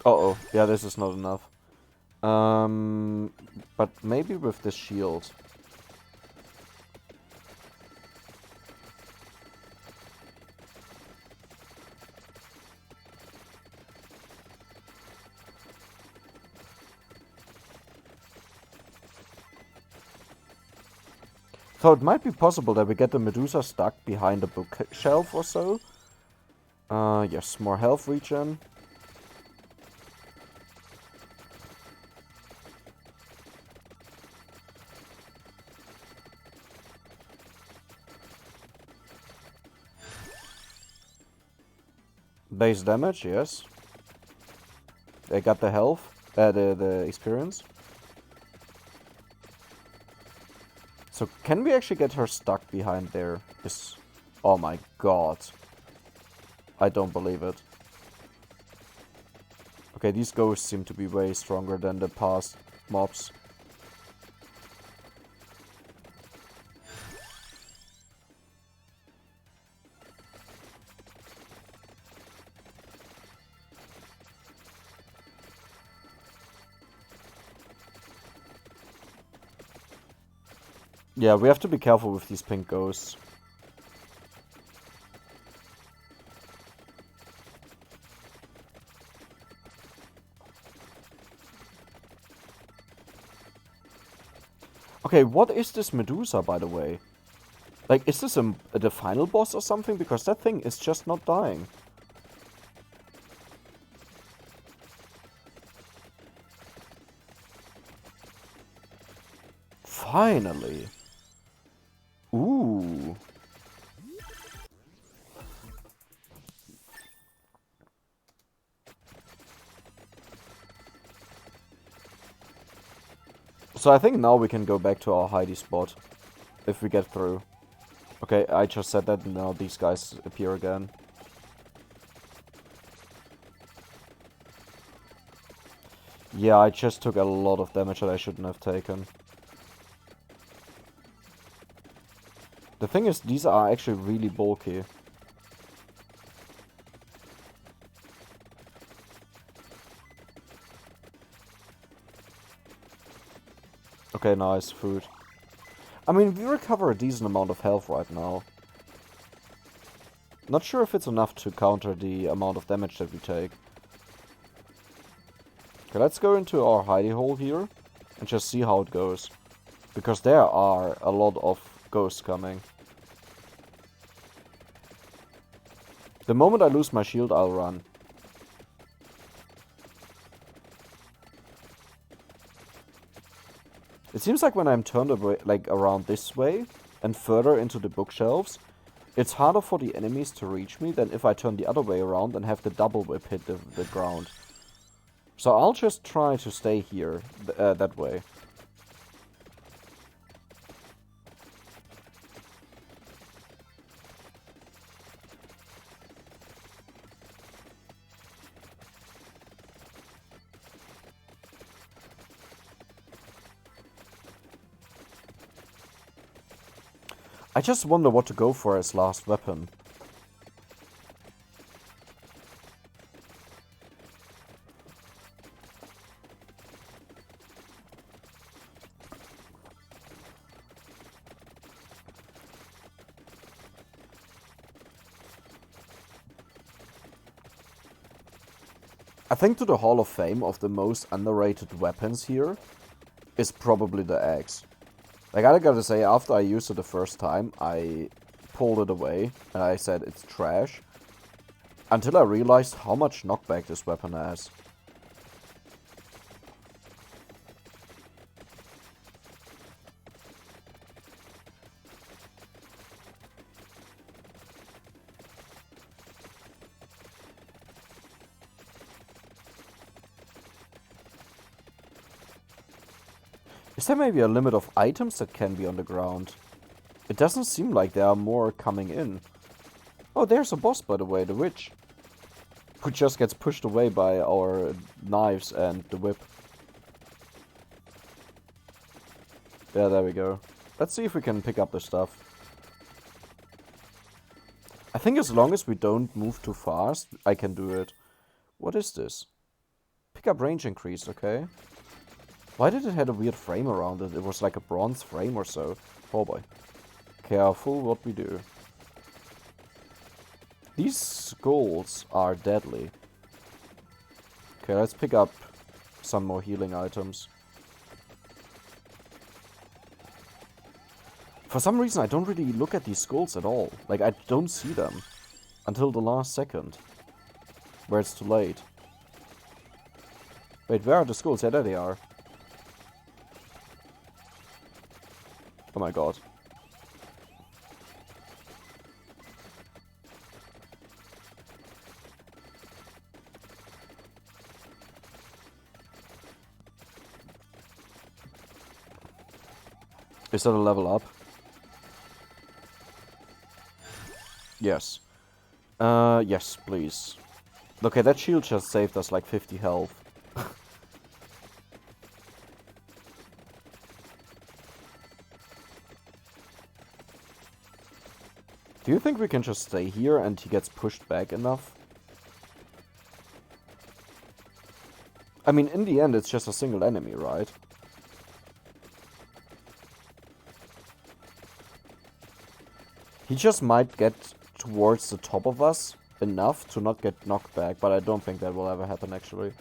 Uh-oh. Yeah, this is not enough. But maybe with this shield. So it might be possible that we get the Medusa stuck behind a bookshelf or so. Yes, more health regen. Base damage, yes. They got the health, the experience. So can we actually get her stuck behind there? This, oh my god. I don't believe it. Okay, these ghosts seem to be way stronger than the past mobs. Yeah, we have to be careful with these pink ghosts. Okay, what is this Medusa, by the way? Like, is this the final boss or something? Because that thing is just not dying. Finally. Ooh. So I think now we can go back to our hidey spot. If we get through. Okay, I just said that, and now these guys appear again. Yeah, I just took a lot of damage that I shouldn't have taken. The thing is, these are actually really bulky. Okay, nice, food. I mean, we recover a decent amount of health right now. Not sure if it's enough to counter the amount of damage that we take. Okay, let's go into our hidey hole here and just see how it goes. Because there are a lot of ghosts coming. The moment I lose my shield, I'll run. It seems like when I'm turned away, like around this way and further into the bookshelves, it's harder for the enemies to reach me than if I turn the other way around and have the double whip hit the ground. So I'll just try to stay here, that way. I just wonder what to go for as last weapon. I think to the Hall of Fame of the most underrated weapons here is probably the axe. Like, I gotta say, after I used it the first time, I pulled it away, and I said it's trash. Until I realized how much knockback this weapon has. Is there maybe a limit of items that can be on the ground? It doesn't seem like there are more coming in. Oh, there's a boss, by the way, the witch. Who just gets pushed away by our knives and the whip. Yeah, there we go. Let's see if we can pick up the stuff. I think as long as we don't move too fast, I can do it. What is this? Pick up range increase, okay. Why did it have a weird frame around it? It was like a bronze frame or so. Oh boy. Careful what we do. These skulls are deadly. Okay, let's pick up some more healing items. For some reason, I don't really look at these skulls at all. Like, I don't see them until the last second, where it's too late. Wait, where are the skulls? Yeah, there they are. Oh my god. Is that a level up? Yes. Yes, please. Okay, that shield just saved us like 50 health. Do you think we can just stay here and he gets pushed back enough? I mean, in the end, it's just a single enemy, right? He just might get towards the top of us enough to not get knocked back, but I don't think that will ever happen, actually.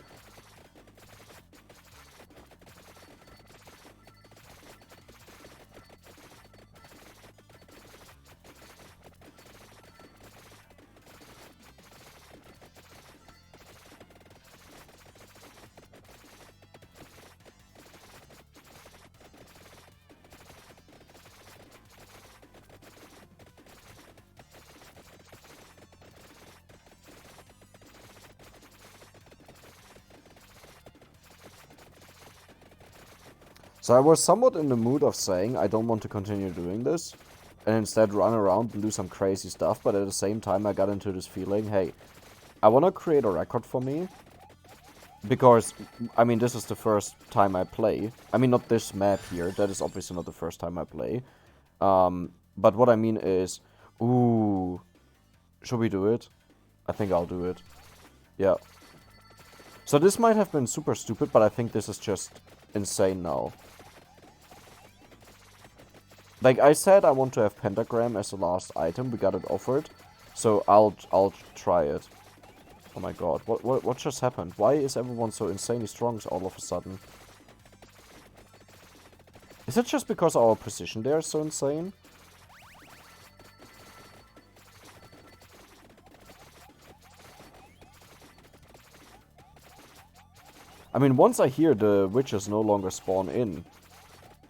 So I was somewhat in the mood of saying I don't want to continue doing this, and instead run around and do some crazy stuff, but at the same time I got into this feeling, hey, I want to create a record for me, because, I mean, this is the first time I play. I mean, not this map here, that is obviously not the first time I play. But what I mean is, ooh, should we do it? I think I'll do it. Yeah. So this might have been super stupid, but I think this is just insane now. Like I said, I want to have pentagram as the last item. We got it offered, so I'll try it. Oh my god, what just happened? Why is everyone so insanely strong all of a sudden? Is it just because our precision there is so insane? I mean, once I hear the witches no longer spawn in,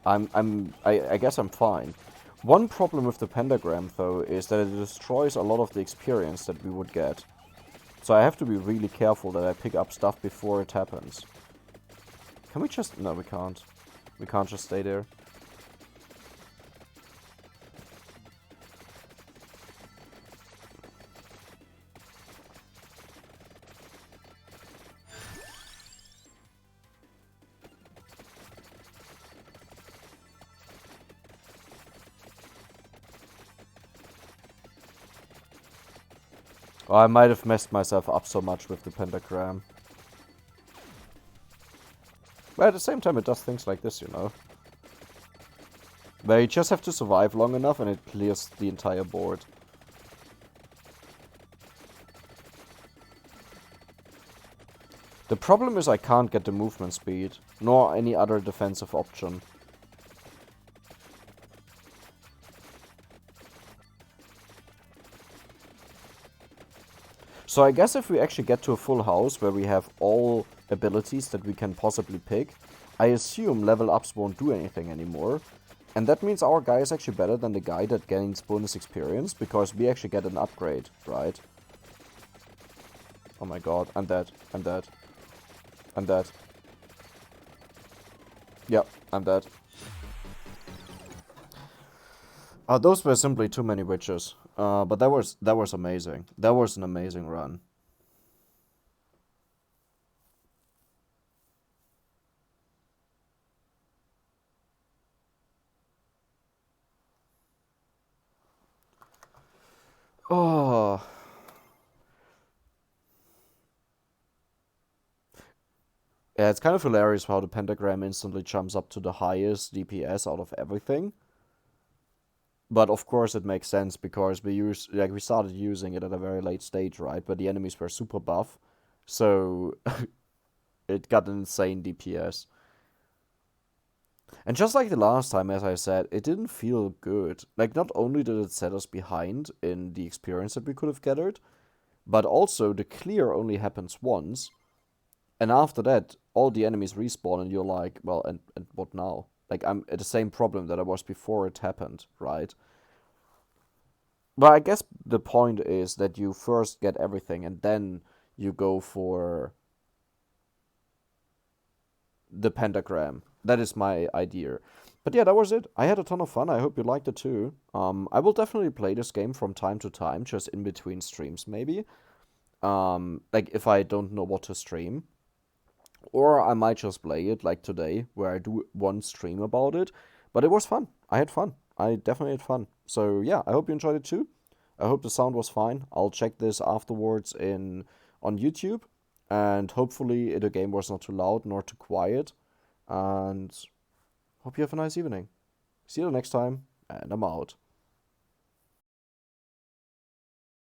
I guess I'm fine. One problem with the pentagram, though, is that it destroys a lot of the experience that we would get. So I have to be really careful that I pick up stuff before it happens. Can we just... No, we can't. We can't just stay there. Oh, I might have messed myself up so much with the pentagram. But at the same time, it does things like this, you know. Where you just have to survive long enough and it clears the entire board. The problem is I can't get the movement speed, nor any other defensive option. So I guess if we actually get to a full house where we have all abilities that we can possibly pick, I assume level ups won't do anything anymore. And that means our guy is actually better than the guy that gains bonus experience, because we actually get an upgrade, right? Oh my god, I'm dead, I'm dead. I'm dead. Yep, I'm dead. Those were simply too many witches. But that was amazing. That was an amazing run. Oh. Yeah, it's kind of hilarious how the pentagram instantly jumps up to the highest DPS out of everything. But of course it makes sense because we started using it at a very late stage, right? But the enemies were super buff. So it got an insane DPS. And just like the last time, as I said, it didn't feel good. Like, not only did it set us behind in the experience that we could have gathered, but also the clear only happens once. And after that, all the enemies respawn, and you're like, well, and what now? Like, I'm at the same problem that I was before it happened, right? But I guess the point is that you first get everything, and then you go for the pentagram. That is my idea. But yeah, that was it. I had a ton of fun. I hope you liked it too. I will definitely play this game from time to time, just in between streams, maybe. Like if I don't know what to stream. Or I might just play it like today, where I do one stream about it. But it was fun. I had fun. I definitely had fun. So yeah, I hope you enjoyed it too. I hope the sound was fine. I'll check this afterwards in on YouTube, and hopefully the game was not too loud nor too quiet. And hope you have a nice evening. See you next time, and I'm out.